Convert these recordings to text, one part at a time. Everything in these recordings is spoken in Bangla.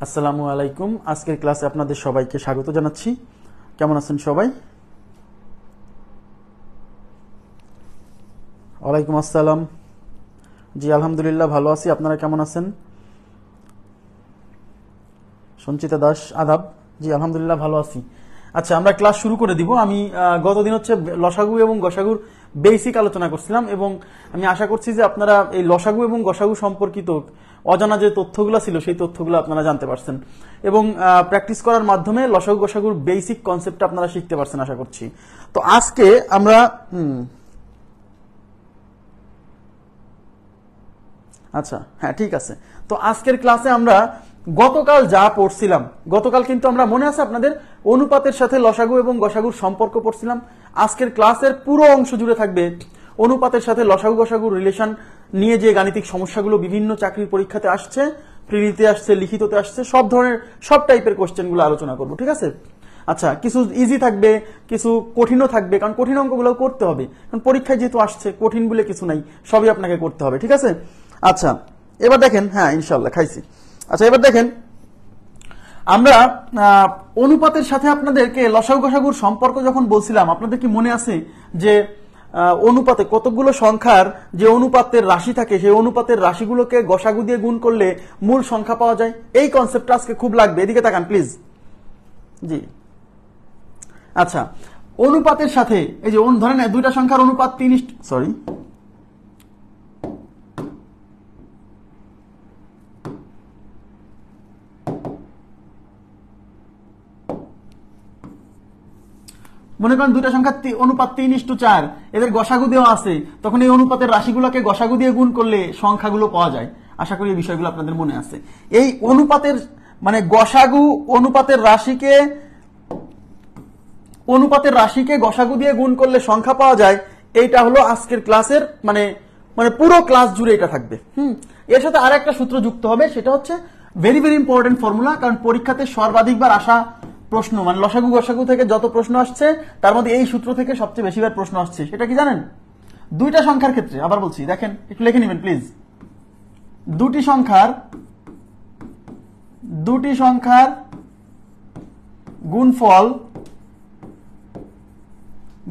আসসালামু আলাইকুম। আজকের ক্লাসে আপনাদের সবাইকে স্বাগত জানাচ্ছি। কেমন আছেন সবাই? ওয়ালাইকুম আসসালাম। জি আলহামদুলিল্লাহ ভালো আছি। আপনারা কেমন আছেন? সঞ্চিতা দাস আদাব। জি আলহামদুলিল্লাহ ভালো আছি। আচ্ছা, আমরা ক্লাস শুরু করে দিব। আমি গতদিন হচ্ছে লসাগু এবং গসাগুর বেসিক আলোচনা করছিলাম এবং আমি আশা করছি যে আপনারা এই লসাগু এবং গসাগু সম্পর্কিত অজানা যে তথ্যগুলো ছিল সেই তথ্যগুলো আপনারা জানতে পারছেন এবং প্র্যাকটিস করার মাধ্যমে লসাগু গসাগুর বেসিক কনসেপ্ট আপনারা শিখতে পারছেন আশা করছি। তো আজকে আমরা আচ্ছা হ্যাঁ ঠিক আছে। তো আজকের ক্লাসে আমরা গতকাল যা পড়ছিলাম, গতকাল কিন্তু আমরা মনে আছে আপনাদের অনুপাতের সাথে লসাগু এবং গসাগুর সম্পর্ক পড়ছিলাম। আজকের ক্লাসের পুরো অংশ জুড়ে থাকবে অনুপাতের সাথে লসাগু গসাগুর রিলেশন নিয়ে যে গাণিতিক সমস্যাগুলো বিভিন্ন চাকরির পরীক্ষাতে আসছে, প্রিলিতে আসছে, লিখিততে আসছে, সব ধরনের সব টাইপের কোশ্চেনগুলো আলোচনা করব, ঠিক আছে? আচ্ছা, কিছু ইজি থাকবে, কিছু কঠিনও থাকবে, কারণ কঠিন অঙ্কগুলো করতে হবে, কারণ পরীক্ষায় যেহেতু আসছে কঠিন বলে কিছু নাই, সবই আপনাকে করতে হবে, ঠিক আছে? আচ্ছা এবার দেখেন, হ্যাঁ ইনশাল্লাহ খাইছি। আচ্ছা এবার দেখেন, আমরা অনুপাতের সাথে আপনাদেরকে লসাগু গসাগুর সম্পর্ক যখন বলছিলাম, আপনাদের কি মনে আছে যে অনুপাতে কতগুলো সংখ্যার যে অনুপাতের রাশি থাকে সেই অনুপাতের রাশিগুলোকে গসাগু দিয়ে গুণ করলে মূল সংখ্যা পাওয়া যায়? এই কনসেপ্টটা আজকে খুব লাগবে, এদিকে তাকান প্লিজ। জি আচ্ছা, অনুপাতের সাথে এই যে ধরেন দুইটা সংখ্যার অনুপাত 3 সরি মনে করেন দুইটা সংখ্যা অনুপাত 3:4, এদের গসাগু দেওয়া আছে, তখন এই অনুপাতের রাশিগুলোকে গসাগু দিয়ে গুণ করলে সংখ্যাগুলো পাওয়া যায়। আশা করি এই বিষয়গুলো আপনাদের মনে আছে। এই অনুপাতের মানে গসাগু অনুপাতের রাশিকে গসাগু দিয়ে গুণ করলে সংখ্যা পাওয়া যায়, এইটা হলো আজকের ক্লাসের মানে মানে পুরো ক্লাস জুড়ে এটা থাকবে। এর সাথে আর একটা সূত্র যুক্ত হবে, সেটা হচ্ছে ভেরি ভেরি ইম্পর্টেন্ট ফর্মুলা, কারণ পরীক্ষাতে সর্বাধিকবার আসা প্রশ্ন মানে লসাগু গসাগু থেকে যত প্রশ্ন আসছে তার মধ্যে এই সূত্র থেকে সবচেয়ে বেশিবার প্রশ্ন আসছে। সেটা কি জানেন? দুইটা সংখ্যার ক্ষেত্রে, আবার বলছি দেখেন একটু লিখে নেবেন প্লিজ, দুটি সংখ্যার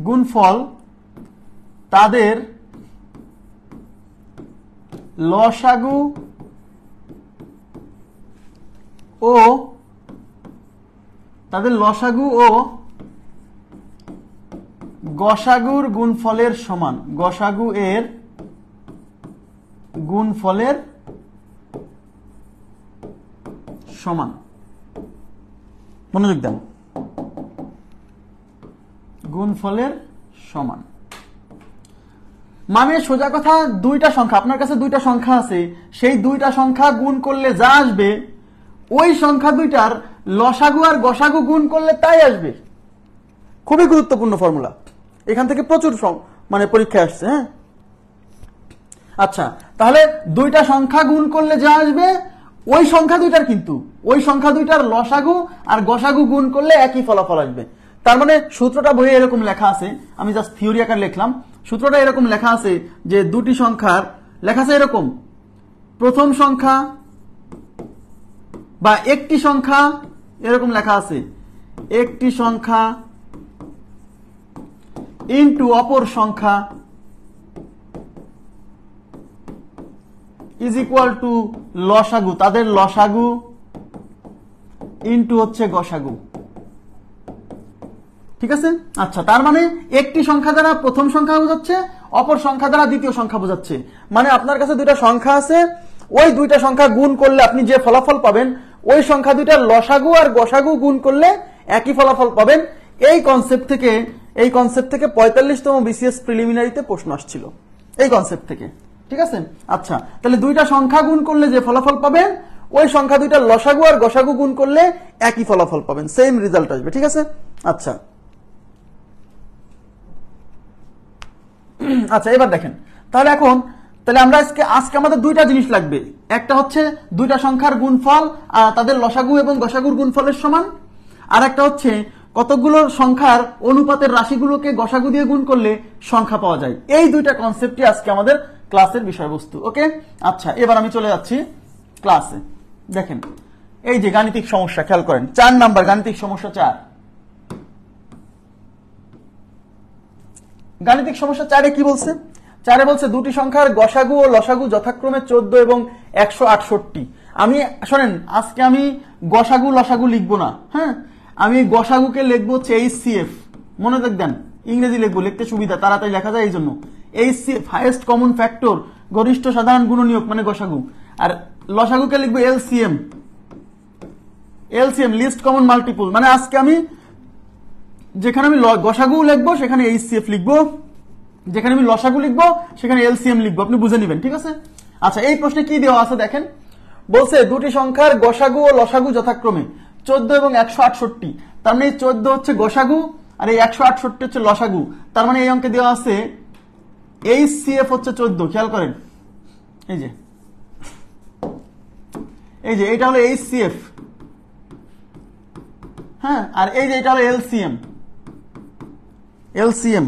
গুণফল তাদের লসাগু ও গসাগুর গুণফলের সমান। গসাগু এর গুণফলের সমান। মনোযোগ দেন, গুণফলের সমান মানে সোজা কথা, দুইটা সংখ্যা, আপনার কাছে দুইটা সংখ্যা আছে, সেই দুইটা সংখ্যা গুণ করলে যা আসবে ওই সংখ্যা দুইটার লসাগু আর গসাগু গুণ করলে তাই আসবে। খুবই গুরুত্বপূর্ণ ফর্মুলা, এখান থেকে প্রচুর মানে পরীক্ষা আসছে। হ্যাঁ আচ্ছা, তাহলে দুইটা সংখ্যা গুণ করলে যা আসবে ওই সংখ্যা দুইটার লসাগু আর গসাগু গুণ করলে একই ফলাফল আসবে। তার মানে সূত্রটা বইয়ে এরকম লেখা আছে, আমি জাস্ট থিওরি আকার লিখলাম। সূত্রটা এরকম লেখা আছে যে দুটি সংখ্যার লেখা আছে এরকম, প্রথম সংখ্যা বা একটি সংখ্যা, এরকম লেখা আছে একটি সংখ্যা ইনটু অপর সংখ্যা ইজ ইকুয়াল টু লসাগু, তাদের লসাগু ইনটু হচ্ছে গসাগু, ঠিক আছে? আচ্ছা, তার মানে একটি সংখ্যা দ্বারা প্রথম সংখ্যা বোঝাচ্ছে, অপর সংখ্যা দ্বারা দ্বিতীয় সংখ্যা বোঝাচ্ছে। মানে আপনার কাছে দুইটা সংখ্যা আছে, ওই দুইটা সংখ্যা গুণ করলে আপনি যে ফলাফল পাবেন ওই সংখ্যা দুইটার লসাগু আর গসাগু গুণ করলে একই ফলাফল পাবেন। এই কনসেপ্ট থেকে 45তম বিসিএস প্রিলিমিনারিতে প্রশ্ন আসছিল, এই কনসেপ্ট থেকে, ঠিক আছে? আচ্ছা, তাহলে দুইটা সংখ্যা গুণ করলে যে ফলাফল পাবেন ওই সংখ্যা দুইটার লসাগু আর গসাগু গুণ করলে একই ফলাফল পাবেন, সেম রেজাল্ট আসবে, ঠিক আছে? আচ্ছা আচ্ছা এবার দেখেন, তাহলে আমরা আজকে আমাদের দুইটা জিনিস লাগবে। একটা হচ্ছে দুইটা সংখ্যার গুণফল তাদের লসাগু এবং গসাগুর গুণফলের সমান, আর একটা হচ্ছে কতগুলো সংখ্যার অনুপাতের রাশিগুলোকে গসাগু দিয়ে গুণ করলে সংখ্যা পাওয়া যায়। এই দুইটা কনসেপ্টই আজকে আমাদের ক্লাসের বিষয়বস্তু। ওকে, আচ্ছা এবার আমি চলে যাচ্ছি ক্লাসে। দেখেন এই যে গাণিতিক সমস্যা, খেয়াল করেন 4 নাম্বার গাণিতিক সমস্যা 4। গাণিতিক সমস্যা 4-এ কি বলছে? 4-এ বলছে দুটি সংখ্যার গসাগু ও লসাগু যথাক্রমে 14 এবং 168। আমি শোনেন, আজকে আমি গসাগু লসাগু লিখবো না, হ্যাঁ, আমি গসাগুকে লিখবো হচ্ছে HCF। মনে রাখবেন, ইংরেজি লিখবো, লিখতে সুবিধা, তাড়াতাড়ি লেখা যায় এই জন্য। HCF, হাইয়েস্ট কমন ফ্যাক্টর, গরিষ্ঠ সাধারণ গুণনীয়ক মানে গসাগু। আর লসাগুকে লিখবো LCM, লিস্ট কমন মাল্টিপল। মানে আজকে আমি যেখানে আমি গসাগু লিখবো সেখানে HCF লিখবো, যেখানে আমি লসাগু লিখবো সেখানে LCM লিখবো, আপনি বুঝে নেবেন, ঠিক আছে? আচ্ছা, এই প্রশ্নে কি দেওয়া আছে দেখেন, বলছে দুটি সংখ্যার গসাগু ও লসাগু যথাক্রমে 14 এবং 168। তার মানে এই 14 হচ্ছে গসাগু আর এই 168 হচ্ছে লসাগু। তার মানে এই অঙ্কে দেওয়া আছে HCF হচ্ছে 14। খেয়াল করেন, এই যে এটা হলো HCF, হ্যাঁ, আর এই যে এটা হলো LCM।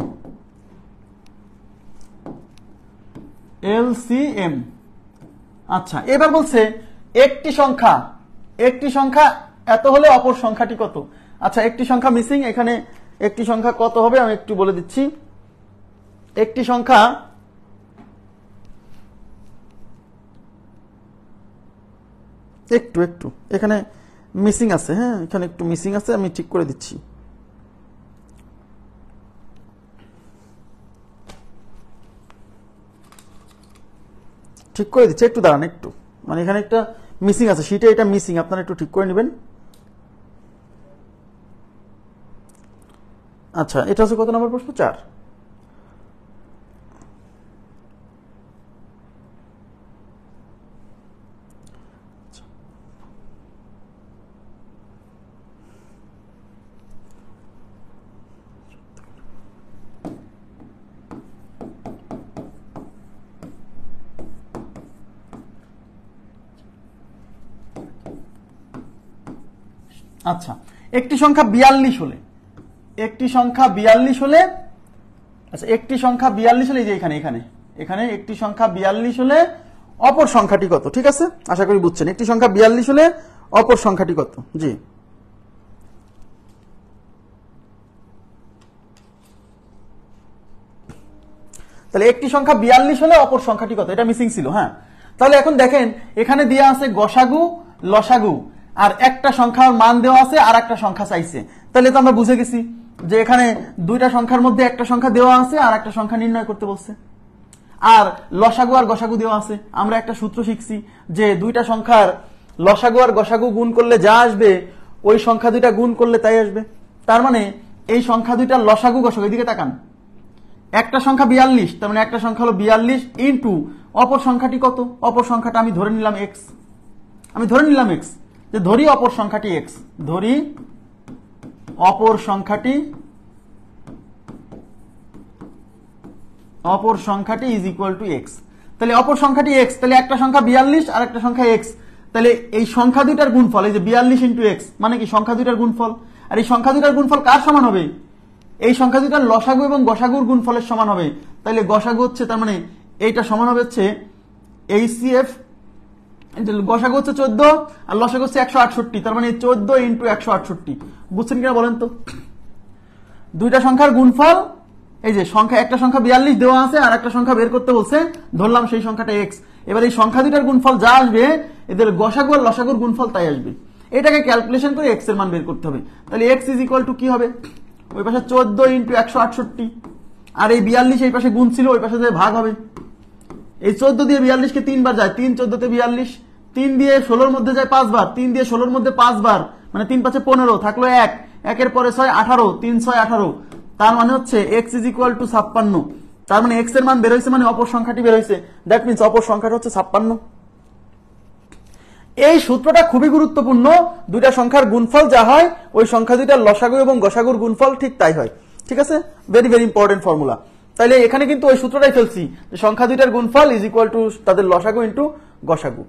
আচ্ছা, এবার বলছে একটি সংখ্যা এত হলে অপর সংখ্যাটি কত? আচ্ছা, একটি সংখ্যা মিসিং, এখানে একটি সংখ্যা কত হবে আমি একটু বলে দিচ্ছি। একটি সংখ্যা একটু এখানে মিসিং আছে, হ্যাঁ, এখানে একটু মিসিং আছে, আমি ঠিক করে দিচ্ছি। একটু দাঁড়ান, একটু, মানে এখানে একটা মিসিং আছে, শিটে এটা মিসিং, আপনারা একটু ঠিক করে নেবেন। আচ্ছা, এটা হচ্ছে কত নম্বর প্রশ্ন? 4। আচ্ছা, একটি সংখ্যা 42 হলে, আচ্ছা, একটি সংখ্যা 42 হলে, এই যে এখানে একটি সংখ্যা 42 হলে অপর সংখ্যাটি কত? ঠিক আছে, আশা করি বুঝছেন। একটি সংখ্যা 42 হলে অপর সংখ্যাটি কত? জি, তাহলে একটি সংখ্যা 42 হলে অপর সংখ্যাটি কত? এটা মিসিং ছিল, হ্যাঁ। তাহলে এখন দেখেন, এখানে দেওয়া আছে গসাগু লসাগু, আর একটা সংখ্যার মান দেওয়া আছে আর একটা সংখ্যা চাইছে। তাহলে তো আমরা বুঝে গেছি যে এখানে দুইটা সংখ্যার মধ্যে একটা সংখ্যা দেওয়া আছে আর একটা সংখ্যা নির্ণয় করতে বলছে। আর লসাগু আর গসাগু দেওয়া আছে। আমরা একটা সূত্র শিখছি যে দুইটা সংখ্যার লসাগু আর গসাগু গুণ করলে যা আসবে ওই সংখ্যা দুইটা গুণ করলে তাই আসবে। তার মানে এই সংখ্যা দুইটা লসাগু গসাগু, এদিকে তাকান, একটা সংখ্যা 42, তার মানে একটা সংখ্যা হলো 42 ইন্টু অপর সংখ্যাটি কত? অপর সংখ্যাটা আমি ধরে নিলাম x, যে ধরি অপর সংখ্যাটি x, ধরি অপর সংখ্যাটি ইজ ইকুয়াল টু x। তাহলে অপর সংখ্যাটি x, তাহলে একটা সংখ্যা 42 আর একটা সংখ্যা x, তাহলে এই সংখ্যা দুইটার গুণফল, এই যে 42 ইন্টু x মানে কি সংখ্যা দুইটার গুণফল। আর এই সংখ্যা দুইটার গুণফল কার সমান হবে? এই সংখ্যা দুইটার লসাগু এবং গসাগুর গুণফলের সমান হবে। তাহলে গসাগু হচ্ছে, তার মানে এইটা সমান হবে হচ্ছে HCF, গসাগু হচ্ছে 14 আর লসাগু হচ্ছে 168, তার মানে 14 ইন্টু 168। বুঝছেন কিনা বলেন তো? দুইটা সংখ্যার গুণফল, এই যে সংখ্যা, একটা সংখ্যা 42 দেওয়া আছে আর একটা সংখ্যা বের করতে বলছে, ধরলাম সেই সংখ্যাটা x। এবার এই সংখ্যা দুইটার গুণফল যা আসবে, এদের গসাগু আর লসাগুর গুণফল তাই আসবে। এটাকে ক্যালকুলেশন করে x এর মান বের করতে হবে। তাহলে x ইজ ইকুয়াল টু কি হবে? ওই পাশে 14 ইন্টু 168 আর এই 42 এই পাশে গুণ ছিল, ওই পাশে ভাগ হবে। এই 14 দিয়ে 42 কে 3 বার যায়, 3 14 তে 42, 3 দিয়ে 16 এর মধ্যে যায় 5 বার, 3 দিয়ে 16 এর মধ্যে 5 বার, মানে 3 5 15, থাকলো 1, 1 এর পরে 6 18, 3 6 18। তার মানে হচ্ছে x ইজ ইকুয়াল টু 56। তার মানে x এর মান বের হয়েছে, মানে অপর সংখ্যাটি বের হয়েছে। দ্যাট মিন্স অপর সংখ্যাটা হচ্ছে 56। এই সূত্রটা খুবই গুরুত্বপূর্ণ। দুইটা সংখ্যার গুণফল যা হয়, ওই সংখ্যা দুইটার লসাগু এবং গসাগুর গুণফল ঠিক তাই হয়। ঠিক আছে, ভেরি ভেরি ইম্পর্টেন্ট ফর্মুলা। তাইলে এখানে কিন্তু ওই সূত্রটাই ফেলছি, যে সংখ্যা দুইটার গুণফল ইজ ইকুয়াল টু তাদের লসাগু ইন্টু গসাগু।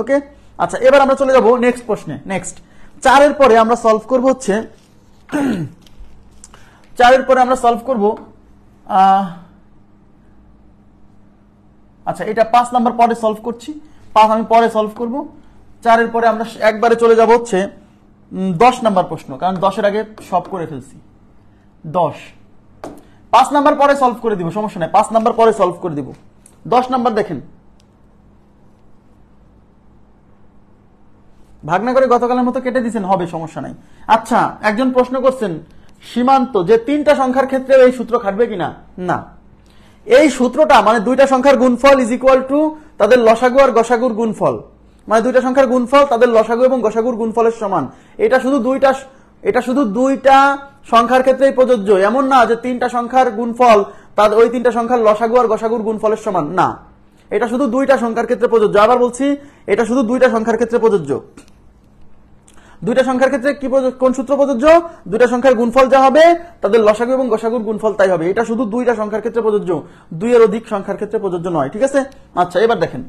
ওকে, আচ্ছা, এবার আমরা চলে যাব নেক্সট প্রশ্নে। নেক্সট 4 এর পরে আমরা সলভ করব হচ্ছে 4 এর পরে আমরা সলভ করব আচ্ছা, এটা 5 নাম্বার পরে সলভ করছি, 5 আমি পরে সলভ করব। 4 এর পরে আমরা একবারে চলে যাব হচ্ছে 10 নাম্বার প্রশ্ন, কারণ 10 এর আগে সব করে ফেলছি। 5 নাম্বার পরে সলভ করে দিব, সমস্যা নাই, 5 নাম্বার পরে সলভ করে দিব। 10 নাম্বার দেখেন, ভাগনা করে গতকালের মতো কেটে দিয়েছেন, হবে, সমস্যা নাই। আচ্ছা, একজন প্রশ্ন করছেন সীমান্ত, যে 3টা সংখ্যার ক্ষেত্রে এই সূত্র খাটবে কিনা। না, এই সূত্রটা মানে 2টা সংখ্যার গুণফল ইজ ইকুয়াল টু তাদের লসাগু আর গসাগুর গুণফল, মানে 2টা সংখ্যার গুণফল তাদের লসাগু এবং গসাগুর গুণফলের সমান। এটা শুধু দুইটা সংখ্যার ক্ষেত্রেই প্রযোজ্য, এমন না যে 3টা সংখ্যার গুণফল তাদের ওই 3টা সংখ্যার লসাগু আর গসাগুর গুণফলের সমান, না, এটা শুধু 2টা সংখ্যার ক্ষেত্রে প্রযোজ্য। আবার বলছি, এটা শুধু 2টা সংখ্যার ক্ষেত্রে প্রযোজ্য। 2টা সংখ্যার ক্ষেত্রে কি কোন সূত্র প্রযোজ্য? 2টা সংখ্যার গুণফল যা হবে তাদের লসাগু এবং গসাগুর গুণফল তাই হবে। এটা শুধু 2টা সংখ্যার ক্ষেত্রে প্রযোজ্য, 2 এর অধিক সংখ্যার ক্ষেত্রে প্রযোজ্য নয়। ঠিক আছে? আচ্ছা, এবার দেখেন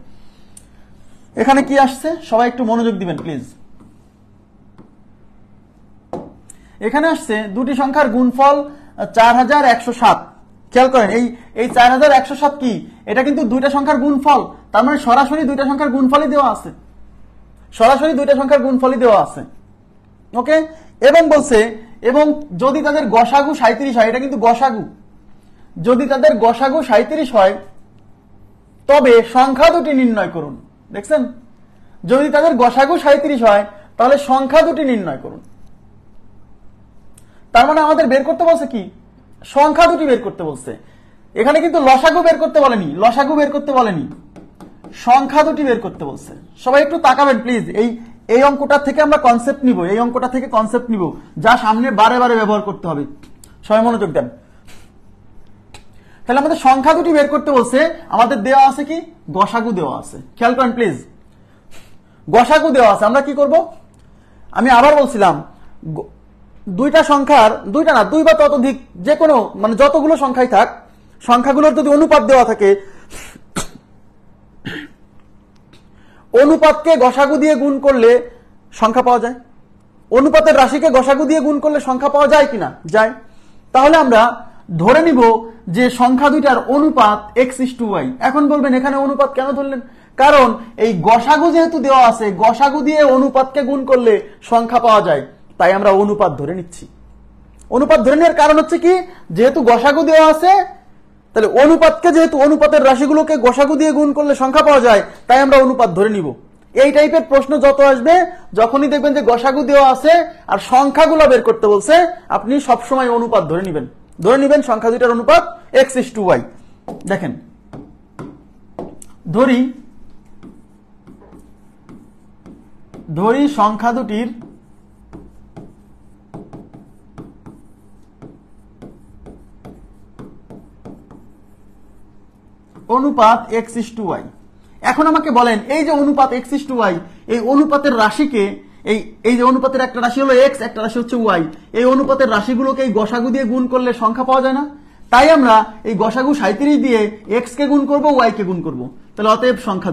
এখানে কি আসছে, সবাই একটু মনোযোগ দিবেন প্লিজ। এখানে আসছে 2টি সংখ্যার গুণফল 4107। খেয়াল করেন, এই 4107 কি? এটা কিন্তু 2টা সংখ্যার গুণফল, তার মানে সরাসরি 2টা সংখ্যার গুণফলই দেওয়া আছে, সরাসরি 2টা সংখ্যার গুণফলই দেওয়া আছে। ওকে, এবং বলছে এবং যদি তাদের গসাগু 37 হয়, এটা কিন্তু গসাগু, যদি তাদের গসাগু 37 হয় তবে সংখ্যা দুটি নির্ণয় করুন। দেখছেন, যদি তাদের গসাগু 37 হয় তাহলে সংখ্যা দুটি নির্ণয় করুন। তার মানে আমাদের বের করতে বলছে কি? সংখ্যা দুটি বের করতে বলছে। এখানে কিন্তু লসাগু বের করতে বলেনি, লসাগু বের করতে বলেনি, সংখ্যা দুটি বের করতে বলছে। সবাই একটু তাকাবেন প্লিজ, এই অঙ্কটা থেকে আমরা কনসেপ্ট নিব, এই অঙ্কটা থেকে কনসেপ্ট নিব, যা সামনে বারে বারে ব্যবহার করতে হবে। সবাই মনোযোগ দেন। তাহলে আমাদের সংখ্যা দুটি বের করতে বলছে, আমাদের দেওয়া আছে কি? গসাগু দেওয়া আছে। খেয়াল করেন প্লিজ, গসাগু দেওয়া আছে। আমরা কি করব? আমি আবার বলছিলাম, 2টা সংখ্যার, 2টা না 2 বা ততোধিক, যে কোনো মানে যতগুলো সংখ্যাই থাক, সংখ্যাগুলোর যদি অনুপাত দেওয়া থাকে, অনুপাতকে গসাগু দিয়ে গুণ করলে সংখ্যা পাওয়া যায়। অনুপাতের রাশিকে গসাগু দিয়ে গুণ করলে সংখ্যা পাওয়া যায় কিনা? যায়। তাহলে আমরা ধরে নিব যে সংখ্যা দুইটার অনুপাত x:y। এখন বলবেন এখানে অনুপাত কেন ধরলেন? কারণ এই গসাগু যেহেতু দেওয়া আছে, গসাগু দিয়ে অনুপাতকে গুণ করলে সংখ্যা পাওয়া যায়, তাই আমরা অনুপাত ধরে নিচ্ছি। অনুপাত ধরে নেওয়ার কারণ হচ্ছে কি? যেহেতু গসাগু দেওয়া আছে, তাহলে অনুপাতকে, যেহেতু অনুপাতের রাশিগুলোকে গসাগু দিয়ে গুণ করলে সংখ্যা পাওয়া যায়, তাই আমরা অনুপাত ধরে নিব। এই টাইপের প্রশ্ন যত আসবে, যখনই দেখবেন যে গসাগু দেওয়া আছে আর সংখ্যাগুলো বের করতে বলছে, আপনি সবসময় অনুপাত ধরে নিবেন। ধরে নিবেন সংখ্যা দুইটার অনুপাত x:y। দেখেন, ধরি সংখ্যা দুটির অনুপাত x:y। এখন আমাকে বলেন, এই যে অনুপাত x:y, এই অনুপাতের রাশিকে, এই যে অনুপাতের একটা রাশি হলো x, একটা রাশি হচ্ছে y, এই অনুপাতের রাশিগুলোকে এই গসাগু দিয়ে গুণ করলে সংখ্যা পাওয়া যায় না? তাই আমরা এই গসাগু 37 দিয়ে x কে গুণ করব, y কে গুণ করব। তাহলে অতএব সংখ্যা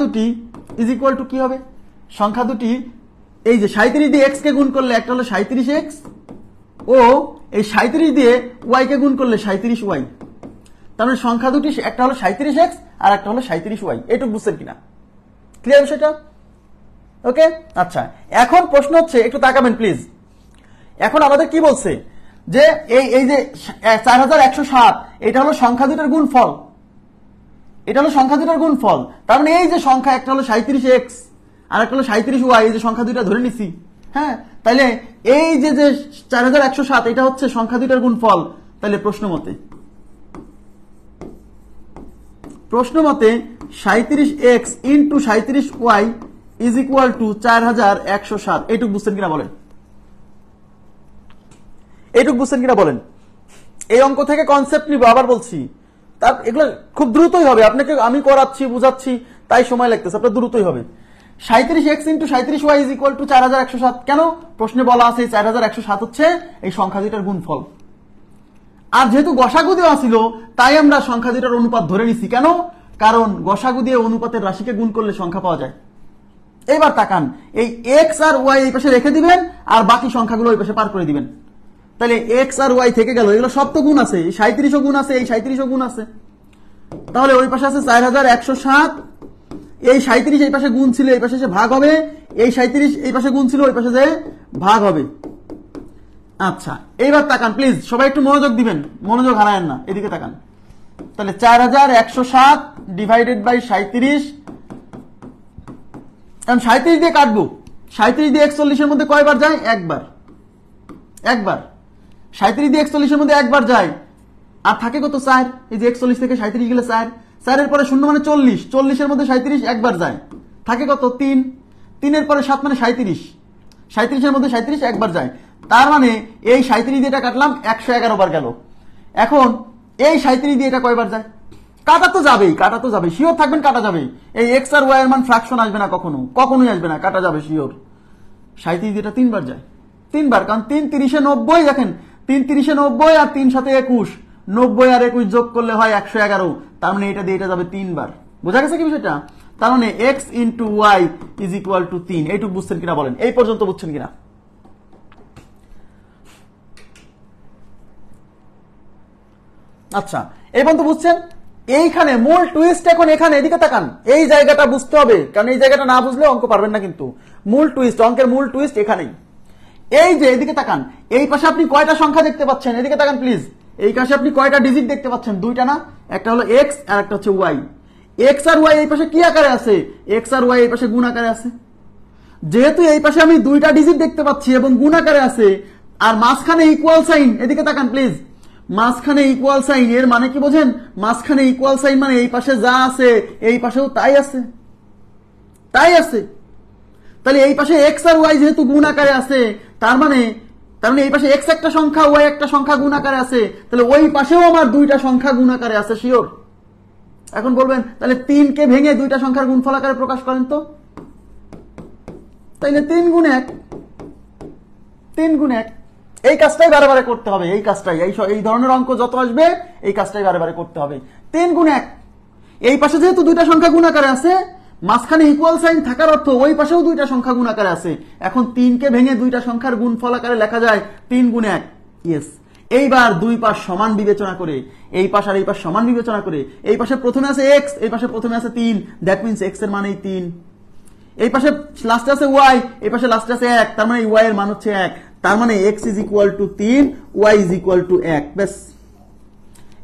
দুটি ইজ ইকুয়াল টু কি হবে? সংখ্যা দুটি, এই যে 37 দিয়ে x কে গুণ করলে একটা হলো 37x, ও এই 37 দিয়ে y কে গুণ করলে 37y। তার মানে সংখ্যা দুটি, একটা হলো 37x আর একটা হলো 37y। এটুকু বুঝছেন কিনা? ক্লিয়ার বিষয়টা? ওকে, আচ্ছা, এখন প্রশ্ন হচ্ছে, একটু তাকাবেন প্লিজ। এখন আমাদের কি বলছে যে এই যে 4107, এটা হলো সংখ্যা দুটার গুণফল, এটা হলো সংখ্যা দুটার গুণফল। তার মানে এই যে সংখ্যা, একটা হলো 37x আর একটা হলো 37y, এই যে সংখ্যা দুইটা ধরে নিছি, হ্যাঁ, তাইলে এই যে 4107, এটা হচ্ছে সংখ্যা দুইটার গুণফল। তাহলে প্রশ্ন মতে 37x into 37y is equal two 4107। এইটুকু বুঝছেন কিনা বলেন? এইটুকু বুঝছেন কিনা বলেন? এই অঙ্ক থেকে কনসেপ্ট নিব, আবার বলছি, তার এগুলো খুব দ্রুতই হবে। আপনাকে আমি করাচ্ছি, বুঝাচ্ছি, তাই সময় লাগতেছে, আপনার দ্রুতই হবে। 37x into 37y is equal two 4107। কেন? প্রশ্নে বলা আছে 4107 হচ্ছে এই সংখ্যা দুইটার গুণফল। আর যেহেতু গসাগু দেওয়া ছিল তাই আমরা সংখ্যা দুইটার অনুপাত ধরে নিছি। কেন? কারণ গসাগু দিয়ে অনুপাতের রাশিকে গুণ করলে সংখ্যা পাওয়া যায়। এবার তাকান, এই এক্স আর ওয়াই এই পাশে রেখে দিবেন আর বাকি সংখ্যাগুলো ওই পাশে পার করে দিবেন। তাহলে এক্স আর ওয়াই থেকে গেল, এগুলো সব তো গুণ আছে, এই 37ও গুণ আছে, এই 37ও গুণ আছে। তাহলে ওই পাশে আছে 4107, এই 37 এই পাশে গুণ ছিল, এই পাশে এসে ভাগ হবে, এই 37 এই পাশে গুণ ছিল, ওই পাশে যে ভাগ হবে। আচ্ছা, এইবার তাকান প্লিজ, সবাই একটু মনোযোগ দিবেন, মনোযোগ হারায়েন না, এদিকে তাকান। তাহলে 4107 ডিভাইডেড বাই 37, এখন 37 দিয়ে কাটবো, 37 দিয়ে 41 এর মধ্যে কয়বার যায়? একবার। 37 দিয়ে 41 এর মধ্যে একবার যায়, আর থাকে কত? 4। এই যে 41 থেকে 37 গেলে 4, 4 এর পরে 0 মানে 40, 40 এর মধ্যে 37 একবার যায়, থাকে কত? 3, 3 এর পরে 7 মানে 37, 37 এর মধ্যে 37 একবার যায়। তার মানে এই 37 দিয়ে এটা কাটলাম, 111 বার গেল। এখন এই 37 দিয়ে এটা কয়বার যায়? কাটা তো যাবেই, শিওর থাকবেন কাটা যাবে। এই এক্স আর ওয়াই এর মান ফ্র্যাকশন আসবে না, কখনোই আসবে না, কাটা যাবে শিওর। 37 দিয়ে এটা 3 বার যায়, 3 বার, কারণ 3 30 90, দেখেন 3 30 90 আর 3 7 21, 90 আর 21 যোগ করলে হয় 111। তার মানে এটা দিয়ে এটা যাবে 3 বার। বোঝা গেছে কি বিষয়টা? তার মানে X into Y is equal to 3। এইটুকু বুঝছেন কিনা বলেন, এই পর্যন্ত বুঝছেন কিনা? আচ্ছা, এই পর্যন্ত বুঝছেন? এইখানে মূল টুইস্ট এখন এখানে, এদিকে তাকান, এই জায়গাটা বুঝতে হবে, কারণ এই জায়গাটা না বুঝলে অঙ্ক পারবেন না। কিন্তু মূল টুইস্ট, অঙ্কের মূল টুইস্ট এখানেই। এই যে এদিকে তাকান, এই পাশে আপনি কয়টা সংখ্যা দেখতে পাচ্ছেন? এদিকে তাকান প্লিজ, এই পাশে আপনি কয়টা ডিজিট দেখতে পাচ্ছেন? 2টা না? একটা হলো এক্স আর একটা হচ্ছে ওয়াই। এক্স আর ওয়াই এই পাশে কি আকারে আছে? এক্স আর ওয়াই এই পাশে গুণ আকারে আছে। যেহেতু এই পাশে আমি 2টা ডিজিট দেখতে পাচ্ছি এবং গুণ আকারে আছে, আর মাঝখানে ইকুয়াল সাইন, এদিকে তাকান প্লিজ, মাঝখানে ইকুয়াল সাইন, এর মানে কি বোঝেন? মাঝখানে ইকুয়াল সাইন মানে এই পাশে যা আছে এই পাশেও তাই আছে। তাহলে এই পাশে এক্স আর ওয়াই যেহেতু গুণ আকারে আছে, তার মানে এই পাশে এক্স একটা সংখ্যা, ওয়াই একটা সংখ্যা গুণ আকারে আছে, তাহলে ওই পাশেও আমার 2টা সংখ্যা গুণ আকারে আছে শিওর। এখন বলবেন তাহলে 3 কে ভেঙে 2টা সংখ্যার গুণফল আকারে প্রকাশ করেন তো। তাইলে 3 গুণ 1, 3 গুণ 1, এই কাজটাই বারে বারে করতে হবে, এই কাজটাই, এই ধরনের অঙ্ক যত আসবে এই কাজটাই বারে বারে করতে হবে। 3 গুণ 1, এই পাশে যেহেতু 2টা সংখ্যা গুণ আকারে আছে, মাঝখানে ইকুয়াল সাইন থাকার অর্থ ওই পাশেও 2টা সংখ্যা গুণ আকারে আছে। এখন 3 কে ভেঙে 2টা সংখ্যার গুণফল আকারে লেখা যায় 3 গুণ 1। ইয়েস। এইবার দুই পাশ সমান বিবেচনা করে, এই পাশ আর এই পাশ সমান বিবেচনা করে, এই পাশে প্রথমে আছে এক্স, এই পাশে প্রথমে আছে 3, দ্যাট মিন্স এক্স এর মান এই 3। এই পাশে লাস্টে আছে ওয়াই, এই পাশে লাস্টে আছে 1, তার মানে ওয়াই এর মান হচ্ছে 1। তার মানে X is equal to 3, Y is equal to 1। ব্যাস,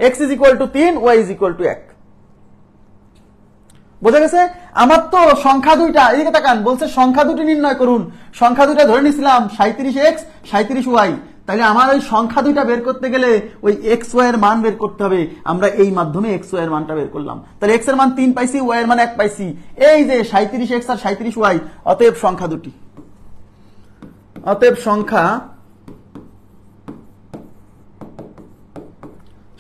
X is equal to 3, Y is equal to 1। বোঝা গেছে? আমার তো সংখ্যা দুইটা, এদিকে তাকান, বলছে সংখ্যা দুটি নির্ণয় করুন। সংখ্যা দুইটা ধরে নিছিলাম 37x 37y। তাহলে আমার ওই সংখ্যা দুইটা বের করতে গেলে ওই এক্স ওয়াই এর মান বের করতে হবে। আমরা এই মাধ্যমে এক্স ওয়াই এর মানটা বের করলাম। তাহলে এক্স এর মান 3 পাইছি, ওয়াই এর মান 1 পাইছি। এই যে 37x আর 37y, অতএব সংখ্যা দুটি, অতএব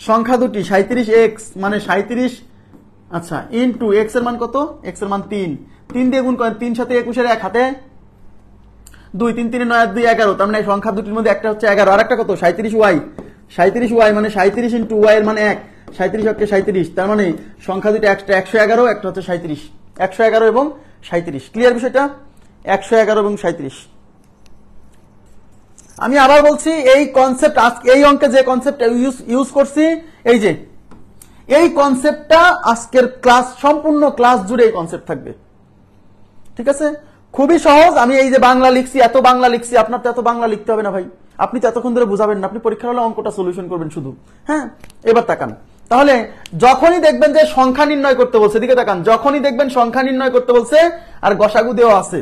সংখ্যা দুটি 37x মানে 37, আচ্ছা, ইনটু এক্স এর মান কত? এক্স এর মান 3, 3 দিয়ে গুণ করেন, 3 সাথে 21 এর 1 হাতে 2, 3 3 9 2 11। তার মানে সংখ্যা দুটির মধ্যে একটা হচ্ছে 11, আর একটা কত? 37y। 37y মানে 37 ইনটু y এর মান 1, 37 হচ্ছে 37। তার মানে সংখ্যা দুটি একটা 111, একটা হচ্ছে 37, 111 এবং 37। ক্লিয়ার বিষয়টা? 111 এবং 37। আমি আবার বলছি, এই কনসেপ্ট এই অঙ্কে যে কনসেপ্ট ইউজ করছি, এই যে এই কনসেপ্টটা আজকের ক্লাস, সম্পূর্ণ ক্লাস জুড়ে এই কনসেপ্ট থাকবে। ঠিক আছে? খুবই সহজ। আমি এই যে বাংলা লিখছি, এত বাংলা লিখছি, আপনার তো এত বাংলা লিখতে হবে না ভাই, আপনি তো এতক্ষণ ধরে বুঝাবেন না, আপনি পরীক্ষার হলে অঙ্কটা সলিউশন করবেন শুধু। হ্যাঁ, এবার তাকান, তাহলে যখনই দেখবেন যে সংখ্যা নির্ণয় করতে বলছে, দিকে তাকান, যখনই দেখবেন সংখ্যা নির্ণয় করতে বলছে আর গসাগু দেওয়া আছে,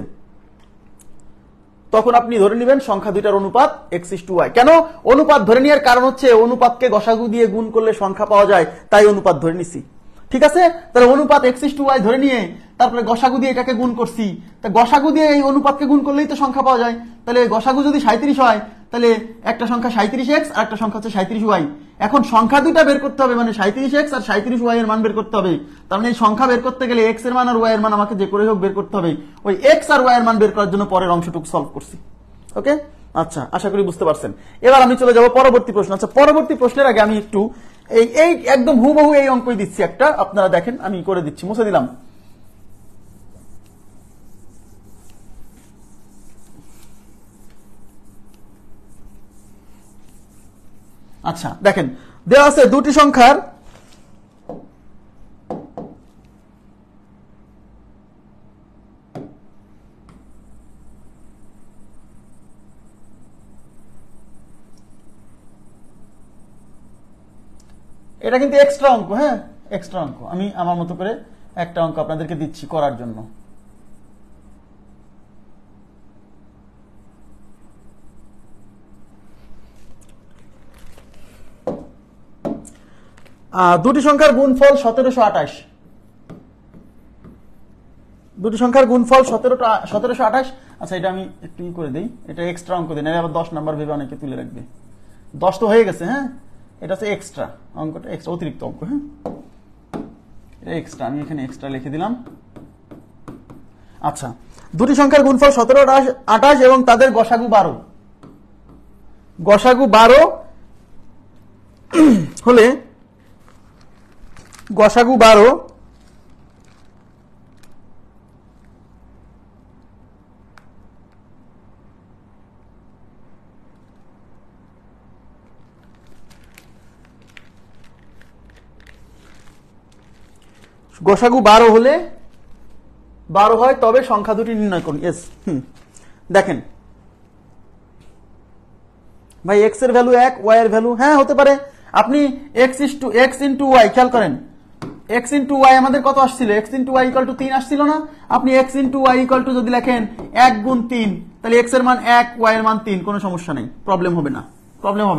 তখন আপনি ধরে নেবেন সংখ্যা দুইটার অনুপাত x:y। কেন অনুপাত ধরে নেওয়ার কারণ হচ্ছে অনুপাতকে গসাগু দিয়ে গুণ করলে সংখ্যা পাওয়া যায়, তাই অনুপাত ধরে নিছি। ঠিক আছে? তাহলে অনুপাত x:y ধরে নিয়ে তারপরে গসাগু দিয়ে এটাকে গুণ করছি। তা গসাগু দিয়ে এই অনুপাতকে গুণ করলেই তো সংখ্যা পাওয়া যায়। তাহলে গসাগু যদি 37 হয়, তাহলে একটা সংখ্যা 37x আর একটা সংখ্যা হচ্ছে 37y। এখন সংখ্যা দুইটা বের করতে হবে, মানে 37x আর 37y এর মান বের করতে হবে। তার মানে এই সংখ্যা বের করতে গেলে x এর মান আর y এর মান আমাকে যে করে হোক বের করতে হবে। ওই x আর y এর মান বের করার জন্য পরের অংশটুকু সলভ করছি। ওকে, আচ্ছা, আশা করি বুঝতে পারছেন। এবার আমি চলে যাব পরবর্তী প্রশ্ন। আচ্ছা, পরবর্তী প্রশ্নের আগে আমি একটু এই একদম হুবহু এই অঙ্কই দিচ্ছি একটা, আপনারা দেখেন, আমি করে দিচ্ছি, মুছে দিলাম। আচ্ছা দেখেন, দেওয়া আছে দুটি সংখ্যার এটা কিন্তু এক্সট্রা অঙ্ক, হ্যাঁ এক্সট্রা অঙ্ক, আমি আমার মতো করে একটা অঙ্ক আপনাদেরকে দিচ্ছি করার জন্য। দুটি সংখ্যার গুণফল 1728, দুটি সংখ্যার গুণফল 1728। আচ্ছা এটা আমি একটু করে দিই, এটা এক্সট্রা অঙ্ক দিই, আবার 10 নাম্বার ভেবে অনেকে তুলে রাখবে। 10 তো হয়ে গেছে, হ্যাঁ এটা হচ্ছে এক্সট্রা অঙ্কটা, এক্সট্রা অতিরিক্ত অঙ্ক, হ্যাঁ এটা এক্সট্রা, আমি এখানে এক্সট্রা লিখে দিলাম। আচ্ছা, দুটি সংখ্যার গুণফল 1728 এবং তাদের গসাগু 12, গসাগু 12 হলে গসাগু 12 গসাগু 12 হলে 12 হয় তবে সংখ্যা দুটি নির্ণয় করুন। এস দেখেন ভাই, এক্স এর ভ্যালু 1, ওয়াই এর ভ্যালু, হ্যাঁ হতে পারে। আপনি এক্স ইন্টু ওয়াই, খেয়াল করেন এক্স ইন্টু ওয়াই আমাদের কত আসছিল, X into Y equal to 3 আসছিল না। আপনি X into Y equal to যদি লেখেন 1 গুণ 3, তাহলে এক্স এর মান 1, ওয়াই এর মান 3, কোনো সমস্যা নেই, প্রবলেম হবে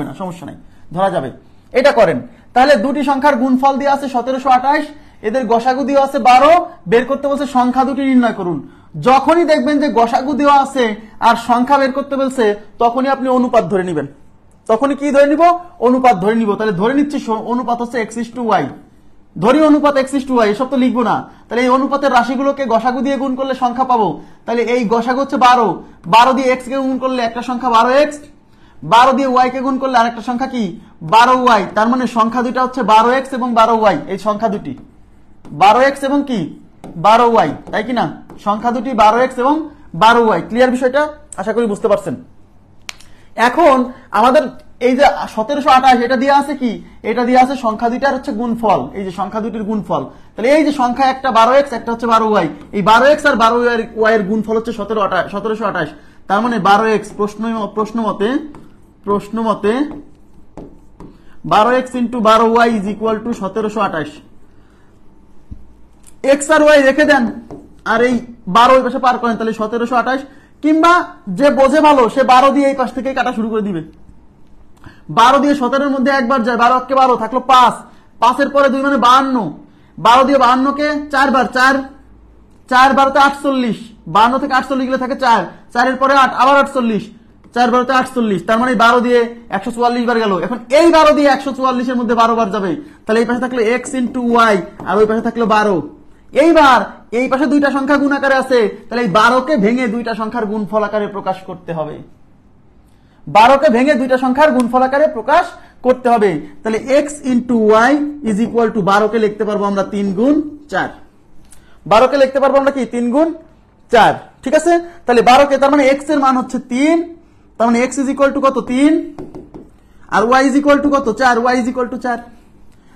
না, সমস্যা নেই, ধরা যাবে। এটা করেন, তাহলে দুটি সংখ্যার গুণফল দিয়ে আছে 1728, এদের গসাগু দেওয়া আছে 12, বের করতে বলছে সংখ্যা দুটি নির্ণয় করুন। যখনই দেখবেন যে গসাগু দেওয়া আছে আর সংখ্যা বের করতে বলছে, তখনই আপনি অনুপাত ধরে নেবেন। তখনই কি ধরে নিব, অনুপাত ধরে নিব। তাহলে ধরে নিচ্ছি অনুপাত হচ্ছে এক্স ইস টু ওয়াই, ধরি অনুপাত এক্স ইস টু ওয়াই, এসব তো লিখবো না। তাহলে এই অনুপাতের রাশিগুলোকে গসাগু দিয়ে গুণ করলে সংখ্যা পাবো। তাহলে এই গসাগু হচ্ছে 12, 12 দিয়ে এক্স কে গুণ করলে একটা সংখ্যা 12x, 12 দিয়ে ওয়াই কে গুণ করলে আরেকটা সংখ্যা কি 12y। তার মানে সংখ্যা দুটা হচ্ছে 12x এবং 12y, এই সংখ্যা দুটি 12x এবং কি 12y, তাই কি না? সংখ্যা দুটি 12x এবং 12y। ক্লিয়ার বিষয়টা? আশা করি বুঝতে পারছেন। এখন আমাদের এই যে 1728, এটা দিয়ে আছে কি, এটা দিয়ে আছে সংখ্যা দুইটার হচ্ছে গুণফল, এই যে সংখ্যা দুটির গুণফল। তাহলে এই যে সংখ্যা একটা 12x, একটা হচ্ছে 12y, এই 12x আর 12y এর গুণফল হচ্ছে 1728। তার মানে 12x, প্রশ্ন মতে 12x into 12y is equal to 1728। X আর ওয়াই রেখে দেন আর এই 12 ওই পাশে পার করেন, তাহলে 1728, কিংবা যে বোঝে ভালো সে 12 দিয়ে এই পাশ থেকে কাটা শুরু করে দিবে। 12 দিয়ে 17 মধ্যে একবার যায়, 12 কে 12 থাকলো 5, 5 এর পরে 2 মানে 52, 12 দিয়ে 52 কে 4 বার, 4 12 48, 52 থেকে 48 গেলে থাকে 4, 4 এর পরে 8, আবার 48, 4 12 48, তার মানে 12 দিয়ে 144 বার গেল। এখন এই 12 দিয়ে 144 এর মধ্যে 12 বার যাবে, তাহলে এই পাশে থাকলো x ইন্টু ওয়াই আর ওই পাশে থাকলো 12। এইবার এই পাশে দুইটা সংখ্যা গুণ আকারে আছে, তাহলে এই 12 কে ভেঙে দুইটা সংখ্যার গুণফল আকারে প্রকাশ করতে হবে। 12 কে ভেঙে দুইটা সংখ্যার গুণফল আকারে প্রকাশ করতে হবে। তাহলে x into Y is equal to 12 কে লিখতে পারবো আমরা 3 গুণ 4, 12 কে লিখতে পারবো আমরা কি 3 গুণ 4, ঠিক আছে। তাহলে 12 কে, তার মানে x এর মান হচ্ছে 3, তার মানে x ইজ ইকুয়াল টু কত 3, আর y ইজ ইকুয়াল টু কত 4, y ইজ ইকুয়াল টু 4।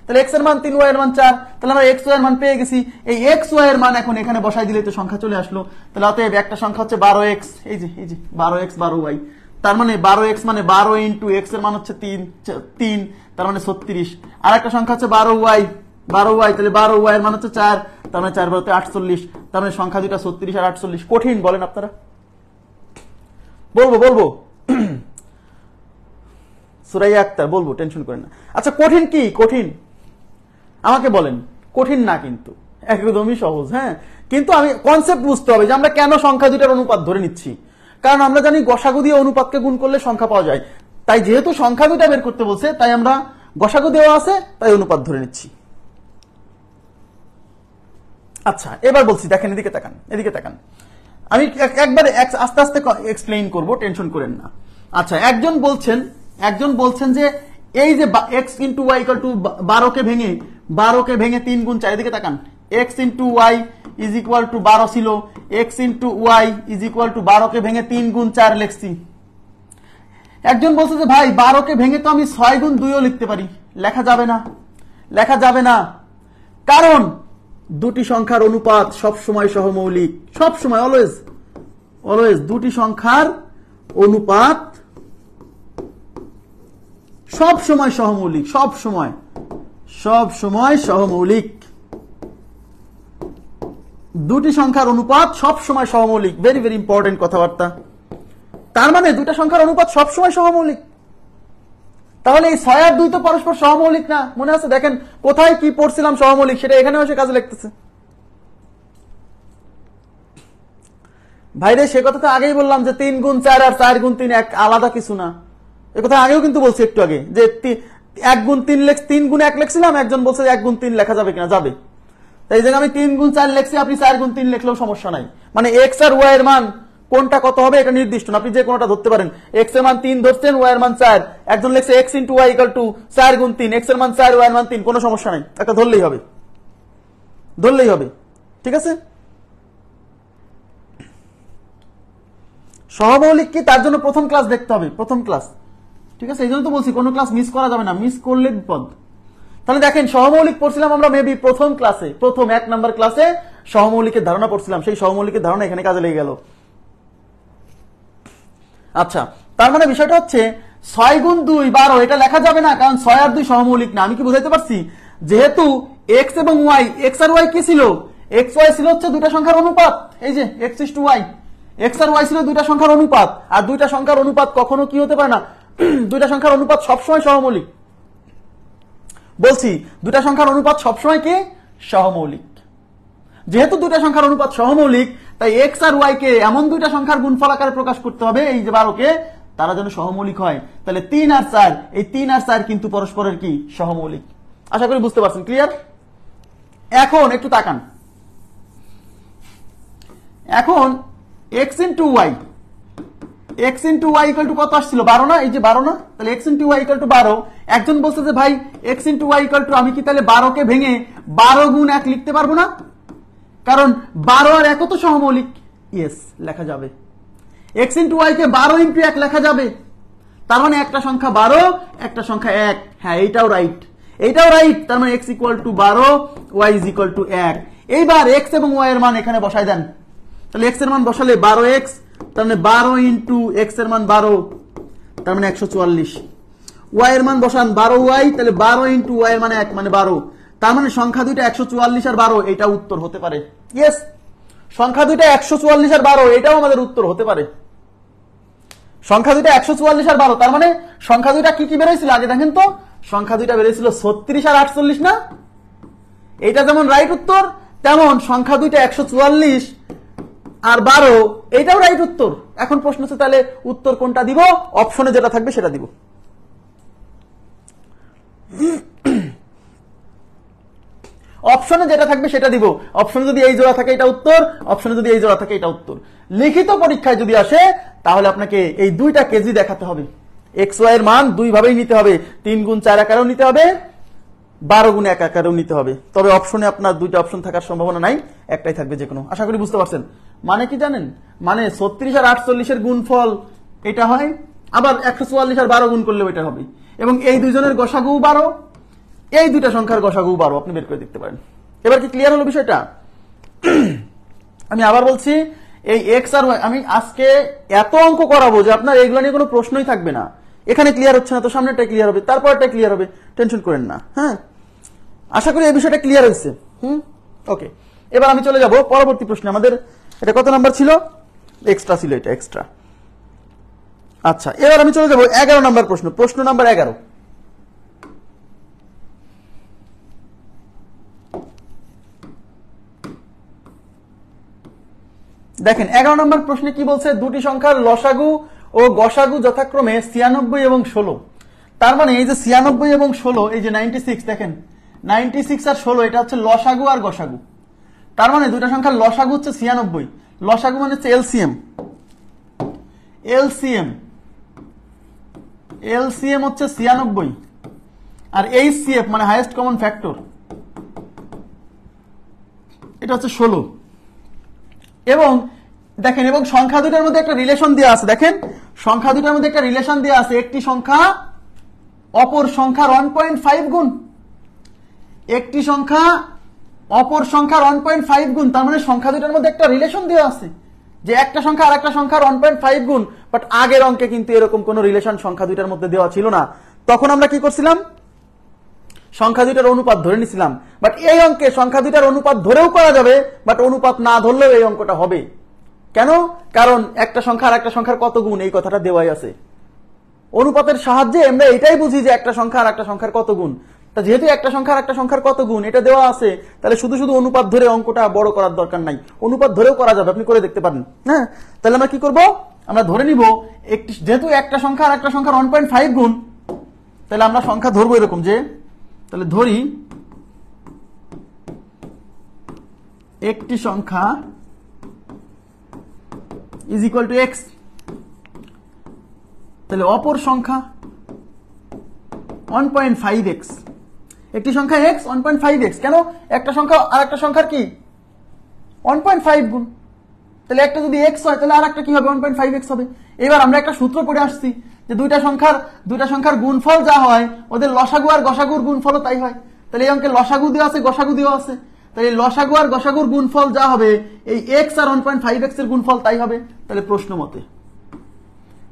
তাহলে x এর মান 3, y এর মান 4, তাহলে আমরা x y এর মান পেয়ে গেছি। এই x y এর মান এখন এখানে বসাই দিলে তো সংখ্যা চলে আসলো। তাহলে অতএব একটা সংখ্যা হচ্ছে 12x, এই যে 12x 12y, তার মানে 12x মানে 12 ইন্টু x এর মান হচ্ছে 3, তার মানে 36। আর একটা সংখ্যা হচ্ছে 12y, তাহলে 12y এর মান হচ্ছে 4, তার মানে 4 12 48, তার মানে সংখ্যা দুটা 36 আর 48। কঠিন বলেন আপনারা? বলবো সুরাইয়া আক্তার বলবো, টেনশন করেন না। আচ্ছা কঠিন কি, কঠিন আমাকে বলেন। কঠিন না, কিন্তু একদমই সহজ। হ্যাঁ, কিন্তু আমি কনসেপ্ট বুঝতে হবে যে আমরা কেন সংখ্যা দুটার অনুপাত ধরে নিচ্ছি। কারণ আমরা জানি গসাগু দিয়ে অনুপাতকে গুণ করলে সংখ্যা পাওয়া যায়, তাই যেহেতু সংখ্যা দুটা বের করতে বলছে, তাই আমরা গসাগু দেওয়া আছে তাই অনুপাত ধরে নিচ্ছি। আচ্ছা এবার বলছি, দেখেন এদিকে তাকান, আমি একবার আস্তে আস্তে এক্সপ্লেইন করব, টেনশন করেন না। আচ্ছা, একজন বলছেন যে এই যে X into Y equal to 12কে ভেঙে 3 গুণ 4, এদিকে তাকান, X into Y is equal to 12 ছিল, X into Y is equal to 12কে ভেঙে 3 গুণ 4 লিখছি। একজন বলছে যে ভাই 12কে ভেঙে তো আমি 6 গুণ 2ও লিখতে পারি। লেখা যাবে না, কারণ দুটি সংখ্যার অনুপাত সবসময় সহমৌলিক, সবসময়, অলওয়েজ দুটি সংখ্যার অনুপাত সবসময় সহমৌলিক, সবসময় সহমৌলিক, দুটি সংখ্যার অনুপাত সবসময় সহমৌলিক। ভেরি ভেরি ইম্পর্টেন্ট কথাবার্তা। তার মানে দুটা সংখ্যার অনুপাত সবসময় সহমৌলিক। তাহলে এই 6 আর 2 তো পরস্পর সহমৌলিক না। মনে আছে? দেখেন কোথায় কি পড়ছিলাম সহমৌলিক, সেটা এখানে এসে কাজে লাগতেছে। ভাইরে সে কথা তো আগেই বললাম যে 3 গুণ 4 আর 4 গুণ 3 এক আলাদা কিছু না। এ কথা আগেও কিন্তু বলছি একটু আগে, যে 1 গুণ 3 গুণ 1 লিখছিলাম, একজন বলছে 1 গুণ 3 লেখা যাবে কিনা, যাবে। তাই এই জায়গায় আমি 3 গুণ 4 লিখছি, আপনি 4 গুণ 3 লিখলেও সমস্যা নাই। মানে এক্স আর ওয়াই এর মান কোনটা কত হবে এটা নির্দিষ্ট না, আপনি যে কোনটা ধরতে পারেন। এক্স এর মান 3 ধরছেন, ওয়াই এর মান 4, একজন লিখছে X into Y equal to 4 গুণ 3, এক্স এর মান 4, ওয়াই এর মান 3, কোনো সমস্যা নাই, একটা ধরলেই হবে। ঠিক আছে? সহমৌলিক কি তার জন্য প্রথম ক্লাস দেখতে হবে, প্রথম ক্লাস। ঠিক আছে? এই জন্য তো বলছি কোনো ক্লাস মিস করা যাবে না, মিস করলে বিপদ। তাহলে দেখেন সহমৌলিক পড়ছিলাম আমরা মেবি প্রথম ক্লাসে, প্রথম 1 নাম্বার ক্লাসে সহমৌলিকের ধারণা পড়ছিলাম, সেই সহমৌলিকের ধারণা এখানে কাজে লেগে গেল। আচ্ছা, তার মানে বিষয়টা হচ্ছে 6 গুণ 2 12, এটা লেখা যাবে না, কারণ 6 আর 2 সহমৌলিক না। আমি কি বুঝাইতে পারছি? যেহেতু এক্স এবং ওয়াই, এক্স আর ওয়াই কি ছিল? এক্স ওয়াই ছিল হচ্ছে দুটা সংখ্যার অনুপাত। এই যে x is to Y, x আর ওয়াই ছিল দুইটা সংখ্যার অনুপাত। আর দুইটা সংখ্যার অনুপাত কখনো কি হতে পারে না, দুইটা সংখ্যার অনুপাত সবসময় সহমৌলিক। বলছি দুইটা সংখ্যার অনুপাত সবসময় কি সহমৌলিক। যেহেতু দুইটা সংখ্যার অনুপাত সহমৌলিক, তাই এক্স আর ওয়াই কে এমন দুইটা সংখ্যার গুণফল আকারে প্রকাশ করতে হবে, এই যে 12কে, তারা যেন সহমৌলিক হয়। তাহলে 3 আর 4, এই 3 আর 4 কিন্তু পরস্পরের কি সহমৌলিক। আশা করি বুঝতে পারছেন, ক্লিয়ার? এখন একটু তাকান, এখন X into Y, X into Y equal to কত আসছিল? 12 না? এই যে 12 না? তাহলে X into Y equal to 12। একজন বলছে যে ভাই X into Y equal to, আমি কি তাহলে 12কে ভেঙে 12 গুণ 1 লিখতে পারবো না? কারণ 12 আর 1 তো সহমৌলিক। ইয়েস, লেখা যাবে। এক্স ইন্টু ওয়াই কে 12 ইন্টু 1 লেখা যাবে। তার মানে একটা সংখ্যা 12, একটা সংখ্যা 1। হ্যাঁ, এইটাও রাইট। তার মানে X equal to 12, Y is equal to 1। এইবার এক্স এবং ওয়াই এর মান এখানে বসাই দেন। তাহলে এক্স এর মান বসালে 12x, তার মানে 12 ইন্টু এক্স এর মান 12, তার মানে 144। ওয়াই এর মান বসান 12y, তাহলে 12 ইন্টু ওয়াই এর মানে 1, মানে 12। তার মানে সংখ্যা দুইটা 144 আর 12, এটা উত্তর হতে পারে। ইয়েস, সংখ্যা দুইটা 144 আর 12, এটাও আমাদের উত্তর হতে পারে। সংখ্যা দুইটা 144 আর 12, তার মানে সংখ্যা দুইটা কি কি বেরোইছিল আগে দেখেন তো। সংখ্যা দুইটা বেরোইছিল 36 আর 48 না? এটা যেমন রাইট উত্তর, তেমন সংখ্যা দুইটা 144 আর 12, এইটাও রাইট উত্তর। এখন প্রশ্ন হচ্ছে তাহলে উত্তর কোনটা দিব? অপশনে যেটা থাকবে সেটা দিব। অপশনে যেটা থাকবে সেটা দিব। অপশনে যদি এই জোড়া থাকে এটা উত্তর, অপশনে যদি এই জোড়া থাকে এটা উত্তর। লিখিত পরীক্ষায় যদি আসে তাহলে আপনাকে এই দুইটা কেজি দেখাতে হবে। এক্স ওয়াই এর মান দুই ভাবেই নিতে হবে, 3 গুণ 4 আকারেও নিতে হবে, 12 গুণ 1 আকারেও নিতে হবে। তবে অপশনে আপনার দুইটা অপশন থাকার সম্ভাবনা নাই, একটাই থাকবে যে কোনো। আশা করি বুঝতে পারছেন। মানে কি জানেন? মানে 36 আর 48 এর গুণফল এটা হয়, আবার 144 আর 12 গুণ করলেও এটা হবে। এবং এই দুইজনের গসাগু 12, এই দুইটা সংখ্যার গসাগু 12, আপনি বের করে দেখতে পারেন। এবার কি ক্লিয়ার হলো বিষয়টা? আমি আবার বলছি, এই এক্স আর ওয়াই আমি আজকে এত অঙ্ক করাবো যে আপনার এগুলো নিয়ে কোনো প্রশ্নই থাকবে না। এখানে ক্লিয়ার হচ্ছে না তো সামনেটা ক্লিয়ার হবে, তারপরটা ক্লিয়ার হবে, টেনশন করেন না। হ্যাঁ, আশা করি এই বিষয়টা ক্লিয়ার হয়েছে। ওকে, এবার আমি চলে যাব পরবর্তী প্রশ্নে। আমাদের এটা কত নাম্বার ছিল? এক্সট্রা ছিল, এটা এক্সট্রা। আচ্ছা, এবার আমি চলে যাব 11 নাম্বার প্রশ্ন, প্রশ্ন নাম্বার 11। দেখেন 11 নম্বর প্রশ্নে কি বলছে? দুটি সংখ্যার লসাগু ও গসাগু যথাক্রমে 96 এবং 16। তার মানে এই যে 96 এবং 16, এই যে 96, দেখেন 96 আর 16, এটা হচ্ছে লসাগু আর গসাগু। তার মানে দুটা সংখ্যার লসাগু হচ্ছে 96, লসাগু মানে হচ্ছে এলসিএম। এলসিএম হচ্ছে 96 আর এইচসিএফ মানে হাইয়েস্ট কমন ফ্যাক্টর এটা হচ্ছে 16। এবং দেখেন, এবং সংখ্যা দুটার মধ্যে একটা রিলেশন দেওয়া আছে। দেখেন, সংখ্যা দুটার মধ্যে একটা রিলেশন দেওয়া আছে, একটি সংখ্যা অপর সংখ্যার 1.5 গুণ, একটি সংখ্যা অপর সংখ্যার 1.5 গুণ। তার মানে সংখ্যা দুটার মধ্যে একটা রিলেশন দেওয়া আছে যে একটা সংখ্যা আর একটা সংখ্যার 1.5 গুণ। বাট আগের অঙ্কে কিন্তু এরকম কোন রিলেশন সংখ্যা দুইটার মধ্যে দেওয়া ছিল না। তখন আমরা কি করছিলাম? সংখ্যা দুইটার অনুপাত ধরে নিছিলাম। বাট এই অঙ্কে সংখ্যা দুইটার অনুপাত ধরেও করা যাবে, বাট অনুপাত না ধরলেও এই অঙ্কটা হবে। কেন? কারণ একটা সংখ্যা আর একটা সংখ্যার কত গুণ এই কথাটা দেওয়াই আছে। অনুপাতের সাহায্যে আমরা এটাই বুঝি যে একটা সংখ্যা আর একটা সংখ্যার কত গুণ। তা যেহেতু একটা সংখ্যা আর একটা সংখ্যার কত গুণ এটা দেওয়া আছে, তাহলে শুধু শুধু অনুপাত ধরে অঙ্কটা বড় করার দরকার নাই, অনুপাত ধরেও করা যাবে, আপনি করে দেখতে পারেন। হ্যাঁ, তাহলে আমরা কি করব? আমরা ধরে নিব একটি, যেহেতু একটা সংখ্যা আর একটা সংখ্যার 1.5 গুণ, তাহলে আমরা সংখ্যা ধরবো এরকম যে, তাহলে ধরি একটি সংখ্যা ইজ ইকুয়াল টু এক্স, তাহলে অপর সংখ্যা 1.5x, একটি সংখ্যা x 1.5x। কেন? একটা সংখ্যা আর একটা সংখ্যার কি 1.5 গুণ, তাহলে একটা যদি x হয় তাহলে আর একটা কি হবে 1.5x হবে। এবার আমরা একটা সূত্র পড়ে আসছি যে দুইটা সংখ্যার গুণফল যা হয় ওদের লসাগু আর গসাগুর গুণফলও তাই হয়। তাহলে এই অঙ্কে লসাগু দেওয়া আছে, গসাগু দেওয়া আছে, তাহলে লসাগু আর গসাগুর গুণফল যা হবে এই x আর 1.5x এর গুণফল তাই হবে। তাহলে প্রশ্ন মতে,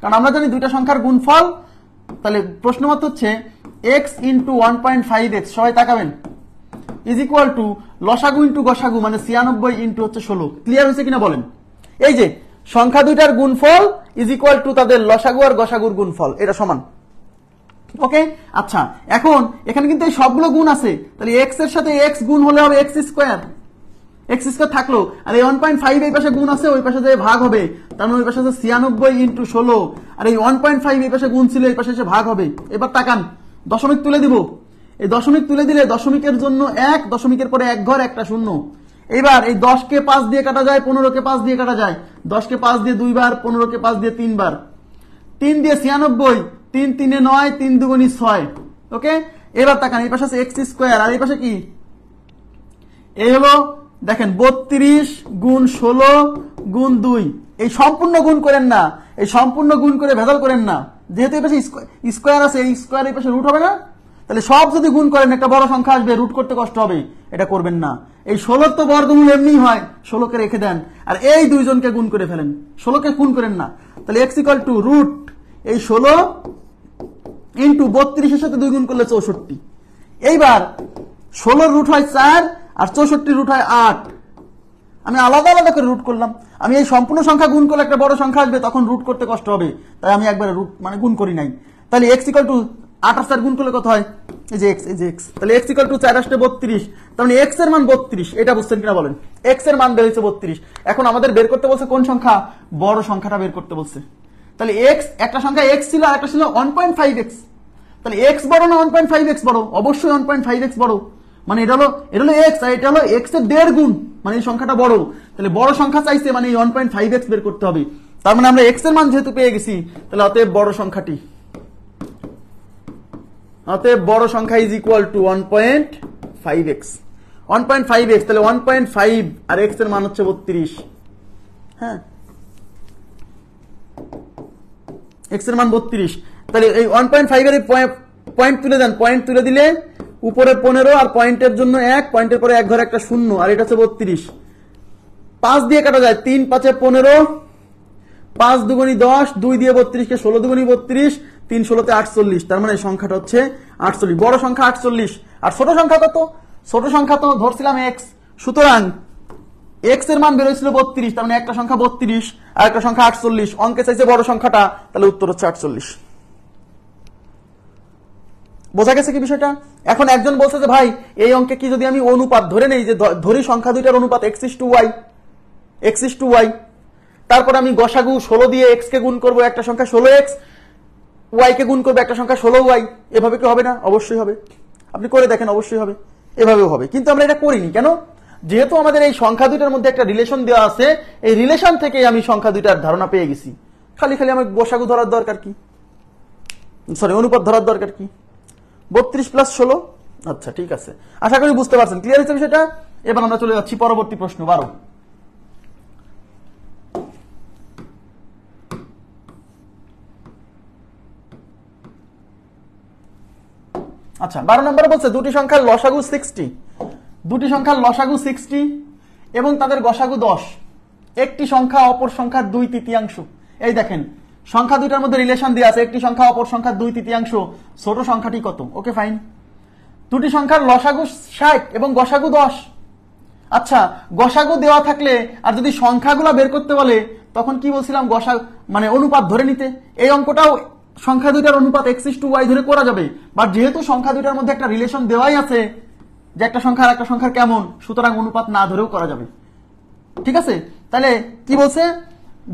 কারণ আমরা জানি দুইটা সংখ্যার গুণফল, তাহলে প্রশ্ন মত হচ্ছে x ইন্টু 1.5x, সবাই তাকাবেন, ইজ ইকুয়াল টু লসাগু ইন্টু গসাগু মানে 96 ইন্টু হচ্ছে 16। ক্লিয়ার হয়েছে কিনা বলেন? এই যে সংখ্যা দুইটার গুণফল ইজ ইকুয়াল টু তাদের লসাগু আর গসাগুর গুণফল, এটা সমান। ওকে, আচ্ছা, এখন এখানে কিন্তু এই সবগুলো গুণ আছে, তাহলে x এর সাথে x গুণ হলে হবে x স্কোয়ার, x স্কোয়ার থাকলো, আর এই 1.5 এই পাশে গুণ আছে, ওই পাশে যে ভাগ হবে, তার মানে ওই পাশে 96 ইন্টু 16, আর এই 1.5 এই পাশে গুণ ছিল, এই পাশে এসে ভাগ হবে। এবার তাকান, দশমিক তুলে দিব, এই দশমিক তুলে দিলে দশমিকের জন্য 1, দশমিকের পরে এক ঘর একটা শূন্য। এবার এই 10 কে 5 দিয়ে কাটা যায়, 15 কে 5 দিয়ে কাটা যায়, 10 কে 5 দিয়ে 2 বার, 15 কে 5 দিয়ে 3 বার, 3 দিয়ে 96, 3 3 এ 9, 3 2 6। ওকে, এবার তাকান, এই পাশে আছে x স্কোয়ার, আর এই পাশে কি এই হলো, দেখেন 32 গুণ 16 গুণ 2, এই সম্পূর্ণ গুণ করেন না, এই সম্পূর্ণ গুণ করে ভেজাল করেন না, যেহেতু এই পাশে স্কোয়ার আছে, এই স্কোয়ার এই পাশে রুট হবে না, তাহলে সব যদি গুণ করেন একটা বড় সংখ্যা আসবে, রুট করতে কষ্ট হবে, এটা করবেন না। এই 16 তো বর্গমূল এমনি হয়, 16 কে রেখে দেন, আর এই দুইজনকে গুণ করে ফেলেন, 16 কে গুণ করেন না, তাহলে x ইকুয়াল টু রুট এই 16 ইন্টু 32 এর সাথে 2 গুণ করলে 64। এইবার 16 রুট হয় 4 আর 64 রুট হয় 8, আমি আলাদা আলাদা করে রুট করলাম। আমি এই সম্পূর্ণ সংখ্যা গুণ করলে একটা বড় সংখ্যা আসবে, তখন রুট করতে কষ্ট হবে, তাই আমি একবারে রুট মানে গুণ করি নাই। তাহলে x ইকুয়াল টু 8 আর 4 গুণ করলে কত হয়? এই যে x, এই যে x, তাহলে x ইকুয়াল টু 4 আসলে 32, তার মানে x এর মান 32। এটা বুঝছেন কিনা বলেন? x এর মান বের হয়েছে 32। এখন আমাদের বের করতে বলছে কোন সংখ্যা? বড় সংখ্যাটা বের করতে বলছে। তাহলে x, একটা সংখ্যা x ছিল আর একটা ছিল 1.5x, তাহলে x বড় না 1.5x বড়? অবশ্যই 1.5x বড়, মানে এটা হলো x আর এটা হলো x এর 1.5 গুণ, মানে এই সংখ্যাটা বড়। তাহলে বড় সংখ্যা চাইছে, মানে এই 1.5x বের করতে হবে। তার মানে আমরা x এর মান যেহেতু পেয়ে গেছি, তাহলে অতএব বড় সংখ্যাটি, অতএব বড় সংখ্যা is equal two 1.5x, 1.5x, তাহলে 1.5 আর x এর মান হচ্ছে 32। হ্যাঁ, x এর মান 32, তাহলে এই 1.5 এর পয়েন্ট তুলে দেন, পয়েন্ট তুলে দিলে উপরে 15 আর পয়েন্টের জন্য 1, পয়েন্টের পরে এক ঘরে একটা শূন্য, আর এটা হচ্ছে 32। 5 দিয়ে কাটা যায়, 3 5 এ 15, 5 দুগুণী 10, 2 দিয়ে 32 কে 16 দুগুণী 32, 3 16 তে 48, তার মানে সংখ্যাটা হচ্ছে 48। বড় সংখ্যা 48, আর ছোট সংখ্যা কত? ছোট সংখ্যা তো ধরছিলাম x, সুতরাং x এর মান বের হয়েছিল 32, তার মানে একটা সংখ্যা 32 আর একটা সংখ্যা 48, অঙ্কে চাইছে বড় সংখ্যাটা, তাহলে উত্তর হচ্ছে 48। বোঝা গেছে কি বিষয়টা? এখন একজন বলছে যে ভাই এই অঙ্কে কি যদি আমি অনুপাত ধরে নেই, যে ধরি সংখ্যা দুইটার অনুপাত x is to y, তারপর আমি গসাগু 16 দিয়ে x কে গুণ করব, একটা সংখ্যা 16x, y কে গুণ করব একটা সংখ্যা 16y, এভাবে কি হবে না? অবশ্যই হবে। আপনি করে দেখেন, অবশ্যই হবে, এভাবেও হবে। কিন্তু আমরা এটা করিনি কেন? যেহেতু আমাদের এই সংখ্যা দুইটার মধ্যে একটা রিলেশন দেওয়া আছে, এই রিলেশন থেকে আমি সংখ্যা দুইটার ধারণা পেয়ে গেছি, খালি খালি আমার গসাগু ধরার দরকার কি? সরি অনুপাত ধরার দরকার কি, 32 প্লাস 16। আচ্ছা ঠিক আছে, আশা করি বুঝতে পারছেন, ক্লিয়ার হয়েছে বিষয়টা। এবার আমরা চলে যাচ্ছি পরবর্তী প্রশ্ন 12। আচ্ছা 12 নম্বরে বলছে দুটি সংখ্যার লসাগু 60, দুটি সংখ্যার লসাগু 60 এবং তাদের গসাগু 10, একটি সংখ্যা অপর সংখ্যার 2/3। এই দেখেন সংখ্যা দুইটার মধ্যে রিলেশন দেওয়া আছে, একটি সংখ্যা অপর সংখ্যার 2/3, ছোট সংখ্যাটি কত? Okay fine. দুটি সংখ্যার লসাগু 60 এবং গসাগু 10। আচ্ছা গসাগু দেওয়া থাকলে আর যদি সংখ্যাগুলো বের করতে বলে তখন কি বলছিলাম, গসা মানে অনুপাত ধরে নিতে। এই অঙ্কটাও সংখ্যা দুইটার অনুপাত x:y ধরে করা যাবে, বাট যেহেতু সংখ্যা দুইটার মধ্যে একটা রিলেশন দেওয়াই আছে যে একটা সংখ্যা আর একটা সংখ্যার কেমন, সুতরাং অনুপাত না ধরেও করা যাবে। ঠিক আছে, তাহলে কি বলছে,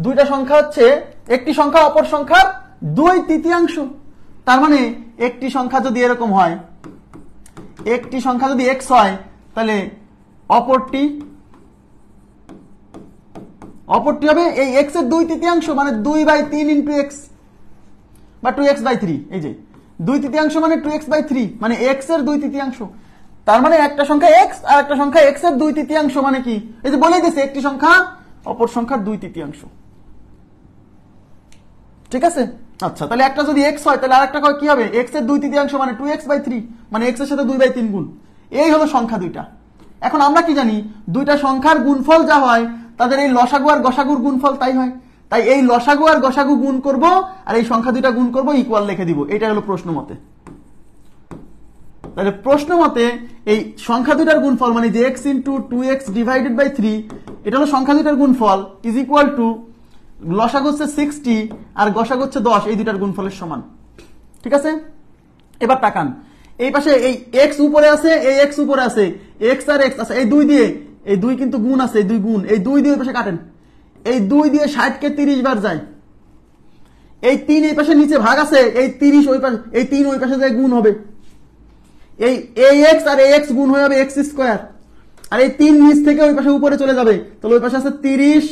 দুইটা সংখ্যা হচ্ছে একটি সংখ্যা অপর সংখ্যার 2/3। তার মানে একটি সংখ্যা যদি এরকম হয়, একটি সংখ্যা যদি x হয় তাহলে অপরটি হবে এই x এর 2/3, মানে 2/3 ইন্টু x বা 2x/3। এই যে 2/3 মানে 2x/3, মানে x এর 2/3। তার মানে একটা সংখ্যা x আর একটা সংখ্যা x এর 2/3, মানে কি, এই যে বলেই দিয়েছে একটি সংখ্যা অপর সংখ্যার 2/3। ঠিক আছে, আচ্ছা তাহলে একটা যদি x হয় তাহলে আরেকটা কি হবে, x এর 2/3 মানে 2x/3, মানে x এর সাথে 2/3 গুণ। এই হলো সংখ্যা দুইটা। এখন আমরা কি জানি, দুইটা সংখ্যার গুণফল যা হয় তাদের এই লসাগু আর গসাগুর গুণফল তাই হয়। তাই এই লসাগু আর গসাগু গুণ করব আর এই সংখ্যা দুইটা গুণ করব, ইকুয়াল লিখে দিব। এটা হলো প্রশ্ন মতে। তাহলে প্রশ্ন মতে এই সংখ্যা দুইটার গুণফল মানে যে x * 2x / 3, এটা হলো সংখ্যা দুইটার গুণফল, ইজ ইকুয়াল টু লসাগু হচ্ছে 60 আর গসাগু হচ্ছে 10, এই দুইটার গুণফলের সমান। ঠিক আছে, এবার তাকান এই পাশে এই x উপরে আছে, এই x উপরে আছে, x আর x আছে, এই দুই দিয়ে, এই দুই কিন্তু গুণ আছে, এই দুই গুণ, এই দুই দিয়ে ওই পাশে কাটেন, এই দুই দিয়ে 60 কে 30 বার যায়, এই 3 এই পাশে নিচে ভাগ আছে, এই 30 ওই পাশে, এই 3 ওই পাশে যায় গুণ হবে, এই x আর এই x গুণ হয়ে যাবে x², আর এই 3 নিচ থেকে ওই পাশে উপরে চলে যাবে, তাহলে ওই পাশে আছে 30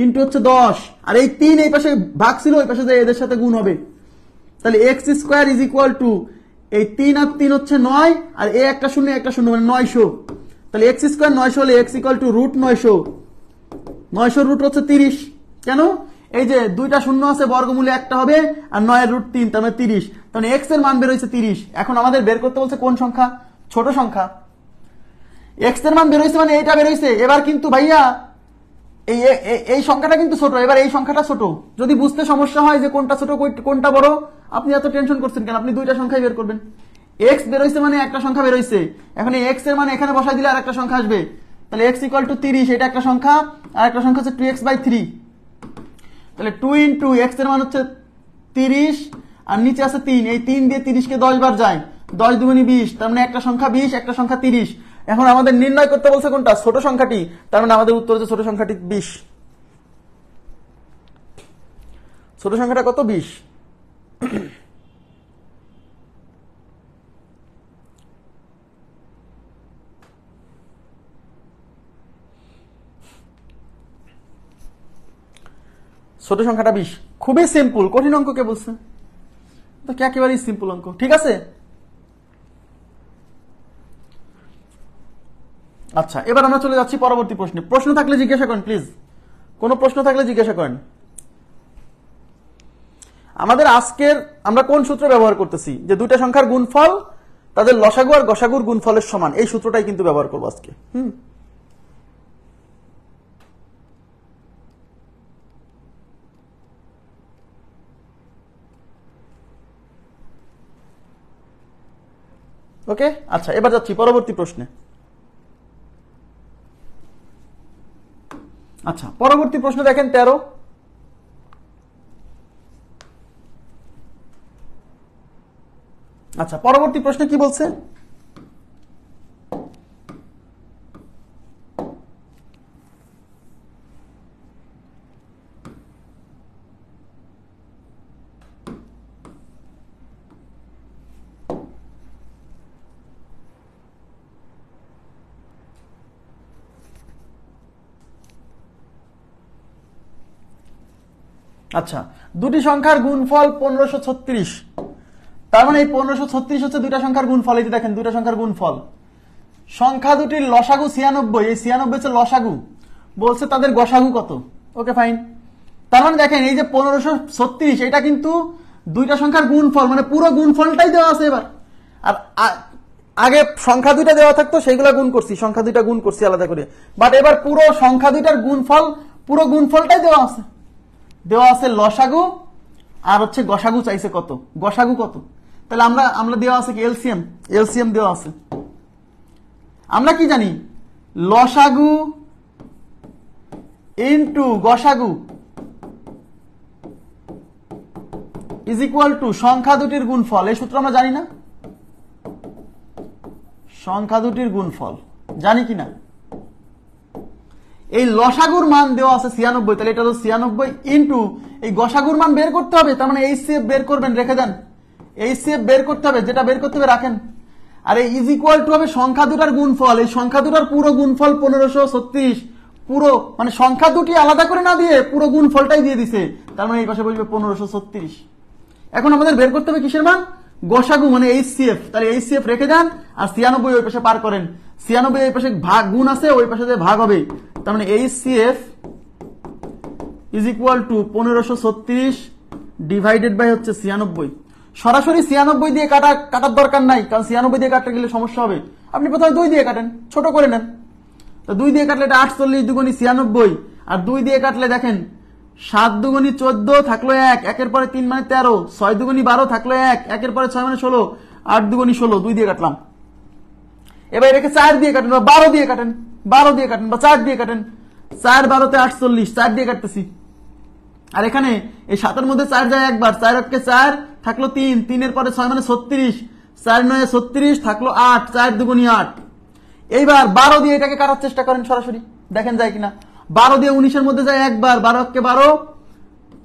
ইন্টু হচ্ছে 10, আর এই 3 এই পাশে ভাগ ছিল, ওই পাশে যায় এদের সাথে গুণ হবে, তাহলে x² ইজ ইকুয়াল টু এই 3 আর 3 হচ্ছে 9, আর এই একটা শূন্য একটা শূন্য মানে 900। তাহলে x² 900 হলে x ইকুয়াল টু √900, 900 রুট হচ্ছে 30। কেন, এই যে দুইটা শূন্য আছে, বর্গমূলে একটা হবে, আর 9 এর √3, তার মানে 30। তাহলে x এর মান বের হয়েছে 30। এখন আমাদের বের করতে বলছে কোন সংখ্যা, ছোট সংখ্যা। x এর মান বের হয়েছে মানে এটা বের হয়েছে। এবার কিন্তু ভাইয়া এই সংখ্যাটা কিন্তু ছোট, এবার এই সংখ্যাটা ছোট। যদি বুঝতে সমস্যা হয় যে কোনটা ছোট কোনটা বড়, আপনি এত টেনশন করছেন কেন, আপনি দুইটা সংখ্যাই বের করবেন। x বের হয়েছে মানে একটা সংখ্যা বের হয়েছে, এখন এই x এর মানে এখানে বসাই দিলে আর একটা সংখ্যা আসবে, তাহলে x ইকুয়াল টু 30, এটা একটা সংখ্যা, আর একটা সংখ্যা হচ্ছে 2x/3। তাহলে 2 ইন্টু x এর মান হচ্ছে 30 আর নিচে আছে 3, এই 3 দিয়ে 30 কে 10 বার যায়, 10 দুগুণী 20, তার মানে একটা সংখ্যা 20 একটা সংখ্যা 30। এখন আমাদের নির্ণয় করতে বলছে কোনটা, ছোট সংখ্যাটি, তার মানে আমাদের উত্তর হচ্ছে ছোট সংখ্যাটি 20। ছোট সংখ্যাটা কত, 20। ছোট সংখ্যাটা 20, খুবই সিম্পল, কঠিন অঙ্ক কে বলছে, তো একেবারেই সিম্পল অঙ্ক। ঠিক আছে, আচ্ছা এবার আমরা চলে যাচ্ছি পরবর্তী প্রশ্নে। প্রশ্ন থাকলে জিজ্ঞাসা করেন প্লিজ, কোনো প্রশ্ন থাকলে জিজ্ঞাসা করেন। আমাদের আজকের আমরা কোন সূত্র ব্যবহার করতেছি, যে দুইটা সংখ্যার গুণফল তাদের লসাগু আর গসাগুর গুণফলের সমান, এই সূত্রটাই কিন্তু ব্যবহার করবো আজকে। ওকে, আচ্ছা এবার যাচ্ছি পরবর্তী প্রশ্নে। আচ্ছা পরবর্তী প্রশ্ন দেখেন 13। আচ্ছা পরবর্তী প্রশ্নে কি বলছে, আচ্ছা দুটি সংখ্যার গুণফল 1536, তার মানে এই 1536 হচ্ছে দুইটা সংখ্যার গুণফল। এই যে দেখেন দুইটা সংখ্যার গুণফল, সংখ্যা দুটির লসাগু 96, এই 96 হচ্ছে লসাগু, বলছে তাদের গসাগু কত। Okay fine. তার মানে দেখেন এই যে 1536 এটা কিন্তু দুইটা সংখ্যার গুণফল, মানে পুরো গুণফলটাই দেওয়া আছে এবার। আর আগে সংখ্যা দুইটা দেওয়া থাকতো সেগুলো গুণ করছি, সংখ্যা দুইটা গুণ করছি আলাদা করে, বাট এবার পুরো সংখ্যা দুইটার গুণফল, পুরো গুণফলটাই দেওয়া আছে। দেওয়া আছে লসাগু আর হচ্ছে গসাগু চাইছে কত, গসাগু কত। তাহলে আমরা দেওয়া আছে কি এলসিএম, এলসিএম দেওয়া আছে। আমরা কি জানি লসাগু ইনটু গসাগু ইজ ইকুয়াল টু সংখ্যা দুটির গুণফল। এই সূত্র আমরা জানি না, সংখ্যা দুটির গুণফল জানি কিনা। এই লসাগুর মান দেওয়া আছে 96, তাহলে এটা হলো 96 ইনটু এই গসাগুর মান বের করতে হবে, তার মানে এইচসিএফ বের করবেন, রেখে দেন। এইচসিএফ বের করতে হবে, যেটা বের করতে হবে রাখেন। আর এই ইজ ইকুয়াল টু হবে সংখ্যা দুটার গুণফল, এই সংখ্যা দুটার পুরো গুণফল 1536, পুরো মানে সংখ্যা দুটি আলাদা করে না দিয়ে পুরো গুণফলটাই দিয়ে দিছে, তার মানে এই পাশে বসবে 1536। এখন আমাদের বের করতে হবে কিসের মান, গসাগু মানে এইচসিএফ। তাহলে এইচসিএফ রেখে দেন আর 96 ওই পাশে পার করেন, 96 ওই পাশে ভাগ গুণ আছে, ওই পাশে যে ভাগ হবে, তার মানে HCF is equal to 1536 divided by হচ্ছে 96। সরাসরি 96 দিয়ে কাটার দরকার নাই, কারণ 96 দিয়ে কাটতে গেলে সমস্যা হবে। আপনি প্রথমে 2 দিয়ে কাটেন, ছোট করে নেন। তো 2 দিয়ে কাটলে এটা 48, 2 গুণি 96, আর 2 দিয়ে কাটলে দেখেন 7 দুগুণি 14 থাকলো 1, 1 এর পরে 3 মানে 13, 6 দুগুণি 12 থাকলো 1, 1 এর পরে 6 মানে 16, 8 দুগুণি 16, 2 দিয়ে কাটলাম। এবার এটাকে 4 দিয়ে কাটেন বা 12 দিয়ে কাটেন, 12 দিয়ে কাটেন বা 4 দিয়ে কাটেন, 4 12 তে 48, 4 দিয়ে কাটতেছি। আর এখানে এই 7 এর মধ্যে 4 যায় একবার, 4 8 কে 4 থাকলো 3, 3 এর পরে 6 মানে 36, 4 9 36 থাকলো 8, 4 দুগুণি 8। এইবার 12 দিয়ে এটাকে কাটার চেষ্টা করেন সরাসরি, দেখেন যায় কিনা। 12 দিয়ে 19 এর মধ্যে যায় একবার, 12 কে 12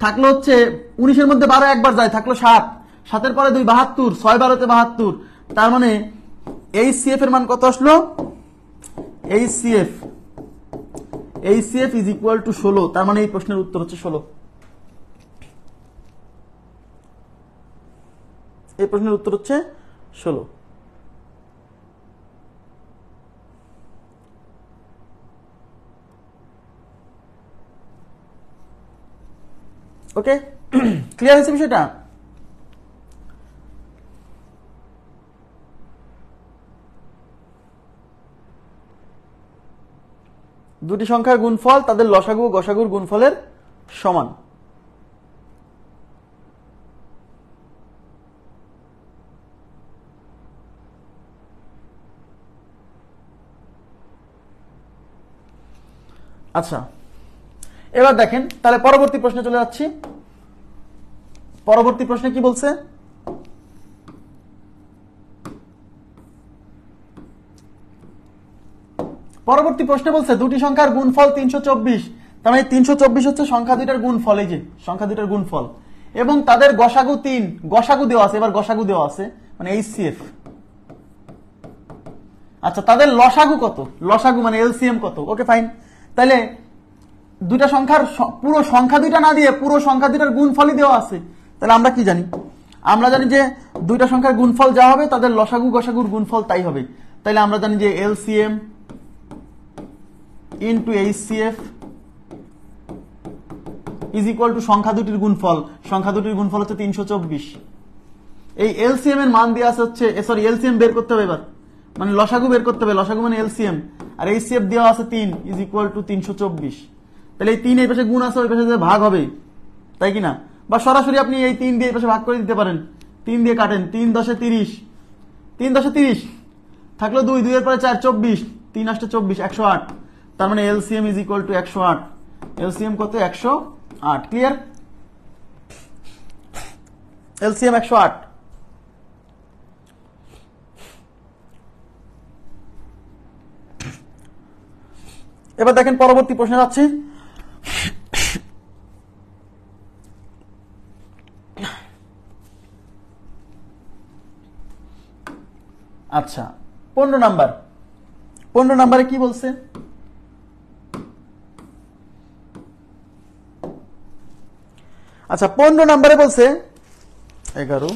থাকলো হচ্ছে 19 এর মধ্যে 12 একবার যায়, থাকলো 7, 7 এর পরে 2 72, 6 12 তে 72। তার মানে এইচসিএফ এর মান কত আসলো, এইচসিএফ ইজ ইকুয়াল টু 16। তার মানে এই প্রশ্নের উত্তর হচ্ছে 16। এই প্রশ্নের উত্তর হচ্ছে 16। ওকে, ক্লিয়ার হয়েছে বিষয়টা? দুটি সংখ্যার গুণফল তাদের লসাগু ও গসাগুর গুণফলের সমান। আচ্ছা, এবার দেখেন তাহলে পরবর্তী প্রশ্নে চলে যাচ্ছি। পরবর্তী প্রশ্নে কি বলছে, পরবর্তী প্রশ্নে বলছে দুটি সংখ্যার গুণফল 324, তার মানে 324 হচ্ছে সংখ্যা দুইটার গুণফল, এই যে সংখ্যা দুইটার গুণফল, এবং তাদের গসাগু 3, গসাগু দেওয়া আছে, এবার গসাগু দেওয়া আছে মানে এইচসিএফ। আচ্ছা, তাদের লসাগু কত, লসাগু মানে এলসিএম কত। Okay fine. তাহলে দুইটা সংখ্যার পুরো সংখ্যা দুইটা না দিয়ে পুরো সংখ্যা দুইটার গুণফলই দেওয়া আছে। তাহলে আমরা কি জানি, আমরা জানি যে দুইটা সংখ্যার গুণফল যা হবে তাদের লসাগু গসাগুর গুণফল তাই হবে। তাহলে আমরা জানি যে LCM into HCF is equal two সংখ্যা দুটির গুণফল, সংখ্যা দুটির গুণফল হচ্ছে 324। এই এলসিএম এর মান দেওয়া আছে হচ্ছে, সরি এলসিএম বের করতে হবে এবার, মানে লসাগু বের করতে হবে, লসাগু মানে এলসিএম, আর এইচসিএফ দেওয়া আছে 3 ইজ ইকুয়াল টু 324। তাহলে এই 3 এই পাশে গুণ আছে, ওই পাশে ভাগ হবে, তাই কিনা? বা সরাসরি আপনি এই 3 দিয়ে এই পাশে ভাগ করে দিতে পারেন, 3 দিয়ে কাটেন, 3 10 30, 3 10 30 থাকলো 2, 2 এর পরে 4 24, 3 8 24, 108। তার মানে LCM is equal two 108। LCM কত, 108। ক্লিয়ার? এলসিএম 108। এবার দেখেন পরবর্তী প্রশ্নে যাচ্ছি। আচ্ছা, 15 নাম্বার, 15 নাম্বারে কি বলছে, আচ্ছা 15 নাম্বারে বলছে 11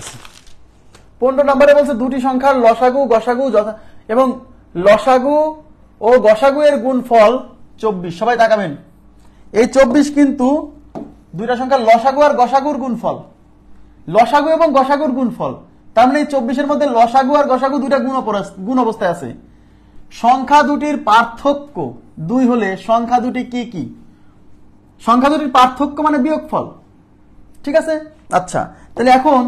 আছে। 15 নম্বরে বলছে দুটি সংখ্যার লসাগু গসাগু এবং লসাগু ও গসাগু এর গুণফল 24। সবাই তাকাবেন, এই 24 কিন্তু দুইটা সংখ্যার লসাগু আর গসাগুর গুণফল, লসাগু এবং গসাগুর গুণফল। তার মানে এই 24 মধ্যে লসাগু আর গসাগু দুইটা গুণ অবস্থায় আছে। সংখ্যা দুটির পার্থক্য 2 হলে সংখ্যা দুটি কি কি? সংখ্যা দুটির পার্থক্য মানে বিয়োগফল, ঠিক আছে? আচ্ছা, তাহলে এখন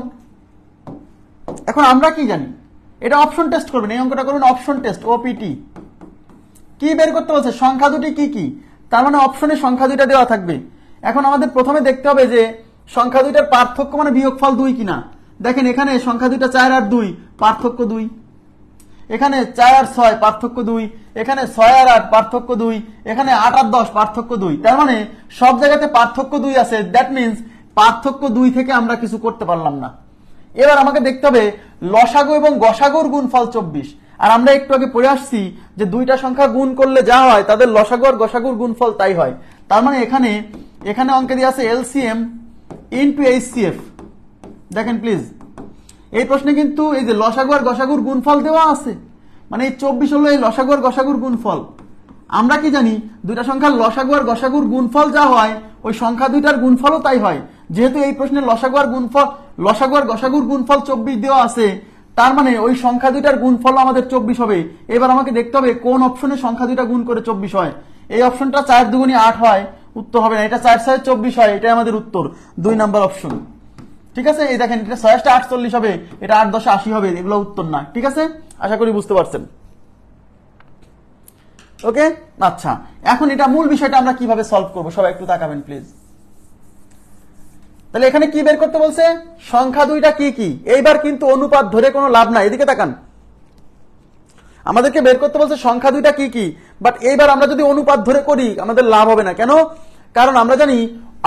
আমরা কি জানি? এটা অপশন টেস্ট করবেন, এই অঙ্কটা করবেন অপশন টেস্ট, ওপিটি। কি বের করতে বলছে? সংখ্যা দুটি কি কি, তার মানে অপশনে সংখ্যা দুইটা দেওয়া থাকবে। এখন আমাদের প্রথমে দেখতে হবে যে সংখ্যা দুইটার পার্থক্য মানে বিয়োগফল 2 কিনা। দেখেন এখানে সংখ্যা দুইটা 4 আর 2, পার্থক্য 2। এখানে 4 আর 6, পার্থক্য 2। এখানে 6 আর 8, পার্থক্য 2। এখানে 8 আর 10, পার্থক্য 2। তার মানে সব জায়গাতে পার্থক্য 2 আছে। দ্যাট মিন্স পার্থক্য 2 থেকে আমরা কিছু করতে পারলাম না। এবার আমাকে দেখতে হবে লসাগু এবং গসাগুর গুণফল 24। আর আমরা একটু আগে পড়ে আসছি যে দুইটা সংখ্যা গুণ করলে যা হয় তাদের লসাগু আর গসাগুর গুণফল তাই হয়। তার মানে এখানে অঙ্কে দিয়ে আছে এলসিএম ইনটু এইচসিএফ। দেখেন প্লিজ, এই প্রশ্নে কিন্তু এই যে লসাগু আর গসাগুর গুণফল দেওয়া আছে, মানে এই 24 হলো এই লসাগু আর গসাগুর গুণফল। আমরা কি জানি? দুইটা সংখ্যার লসাগু আর গসাগুর গুণফল যা হয় ওই সংখ্যা দুইটার গুণফলও তাই হয়। যেহেতু এই প্রশ্নে লসাগু আর গসাগুর গুণফল 24 দেওয়া আছে, তার মানে ওই সংখ্যা দুইটার গুণফল আমাদের 24 হবে। এবার আমাকে দেখতে হবে কোন অপশনে সংখ্যা দুইটা গুণ করে 24 হয়। এই অপশনটা 4 দুগুণে 8 হয়, উত্তর হবে না। এটা 4 6 24 হয়, এটাই আমাদের উত্তর, 2 নাম্বার অপশন। ঠিক আছে, এই দেখেন এটা 6 48 হবে, এটা 8 10 80 হবে, এগুলো উত্তর না। ঠিক আছে, আশা করি বুঝতে পারছেন। ওকে, আচ্ছা, এখন এটা মূল বিষয়টা আমরা কিভাবে সলভ করব, সবাই একটু তাকাবেন প্লিজ। তাহলে এখানে কি বের করতে বলছে? সংখ্যা দুইটা কি কি। এইবার কিন্তু অনুপাত ধরে কোনো লাভ নাই, এদিকে তাকান। আমাদেরকে বের করতে বলছে সংখ্যা দুইটা কি কি, বাট এইবার আমরা যদি অনুপাত ধরে করি আমাদের লাভ হবে না। কেন? কারণ আমরা জানি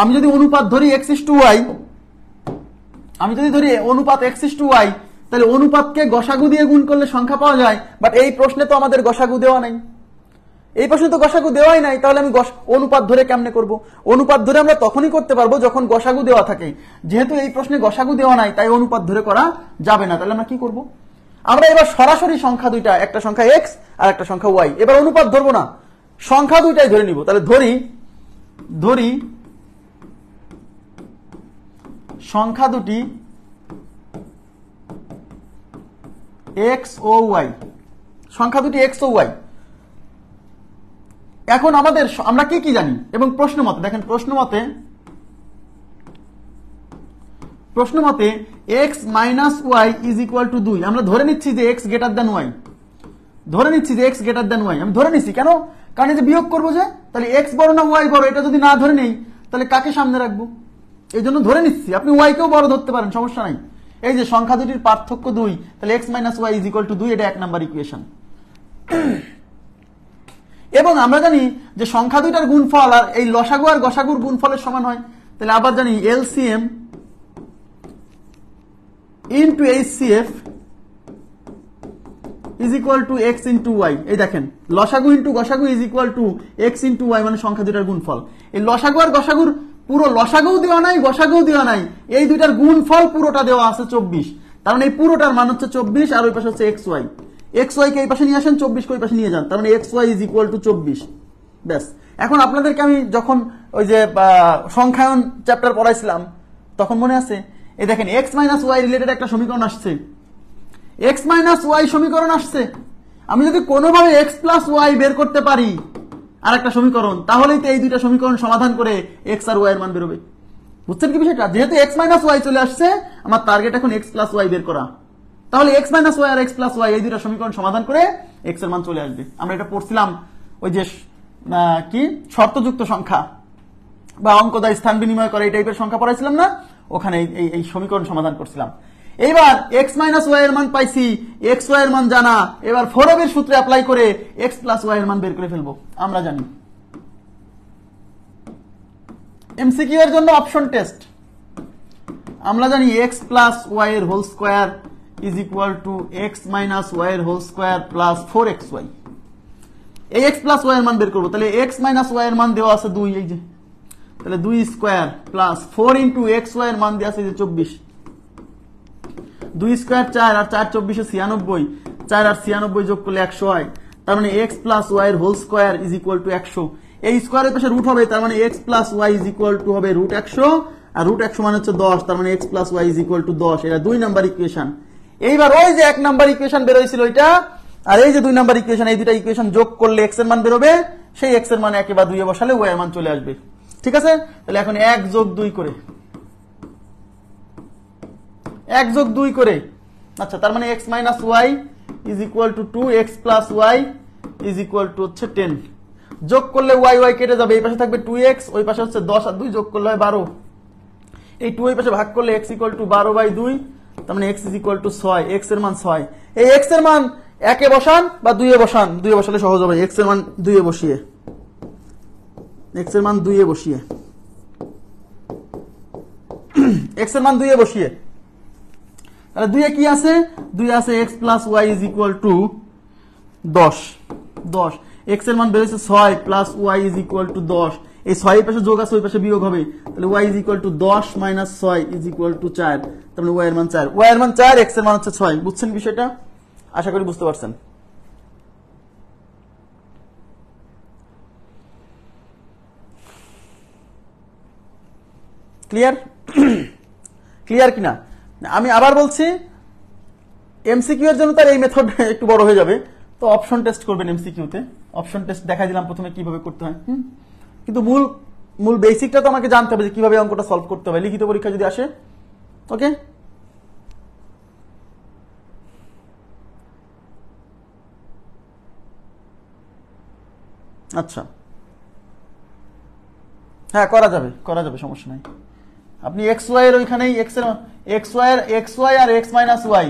আমি যদি অনুপাত ধরি x:y, আমি যদি ধরি অনুপাত x:y, তাহলে অনুপাতকে গসাগু দিয়ে গুণ করলে সংখ্যা পাওয়া যায়। বাট এই প্রশ্নে তো আমাদের গসাগু দেওয়া নাই, এই প্রশ্নে তো গসাগু দেওয়াই নাই। তাহলে আমি অনুপাত ধরে কেমনে করব? অনুপাত ধরে আমরা তখনই করতে পারবো যখন গসাগু দেওয়া থাকে। যেহেতু এই প্রশ্নে গসাগু দেওয়া নাই, তাই অনুপাত ধরে করা যাবে না। তাহলে আমরা কি করব? আমরা এবার সরাসরি সংখ্যা দুইটা, একটা সংখ্যা x আর একটা সংখ্যা y, এবার অনুপাত ধরবো না, সংখ্যা দুইটাই ধরে নিব। তাহলে ধরি সংখ্যা দুটি x ও y, সংখ্যা দুটি x ও y। এখন আমরা কি কি জানি? এবং প্রশ্ন মতে দেখেন, প্রশ্ন মতে x minus Y is equal to 2। আমরা ধরে নিচ্ছি যে x গ্রেটার দেন ওয়াই, আমি ধরে নিচ্ছি। কেন? কারণ এই যে বিয়োগ করবো যে, তাহলে x বড় না y বড়, এটা যদি না ধরে নেই তাহলে কাকে সামনে রাখবো? এই জন্য ধরে নিচ্ছি। আপনি y কেও বড় ধরতে পারেন, সমস্যা নাই। এই যে সংখ্যা দুটির পার্থক্য 2, তাহলে x minus Y is equal to 2, এটা 1 নাম্বার ইকুয়েশন। এবং আমরা জানি যে সংখ্যা দুইটার গুণফল আর এই লসাগু আর গসাগুর গুণফলের সমান হয়। তাহলে আবার জানি LCM into HCF is equal to x into y। এই দেখেন লসাগু ইনটু গসাগু is equal to x into y, মানে সংখ্যা দুইটার গুণফল। এই লসাগু আর গসাগুর পুরো লসাগুও দেওয়া নাই, গসাগুও দেওয়া নাই, এই দুইটার গুণফল পুরোটা দেওয়া আছে 24। তার মানে এই পুরোটার মান হচ্ছে 24, আর ওই পাশে হচ্ছে xy। xy কে এই পাশে নিয়ে আসেন, 24 কে ওই পাশে নিয়ে যান, তার মানে xy ইজ ইকুয়াল টু 24। ব্যাস। এখন আপনাদেরকে আমি যখন ওই যে সংখ্যায়ন চ্যাপ্টার পড়াইছিলাম তখন মনে আছে, এই দেখেন x মাইনাস ওয়াই রিলেটেড একটা সমীকরণ আসছে, x মাইনাস ওয়াই সমীকরণ আসছে। আমি যদি কোনোভাবে x প্লাস ওয়াই বের করতে পারি আর একটা সমীকরণ, তাহলেই তো এই দুইটা সমীকরণ সমাধান করে x আর y এর মান বেরোবে। বুঝছেন কি বিষয়টা? যেহেতু x মাইনাস ওয়াই চলে আসছে, আমার টার্গেট এখন x প্লাস ওয়াই বের করা। তাহলে x মাইনাস ওয়াই আর x প্লাস ওয়াই এই দুইটা সমীকরণ সমাধান করে x এর মান চলে আসবে। আমরা এটা পড়ছিলাম ওই যে কি শর্তযুক্ত সংখ্যা বা অঙ্ক দা স্থান বিনিময় করে এই টাইপের সংখ্যা পড়াইছিলাম না, ওখানে এই সমীকরণ সমাধান করছিলাম। এইবার x মাইনাস ওয়াই এর মান পাইছি, x y এর মান জানা, এবার ফোরবের সূত্রে অ্যাপ্লাই করে x প্লাস ওয়াই এর মান বের করে ফেলবো। আমরা জানি এমসিকিউ এর জন্য অপশন টেস্ট, আমরা জানি x প্লাস ওয়াই এর whole square is equal to x minus Y এর হোল স্কয়ার প্লাস 4xy। এই x প্লাস ওয়াই এর মান বের করবো। তাহলে x মাইনাস ওয়াই এর মান দেওয়া আছে 2, এই যে, তাহলে 2 স্কয়ার প্লাস 4 ইন্টু xy এর মান দেওয়া আছে যে 24। 2 স্কয়ার 4 আর 4 24 96, 4 আর 96 যোগ করলে 100 হয়। তার মানে x প্লাস y এর whole square is equal to 100। এই স্কয়ারের পাশে রুট হবে, তার মানে x plus y is equal to হবে রুট 100, আর রুট 100 মানে হচ্ছে 10, তার মানে x plus y is equal to 10। এটা 2 নাম্বার ইকুয়েশন। এইবার ওই যে 1 নাম্বার ইকুয়েশন বের হয়েছিল ওইটা, আর এই যে 2 নাম্বার ইকুয়েশন, এই দুটো ইকুয়েশন যোগ করলে x এর মান বের হবে, সেই x এর মান 1 বা 2 এ বসালে y এর মান চলে আসবে। ঠিক আছে, তাহলে এখন 1 যোগ 2 করে, 1 যোগ 2 করে, আচ্ছা তার মানে x minus y is equal to 2, x plus y is equal two হচ্ছে 10। যোগ করলে y y কেটে যাবে, এই পাশে থাকবে 2x, ওই পাশে হচ্ছে 10 আর 2 যোগ করলে হয় 12। এই 2 এই পাশে ভাগ করলে x ইকুয়াল টু 12/2, তার মানে x is equal two 6, x এর মান 6। এই x এর মান 1 এ বসান বা 2 এ বসান, 2 এ বসালে সহজ হবে। x এর মান 2 এ বসিয়ে, x এর মান 2 এ বসিয়ে, x এর মান 2 এ বসিয়ে, তাহলে 2 এ কি আছে, 2 এ আছে x plus y is equal to 10, 10। x এর মান বের হয়েছে 6 plus y is equal to 10, এই 6 এর পাশে যোগ আছে ওই পাশে বিয়োগ হবে, তাহলে y is equal to 10 minus 6 is equal to 4, তার মানে y এর মান 4, y এর মান 4, x এর মান হচ্ছে 6। বুঝছেন বিষয়টা? আশা করি বুঝতে পারছেন। ক্লিয়ার? ক্লিয়ার কিনা? আমি আবার বলছি, এমসিকিউ এর জন্য তার এই মেথড একটু বড় হয়ে যাবে, তো অপশন টেস্ট করবেন এমসিকিউ তে। অপশন টেস্ট দেখাই দিলাম প্রথমে কিভাবে করতে হয়, কিন্তু মূল বেসিকটা তো আমাকে জানতে হবে যে কিভাবে অঙ্কটা সলভ করতে হবে লিখিত পরীক্ষা যদি আসে। ওকে, আচ্ছা হ্যাঁ করা যাবে, সমস্যা নাই। আপনি এক্স ওয়াই এর ওইখানেই এক্স ওয়াই আর এক্স মাইনাস ওয়াই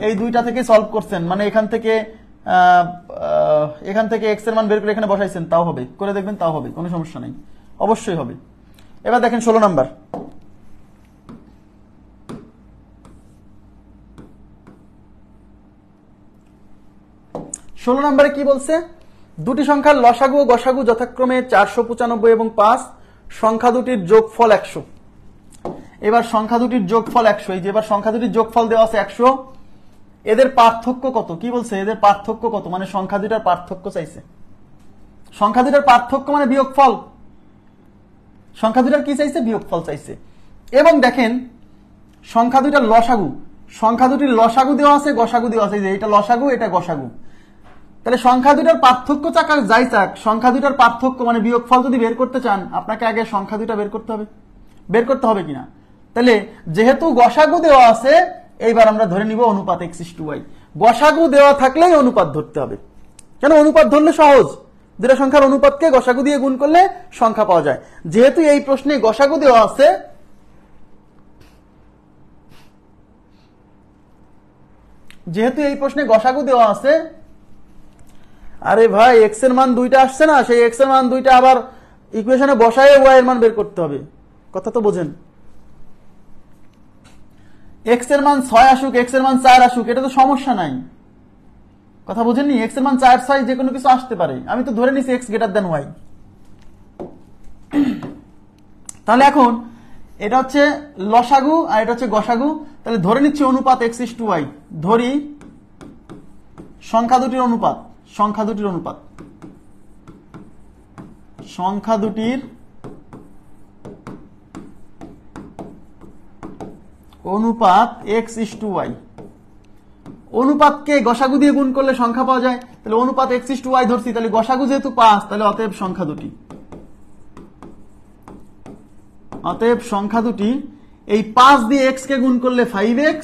এই দুইটা থেকে সলভ করছেন, মানে এখান থেকে এক্স এর মান বের করে এখানে বসাইছেন, তাও হবে, করে দেখবেন তাও হবে, কোনো সমস্যা নেই, অবশ্যই হবে। এবার দেখেন 16 নাম্বার। 16 নম্বরে কি বলছে, দুটি সংখ্যার লসাগু ও গসাগু যথাক্রমে 495 এবং 5, সংখ্যা দুটির যোগফল 100। এবার সংখ্যা দুটির যোগফল 100, এই যে এবার সংখ্যা দুটির যোগফল দেওয়া আছে 100, এদের পার্থক্য কত? কি বলছে এদের পার্থক্য কত, মানে সংখ্যা দুটার পার্থক্য চাইছে। সংখ্যা দুটার পার্থক্য মানে বিয়োগফল, সংখ্যা দুটার কি চাইছে? বিয়োগফল চাইছে। এবং দেখেন সংখ্যা দুটার লসাগু, সংখ্যা দুটির লসাগু দেওয়া আছে, গসাগু দেওয়া আছে, এটা লসাগু এটা গসাগু। তাহলে সংখ্যা দুটার পার্থক্য চাকা যাই চাক, সংখ্যা দুটার পার্থক্য মানে বিয়োগফল যদি বের করতে চান আপনাকে আগে সংখ্যা দুটা বের করতে হবে কিনা। তাহলে যেহেতু গসাগু দেওয়া আছে, এইবার আমরা ধরে নিব অনুপাত x:y। গসাগু দেওয়া থাকলেই অনুপাত ধরতে হবে, কেন? অনুপাত ধরলে সহজ, দুটা সংখ্যার অনুপাতকে গসাগু দিয়ে গুণ করলে সংখ্যা পাওয়া যায়। যেহেতু এই প্রশ্নে গসাগু দেওয়া আছে, আরে ভাই এক্স এর মান 2টা আসছে না, সেই এক্স এর মান 2টা আবার ইকুয়েশনে বসায় ওয়াই এর মান বের করতে হবে, কথা তো বোঝেন। এক্স এর মান 6 আসুক, এক্স এর মান 4 আসুক, এটা তো সমস্যা নাই, কথা বুঝেননি? এক্স এর মান 4 6 যে কোনো কিছু আসতে পারে, আমি তো ধরে নিছি এক্স গ্রেটার দেন ওয়াই। তাহলে এখন এটা হচ্ছে লসাগু আর এটা হচ্ছে গসাগু, তাহলে ধরে নিচ্ছি অনুপাত x:y, ধরি সংখ্যা দুটির অনুপাত x:y। অনুপাতকে গসাগু দিয়ে গুণ করলে সংখ্যা পাওয়া যায়, তাহলে অনুপাত x:y ধরছি, তাহলে গসাগু যেহেতু 5, তাহলে অতএব সংখ্যা দুটি এই 5 দিয়ে x কে গুণ করলে 5x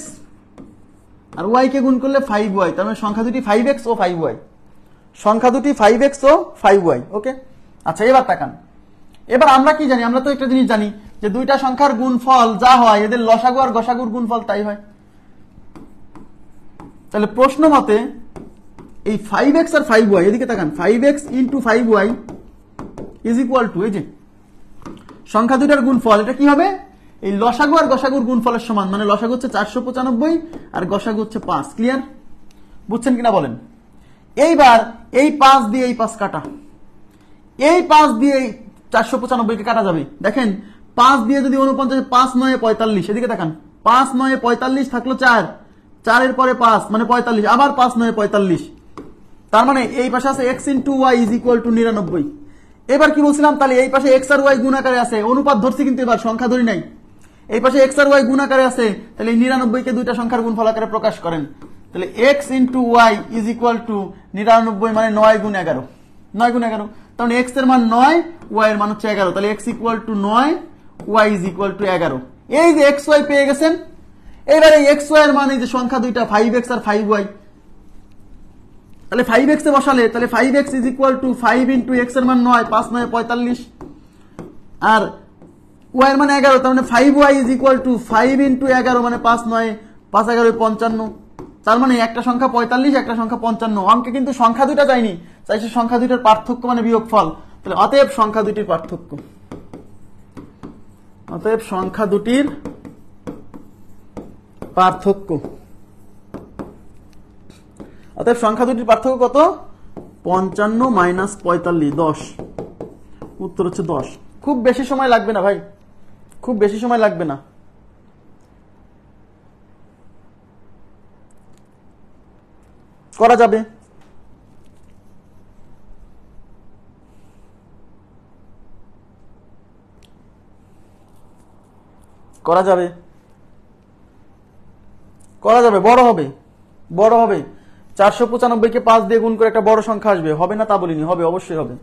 আর y কে গুণ করলে 5y, তার মানে সংখ্যা দুটি 5x ও 5y, সংখ্যা দুটি 5x ও 5y। ওকে, আচ্ছা এবার তাকান, এবার আমরা কি জানি? আমরা তো একটা জিনিস জানি যে দুইটা সংখ্যার গুণফল যা হয় এদের লসাগু আর গসাগুর গুণফল তাই হয়। তাহলে প্রশ্ন মতে এই 5x আর 5y, এদিকে তাকান, 5x into 5y is equal two, এই যে সংখ্যা দুটার গুণফল, এটা কি হবে? এই লসাগু আর গসাগুর গুণফলের সমান, মানে লসাগু হচ্ছে 495 আর গসাগু হচ্ছে 5। ক্লিয়ার? বুঝছেন কিনা বলেন? এইবার এই 5 দিয়ে এই 5 কাটা, এই 5 দিয়ে 495 কে কাটা যাবে। দেখেন 5 দিয়ে যদি 49, 5 9 45, এদিকে তাকান, 5 9 45 থাকলো 4, 4 এর পরে 5 মানে 45, আবার 5 9 45, তার মানে এই পাশে আছে x into Y is equal to 99। এবার কি বলছিলাম, তাহলে এই পাশে x আর y গুণ আকারে আছে, অনুপাত ধরছি কিন্তু এবার সংখ্যা ধরি নাই। এই পাশে x আর y গুণ আকারে আছে, তাহলে এই 99 কে দুইটা সংখ্যার গুণফল আকারে প্রকাশ করেন। তাহলে x into Y is equal to 99 মানে 9 গুণ 11, 9 গুণ 11, তাহলে x এর মান 9, y এর মান হচ্ছে 11, তাহলে x equal to 9, y is equal two 11। এই যে x y পেয়ে গেছেন। এবার এই x y এর মান এই যে সংখ্যা দুইটা 5x আর 5y, তাহলে 5x এ বসালে তাহলে 5x is equal two 5 into x এর মান 9, 5 9 45, আর y এর মান 11, তার মানে 5y is equal two 5 into 11 মানে 5 9 5 11 55, তার মানে একটা সংখ্যা 45, একটা সংখ্যা 55। অঙ্কে কিন্তু সংখ্যা দুইটা চাইনি, চাইছে সংখ্যা দুইটার পার্থক্য মানে বিয়োগফল। তাহলে অতএব সংখ্যা দুটির পার্থক্য, অতএব সংখ্যা দুটির পার্থক্য, অতএব সংখ্যা দুটির পার্থক্য কত? 55 মাইনাস 45, 10। উত্তর হচ্ছে 10। খুব বেশি সময় লাগবে না ভাই, খুব বেশি সময় লাগবে না। করা যাবে, করা যাবে, করা যাবে, বড় হবে, বড় হবে। 495 কে 5 দিয়ে গুণ করে একটা বড় সংখ্যা আসবে, হবে না তা বলিনি, হবে, অবশ্যই হবে।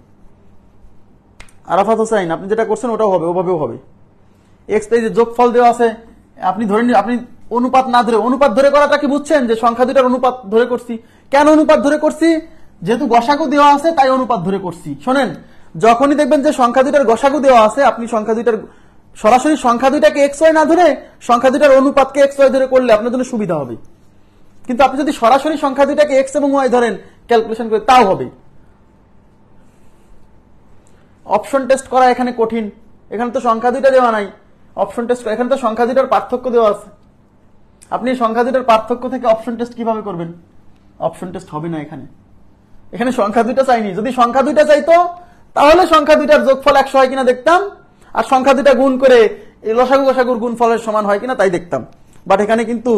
আরাফাত হোসেন, আপনি যেটা করছেন ওটাও হবে, ওভাবেও হবে। এক্স পেজে যোগফল দেওয়া আছে, আপনি ধরে নিন, আপনি অনুপাত না ধরে, অনুপাত ধরে করাটা কি বুঝছেন যে সংখ্যা দুইটার অনুপাত ধরে করছি। কেন অনুপাত ধরে করছি? যেহেতু গসাগু দেওয়া আছে তাই অনুপাত ধরে করছি। শোনেন, যখনই দেখবেন যে সংখ্যা দুইটার গসাগু দেওয়া আছে, আপনি সংখ্যা দুইটার সরাসরি সংখ্যা দুইটাকে এক্স ওয়াই না ধরে সংখ্যা দুইটার অনুপাতকে এক্স ওয়াই ধরে করলে আপনার জন্য সুবিধা হবে। কিন্তু আপনি যদি সরাসরি সংখ্যা দুইটাকে এক্স এবং ওয়াই ধরেন ক্যালকুলেশন করে, তাও হবে। অপশন টেস্ট করা এখানে কঠিন, এখানে তো সংখ্যা দুইটা দেওয়া নাই। অপশন টেস্ট, এখানে তো সংখ্যা দুইটার পার্থক্য দেওয়া আছে। আপনি সংখ্যা দুইটার পার্থক্য থেকে অপশন টেস্ট কিভাবে করবেন? অপশন টেস্ট হবে না এখানে, এখানে সংখ্যা দুইটা চাইনি। যদি সংখ্যা দুইটা চাইতো তাহলে সংখ্যা দুইটার যোগফল 100 হয় কিনা দেখতাম, আর সংখ্যা দুইটা গুণ করে এই লসাগু গসাগুর গুণফলের সমান হয় কিনা তাই দেখতাম। বাট এখানে কিন্তু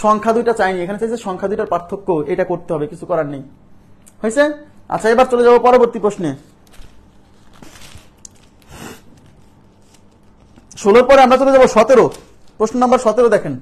সংখ্যা দুইটা চাইনি, এখানে চাইছে সংখ্যা দুইটার পার্থক্য, এটা করতে হবে, কিছু করার নেই। হয়েছে? আচ্ছা, এবার চলে যাবো পরবর্তী প্রশ্নে। 16 পরে আমরা চলে যাবো 17। প্রশ্ন নাম্বার 17 দেখেন।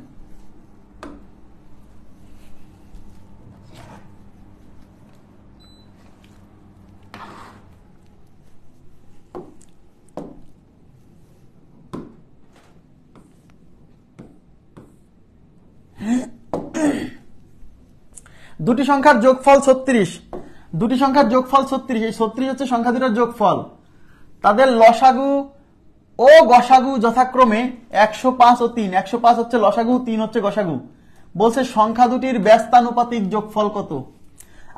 দুটি সংখ্যার যোগফল 36, দুটি সংখ্যার যোগফল 36, এই 36 হচ্ছে সংখ্যা দুটার যোগফল। তাদের লসাগু ও গসাগু যথাক্রমে 105 ও 3। 105 হচ্ছে লসাগু, 3 হচ্ছে গসাগু। বলছে সংখ্যা দুটির ব্যস্তানুপাতিক যোগফল কত?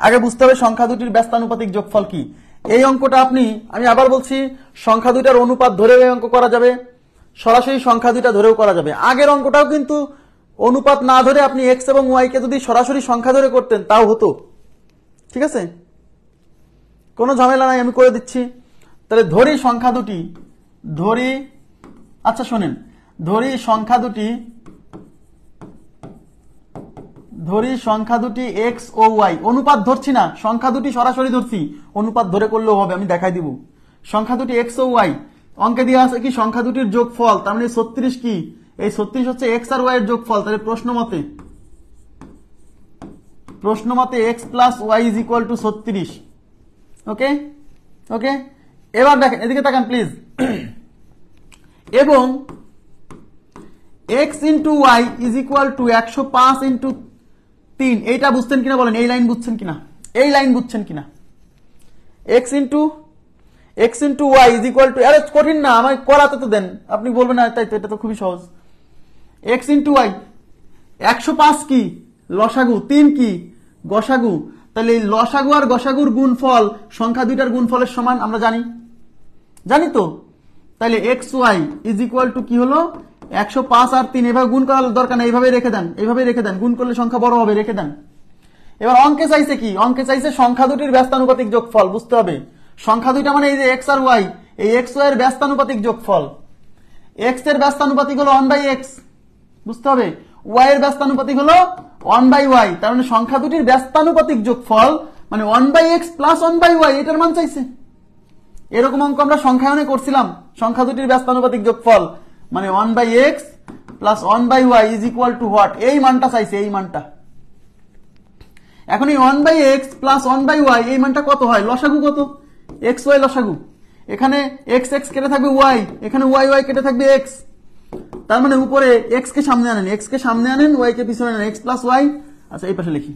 আগে বুঝতে হবে সংখ্যা দুটির ব্যস্তানুপাতিক যোগফল কি। এই অঙ্কটা আমি আবার বলছি, সংখ্যা দুইটার অনুপাত ধরেও এই অঙ্ক করা যাবে, সরাসরি সংখ্যা দুইটা ধরেও করা যাবে। আগের অঙ্কটাও কিন্তু অনুপাত না ধরে আপনি এক্স এবং ওয়াই কে যদি সরাসরি সংখ্যা ধরে করতেন তাও হতো। ঠিক আছে, কোনো ঝামেলা নাই, আমি করে দিচ্ছি। তাহলে ধরি সংখ্যা দুটি, ধরি, আচ্ছা শোনেন, ধরি সংখ্যা দুটি এক্স ও ওয়াই। অনুপাত ধরছি না, সংখ্যা দুটি সরাসরি ধরছি, অনুপাত ধরে করলেও হবে, আমি দেখাই দিব। সংখ্যা দুটি এক্স ও ওয়াই, অঙ্কে দেওয়া আছে কি সংখ্যা দুটির যোগফল, তার মানে 36 কি, এই 36 হচ্ছে এক্স আর ওয়াই এর যোগফল। তাহলে প্রশ্ন মতে X plus Y is equal to 36। Okay okay, এবার দেখেন, এদিকে তাকান প্লিজ। এবং X into Y is equal to 105 into 3। এইটা বুঝছেন কিনা বলেন, এই লাইন বুঝছেন কিনা, এই লাইন বুঝছেন কিনা? X into Y is equal to, আরে কঠিন না, আমায় করাতে তো দেন, আপনি বলবেন না তাই তো, এটা তো খুবই সহজ। এক্স ইন্টু ওয়াই, 105 কি লসাগু, 3 কি গসাগু। তাহলে এই লসাগু আর গসাগুর গুণফল সংখ্যা দুইটার গুণফলের সমান আমরা জানি তো। তাহলে X Y is equal to কি হলো, 105 আর 3। এভাবে গুণ করার দরকার নেই, এইভাবে রেখে দেন, এইভাবে রেখে দেন, গুণ করলে সংখ্যা বড় হবে, রেখে দেন। এবার অঙ্কে চাইছে কি, অঙ্কে চাইছে সংখ্যা দুটির ব্যস্তানুপাতিক যোগফল। বুঝতে হবে সংখ্যা দুইটা মানে এই যে এক্স আর ওয়াই, এই এক্স ওয়াই এর ব্যস্তানুপাতিক যোগফল। এক্স এর ব্যস্তানুপাতিক হলো 1/x, বুঝতে হবে। ওয়াই এর ব্যস্তানুপাতিক হলো 1/y, তার মানে সংখ্যা দুটির ব্যস্তানুপাতিক যোগফল মানে 1/x প্লাস 1/y, এটার মান চাইছে। এরকম অঙ্ক আমরা সংখ্যায়নে করছিলাম, সংখ্যা দুটির ব্যস্তানুপাতিক যোগফল মানে 1/x plus 1/y is equal two what, এই মানটা চাইছে, এই মানটা। এখন এই 1/x প্লাস 1/y এই মানটা কত হয়, লসাগু কত, xy লসাগু, এখানে x x কেটে থাকবে y, এখানে y y কেটে থাকবে x, তার মানে উপরে x কে সামনে আনেন, x কে সামনে আনেন, y কে পিছনে আনেন, x প্লাস y। আচ্ছা এই পাশে লিখি,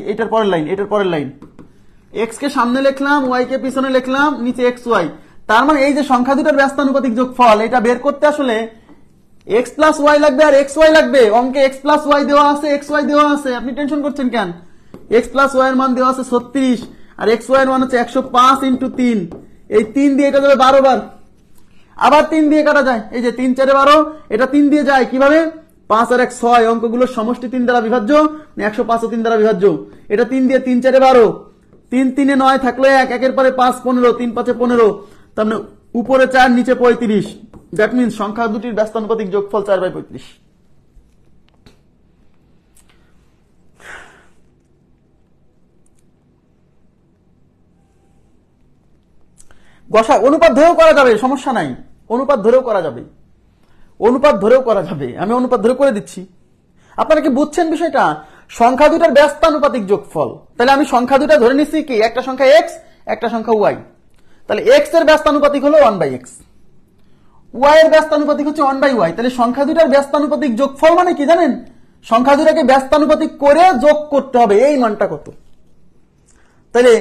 এইটার পরের লাইন, এটার পরের লাইন, x কে সামনে লিখলাম, y কে পিছনে লিখলাম, নিচে x y। তার মানে এই যে সংখ্যা দুটোর ব্যস্তানুপাতিক যোগফল এটা বের করতে আসলে x প্লাস y লাগবে আর x y লাগবে। অঙ্কে x প্লাস y দেওয়া আছে, x y দেওয়া আছে, আপনি টেনশন করছেন কেন? x প্লাস y এর মান দেওয়া আছে 36 আর x y এর মান হচ্ছে 105 ইন্টু 3, এই 3 দিয়ে এটা যাবে 12 বার, আবার 3 দিয়ে কাটা যায়, এই যে 3 4 12, এটা 3 দিয়ে যায় কিভাবে, 5 আর 1 6, অঙ্কগুলোর সমষ্টি 3 দ্বারা বিভাজ্য, 105 ও 3 দ্বারা বিভাজ্য, এটা 3 দিয়ে 3 4 12, 3 3 এ 9 থাকলো 1, একের পরে 5 15, 3 5 15, তার মানে উপরে 4 নিচে 35, দ্যাট মিন্স সংখ্যা দুটির ব্যস্তানুপাতিক যোগফল 4/35। গসা অনুপাত ধরেও করা যাবে, সমস্যা নাই, অনুপাত ধরেও করা যাবে, অনুপাত ধরেও করা যাবে, আমি অনুপাত ধরে করে দিচ্ছি। আপনারা কি বুঝছেন বিষয়টা? সংখ্যা দুটার ব্যস্তানুপাতিক যোগফল, তাহলে আমি সংখ্যা দুটা ধরে নিচ্ছি কি, একটা সংখ্যা x একটা সংখ্যা y, তাহলে x এর ব্যস্তানুপাতিক হলো 1/x, y এর ব্যস্তানুপাতিক হচ্ছে 1/y, তাহলে সংখ্যা দুটার ব্যস্তানুপাতিক যোগফল মানে কি জানেন, সংখ্যা দুটাকে ব্যস্তানুপাতিক করে যোগ করতে হবে, এই মানটা কত। তাহলে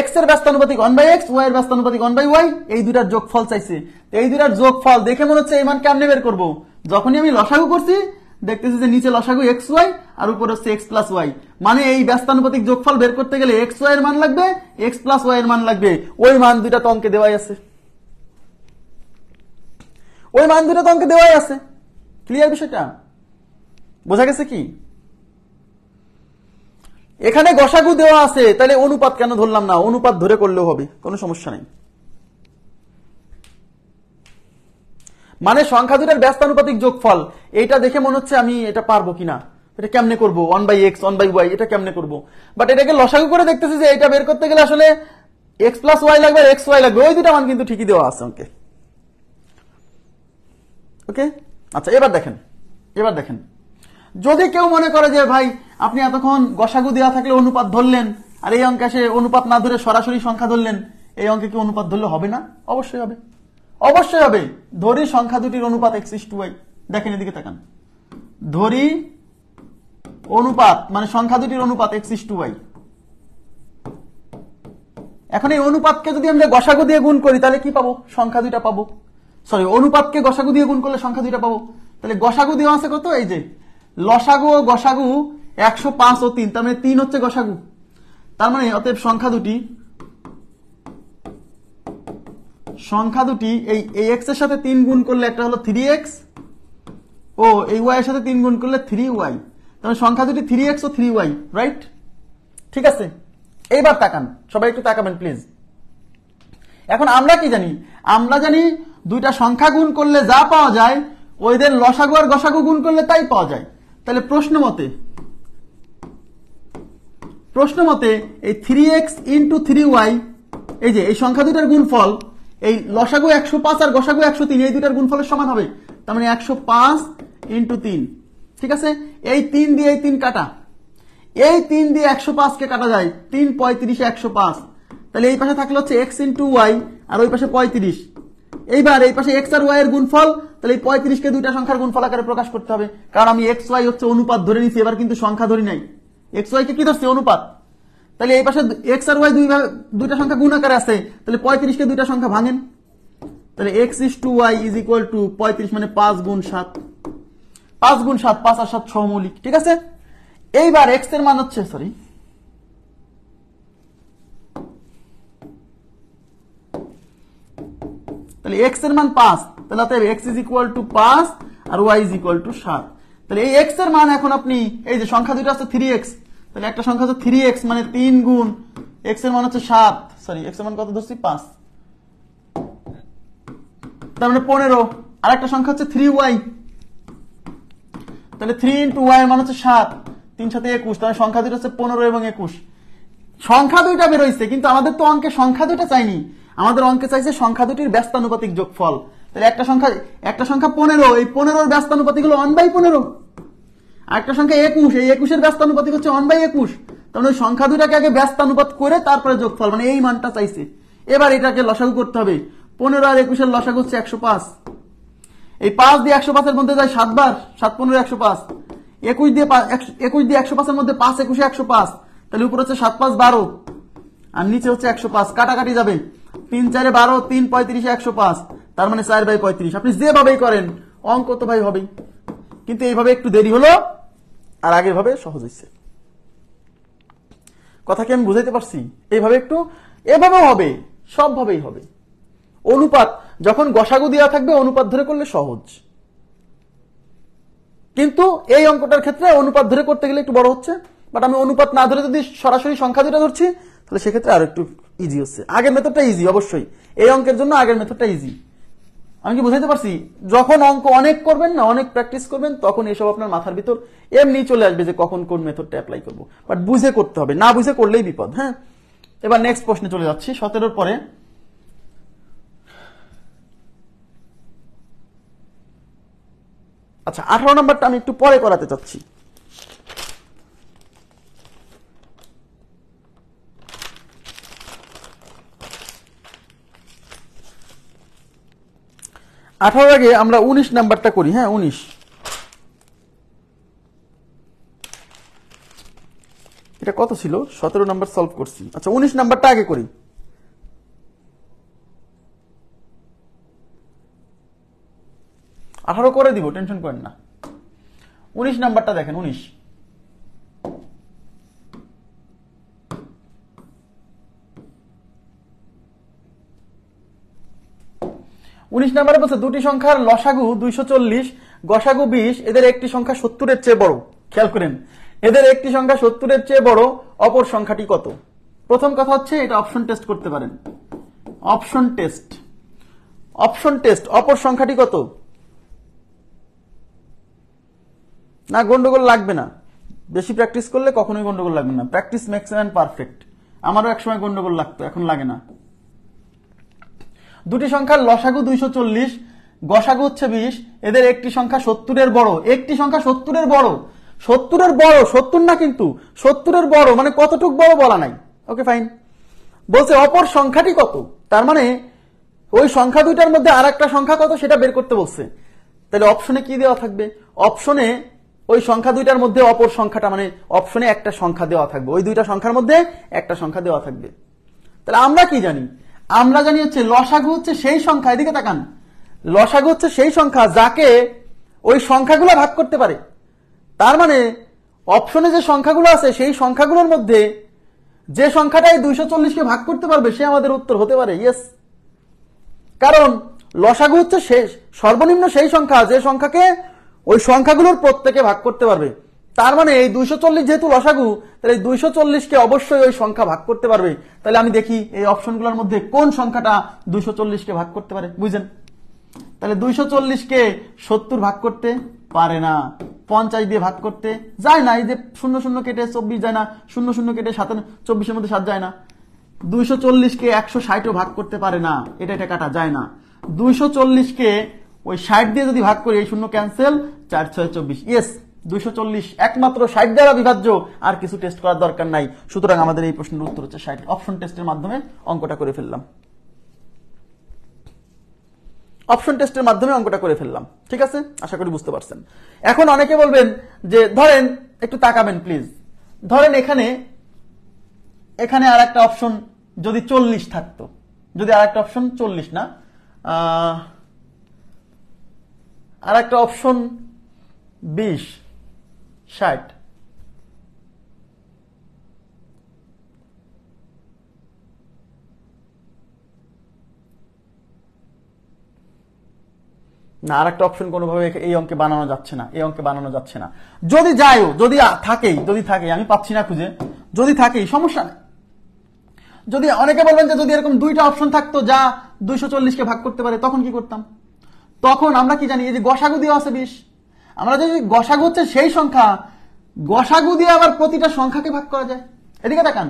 x এর ব্যস্তানুপাতিক 1/x, y এর ব্যস্তানুপাতিক 1/y, এই দুটার যোগফল চাইছে। এই দুটার যোগফল দেখে মনে হচ্ছে এই মান কেমনে বের করব, যখনই আমি লসাগু করছি দেখতেছি যে নিচে লসাগু xy আর উপরে হচ্ছে x প্লাস y, মানে এই ব্যস্তানুপাতিক যোগফল বের করতে গেলে xy এর মান লাগবে, x প্লাস y এর মান লাগবে, ওই মান দুটা তো অঙ্কে দেওয়াই আছে, ওই মান দুটো তো অঙ্কে দেওয়াই আছে। ক্লিয়ার বিষয়টা? বোঝা গেছে কি? এখানে গসাগু দেওয়া আছে, তাহলে অনুপাত কেন ধরলাম না, অনুপাত ধরে করলেও হবে, কোনো সমস্যা নেই। মানে সংখ্যা দুটার ব্যস্তানুপাতিক যোগফল এইটা দেখে মনে হচ্ছে আমি এটা পারবো কিনা, এটা কেমনে করবো, 1/x 1/y এটা কেমনে করবো, বাট এটাকে লসাগু করে দেখতেছি যে এটা বের করতে গেলে আসলে x প্লাস y লাগবে আর xy লাগবে, ওই দুটা মান কিন্তু ঠিকই দেওয়া আছে অঙ্কে। ওকে, আচ্ছা এবার দেখেন, এবার দেখেন, যদি কেউ মনে করে যে ভাই আপনি এতক্ষণ গসাগু দেওয়া থাকলে অনুপাত ধরলেন আর এই অঙ্কে এসে অনুপাত না ধরে সরাসরি সংখ্যা ধরলেন, এই অঙ্কে কি অনুপাত ধরলে হবে না? অবশ্যই হবে, অবশ্যই হবে। ধরি সংখ্যা দুটির অনুপাত x:y, দেখেন এদিকে তাকান, ধরি অনুপাত মানে সংখ্যা দুটির অনুপাত x:y। এখন এই অনুপাতকে যদি আমরা গসাগু দিয়ে গুণ করি তাহলে কি পাবো, সংখ্যা দুইটা পাবো, সরি অনুপাতকে গসাগু দিয়ে গুণ করলে সংখ্যা দুইটা পাবো। তাহলে গসাগু দেওয়া আছে কত, এই যে লসাগু ও গসাগু 105 ও 3, তার মানে 3 হচ্ছে গসাগু, তার মানে অতএব সংখ্যা দুটি এই x এর সাথে 3 গুণ করলে একটা হলো 3x ও এই y এর সাথে 3 গুণ করলে 3y, তার মানে সংখ্যা দুটি 3x ও 3y, রাইট? ঠিক আছে, এইবার তাকান, সবাই একটু তাকাবেন প্লিজ। এখন আমরা কি জানি, আমরা জানি দুইটা সংখ্যা গুণ করলে যা পাওয়া যায় ওইদের লসাগু আর গসাগু গুণ করলে তাই পাওয়া যায়। তাহলে প্রশ্ন মতে এই 3x ইন্টু 3y, এই যে এই সংখ্যা দুটার গুণফল, এই লসাগু 105 আর গসাগু 103, এই দুটার গুণফলের সমান হবে, তার মানে 105 ইন্টু 3। ঠিক আছে, এই 3 দিয়ে এই 3 কাটা, এই 3 দিয়ে 105 কে কাটা যায়, 3 35 105, তাহলে এই পাশে থাকলে হচ্ছে x ইন্টু y আর ওই পাশে 35। এইবার এই পাশে x আর y এর গুণফল, তাহলে এই 35 কে দুইটা সংখ্যার গুণফল আকারে প্রকাশ করতে হবে, কারণ আমি x y হচ্ছে অনুপাত ধরে নিছি, এবার কিন্তু সংখ্যা ধরি নাই, x y কে কি ধরছি, অনুপাত। তাহলে এই পাশে x আর y দুইটা সংখ্যা গুণ আকারে আছে, তাহলে 35 কে দুইটা সংখ্যা ভাঙেন, তাহলে x is to y is equal to 35 মানে 5 গুণ 7, 5 গুণ 7, 5 আর 7 6 মৌলিক। ঠিক আছে, এইবার x এর মান হচ্ছে, সরি তাহলে x এর মান 5, তাহলে অতএব x is equal to 5 R y is equal to 7। তাহলে এই x এর মান এখন আপনি এই যে সংখ্যা দুটো আছে 3x, তাহলে একটা সংখ্যা হচ্ছে 3x মানে 3 গুণ x এর মান হচ্ছে 7, সরি x এর মান কত ধরছি 5, তার মানে 15, আর একটা সংখ্যা হচ্ছে 3y, তো তাহলে 3 ইন্টু ওয়াই এর মান হচ্ছে 7, 3 সাথে 21, তাহলে সংখ্যা দুটো হচ্ছে 15 এবং 21। সংখ্যা দুইটা বের হইছে, কিন্তু আমাদের তো অঙ্কে সংখ্যা দুইটা চাইনি, আমাদের অঙ্কে চাইছে সংখ্যা দুটির ব্যস্তানুপাতিক যোগফল। তাহলে একটা সংখ্যা 15, এই 15 ব্যস্তানুপাতিক হলো 1/15, আর একটা সংখ্যা 21, এই 21 ব্যস্তানুপাতিক হচ্ছে 1/21। তাহলে ওই সংখ্যা দুটাকে আগে ব্যস্তানুপাত করে তারপরে যোগফল, মানে এই মানটা চাইছে। এবার এটাকে লসাগু করতে হবে। 15 আর 21 এর লসাগু হচ্ছে 105। এই 5 দিয়ে 105 এর মধ্যে যায় 7 বার, 7 15 105। 21 দিয়ে 105 এর মধ্যে 5 21 105, তাহলে উপর হচ্ছে 7 5 12 আর নিচে হচ্ছে 105, কাটাকাটি যাবে, 3 4 12, 3 35 105, তার মানে 4/35। আপনি যেভাবেই করেন অঙ্ক তো ভাই হবেই, কিন্তু এইভাবে একটু দেরি হলো, আর আগের ভাবে সহজ হয়েছে। কথা কি আমি বুঝাইতে পারছি? এইভাবে একটু, এভাবেও হবে, সবভাবেই হবে। অনুপাত যখন গসাগু দেওয়া থাকবে অনুপাত ধরে করলে সহজ, কিন্তু এই অঙ্কটার ক্ষেত্রে অনুপাত ধরে করতে গেলে একটু বড় হচ্ছে। বাট আমি অনুপাত না ধরে যদি সরাসরি সংখ্যা দুটো ধরছি তাহলে সেক্ষেত্রে আরো একটু ইজি হচ্ছে। আগের মেথডটা ইজি, অবশ্যই এই অঙ্কের জন্য আগের মেথডটা ইজি। আমি কি বুঝাইতে পারছি? যখন অঙ্ক অনেক করবেন না, অনেক প্র্যাকটিস করবেন, তখন এসব আপনার মাথার ভিতর এমনি চলে আসবে যে কখন কোন মেথডটা অ্যাপ্লাই করব। বাট বুঝে করতে হবে, না বুঝে করলেই বিপদ। হ্যাঁ, এবার নেক্সট প্রশ্নে চলে যাচ্ছি। 17 পরে আচ্ছা 18 নম্বরটা আমি একটু পরে করাতে চাচ্ছি। আগে আমরা 19 নাম্বারটা করি। হ্যাঁ 19, এটা কত ছিল? 17 নাম্বার সলভ করছি। আচ্ছা 19 নাম্বারটা আগে করি। করে দিব, টেনশন করেন না। 19 নাম্বারটা দেখেন। 19 নাম্বারে বলছে দুটি সংখ্যার লসাগু 240, গসাগু 20, এদের একটি সংখ্যা 70-এর চেয়ে বড়। খেয়াল করেন, এদের একটি সংখ্যা 70-এর চেয়ে বড়, অপর সংখ্যাটি কত? প্রথম কথা হচ্ছে এটা অপশন টেস্ট করতে পারেন। অপশন টেস্ট, অপর সংখ্যাটি কত? না গন্ডগোল লাগবে না, বেশি প্র্যাকটিস করলে কখনোই গন্ডগোল লাগবে না। Practice makes man perfect. আমারও একসময় গন্ডগোল লাগতো, এখন লাগে না। দুটি সংখ্যার লসাগু 240, গসাগু হচ্ছে 20, এদের একটি সংখ্যা 70-এর বড়। একটি সংখ্যা 70-এর বড়, 70-এর বড়, 70 না কিন্তু 70-এর বড়, মানে কতটুক বড় বলা নাই। Okay fine. বলছে অপর সংখ্যাটি কত, তার মানে ওই সংখ্যা দুইটার মধ্যে আর একটা সংখ্যা কত সেটা বের করতে বলছে। তাহলে অপশনে কি দেওয়া থাকবে? অপশনে ওই সংখ্যা দুইটার মধ্যে অপর সংখ্যাটা, মানে অপশনে একটা সংখ্যা দেওয়া থাকবে, ওই দুইটা সংখ্যার মধ্যে একটা সংখ্যা দেওয়া থাকবে। তাহলে আমরা কি জানি? আমরা জানি হচ্ছে লসাগু হচ্ছে সেই সংখ্যা, এদিকে তাকান, লসাগু হচ্ছে সেই সংখ্যা যাকে ওই সংখ্যাগুলো ভাগ করতে পারে। তার মানে অপশনে যে সংখ্যাগুলো আছে সেই সংখ্যাগুলোর মধ্যে যে সংখ্যাটাই 240-কে ভাগ করতে পারবে সে আমাদের উত্তর হতে পারে। ইয়েস, কারণ লসাগু হচ্ছে সর্বনিম্ন সেই সংখ্যা যে সংখ্যাকে ওই সংখ্যাগুলোর প্রত্যেকে ভাগ করতে পারবে। তার মানে এই 240 যেহেতু লসাগু, তাহলে 240-কে অবশ্যই ওই সংখ্যা ভাগ করতে পারবে। তাহলে আমি দেখি এই অপশনগুলোর মধ্যে কোন সংখ্যাটা 240-কে ভাগ করতে পারে। বুঝছেন? তাহলে 240-কে 70 ভাগ করতে পারে না, 50 দিয়ে ভাগ করতে যায় না। এই যে 0 0 কেটে 24 যায় না, 0 0 কেটে 24-এর মধ্যে 7 যায় না। 240-কে 160ও ভাগ করতে পারে না, এটা কাটা যায় না। 240-কে ওই 60 দিয়ে যদি ভাগ করি, এই 0 ক্যান্সেল, 4 6 24। ইয়েস, 240 একমাত্র 60 দ্বারা বিভাজ্য, আর কিছু টেস্ট করার দরকার নাই। সুতরাং আমাদের এই প্রশ্নের উত্তর হচ্ছে 60। অপশন টেস্টের মাধ্যমে অঙ্কটা করে ফেললাম। ঠিক আছে, আশা করি বুঝতে পারছেন। এখন অনেকে বলবেন যে ধরেন, একটু তাকাবেন প্লিজ, ধরেন এখানে আর একটা অপশন যদি 40 থাকতো, যদি আর একটা অপশন 40 না, আর একটা অপশন 20 60, না আর একটা অপশন কোনোভাবে এই অঙ্কে বানানো যাচ্ছে না, এই অঙ্কে বানানো যাচ্ছে না। যদি যায়ও, যদি থাকে, আমি পাচ্ছি না খুঁজে, যদি থাকেই সমস্যা নেই। যদি অনেকে বলবেন যে যদি এরকম দুইটা অপশন থাকতো যা 240-কে ভাগ করতে পারে, তখন কি করতাম? তখন আমরা কি জানি, এই যে গসাগু দেওয়া আছে 20, আমরা যদি গসাগু হচ্ছে সেই সংখ্যা, গসাগু দিয়ে আবার প্রতিটা সংখ্যাকে ভাগ করা যায়। এদিকে তাকান,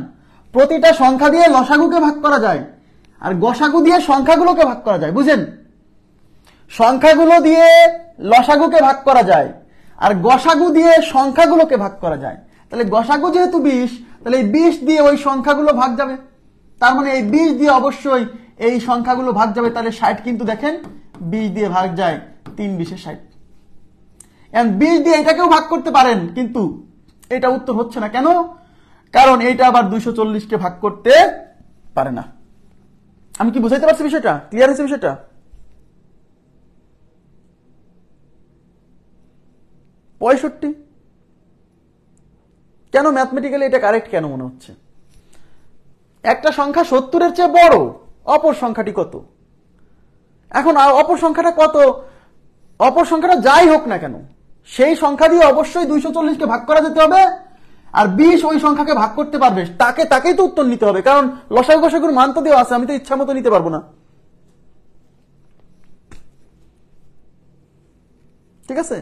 প্রতিটা সংখ্যা দিয়ে লসাগুকে ভাগ করা যায়, আর গসাগু দিয়ে সংখ্যাগুলোকে ভাগ করা যায়। বুঝেন, সংখ্যাগুলো দিয়ে লসাগুকে ভাগ করা যায়, আর গসাগু দিয়ে সংখ্যাগুলোকে ভাগ করা যায়। তাহলে গসাগু যেহেতু 20, তাহলে এই 20 দিয়ে ওই সংখ্যাগুলো ভাগ যাবে, তার মানে এই 20 দিয়ে অবশ্যই এই সংখ্যাগুলো ভাগ যাবে। তাহলে 60 কিন্তু দেখেন 20 দিয়ে ভাগ যায়, 3 20 60। 20 দিয়ে এটাকেও ভাগ করতে পারেন, কিন্তু এটা উত্তর হচ্ছে না। কেন? কারণ এইটা আবার 240-কে ভাগ করতে পারে না। আমি কি বুঝাইতে পারছি বিষয়টা? ক্লিয়ার হয়েছে বিষয়টা? পঁয়ষট্টি কেন ম্যাথমেটিক্যালি এটা কারেক্ট কেন মনে হচ্ছে? একটা সংখ্যা 70-এর চেয়ে বড়, অপর সংখ্যাটি কত? এখন অপর সংখ্যাটা কত? অপর সংখ্যাটা যাই হোক না কেন, সেই সংখ্যা দিয়ে অবশ্যই 240-কে ভাগ করা যেতে হবে, আর 20 ওই সংখ্যাকে ভাগ করতে পারবে, তাকেই তো উত্তর নিতে হবে। কারণ লসাগু গসাগুর মান তো দেওয়া আছে, আমি তো ইচ্ছা মতো নিতে পারবো না। ঠিক আছে,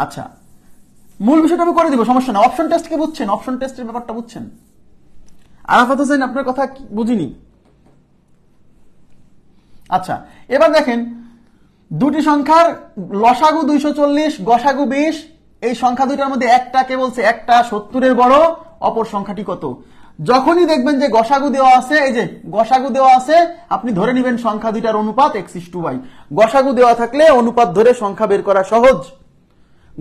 আচ্ছা, মূল বিষয়টা আমি করে দিব, সমস্যা না। অপশন টেস্টকে বুঝছেন? অপশন টেস্টের ব্যাপারটা বুঝছেন? আরাফাত হোসেন, আপনার কথা বুঝিনি। আচ্ছা, এবার দেখেন, দুটি সংখ্যার লসাগু 240, গসাগু 20, এই সংখ্যা দুইটার মধ্যে একটাকে বলছে একটা 70-এর বড়, অপর সংখ্যাটি কত? যখনই দেখবেন যে গসাগু দেওয়া আছে, এই যে গসাগু দেওয়া আছে, আপনি ধরে নেবেন সংখ্যা দুইটার অনুপাত x:y। গসাগু দেওয়া থাকলে অনুপাত ধরে সংখ্যা বের করা সহজ।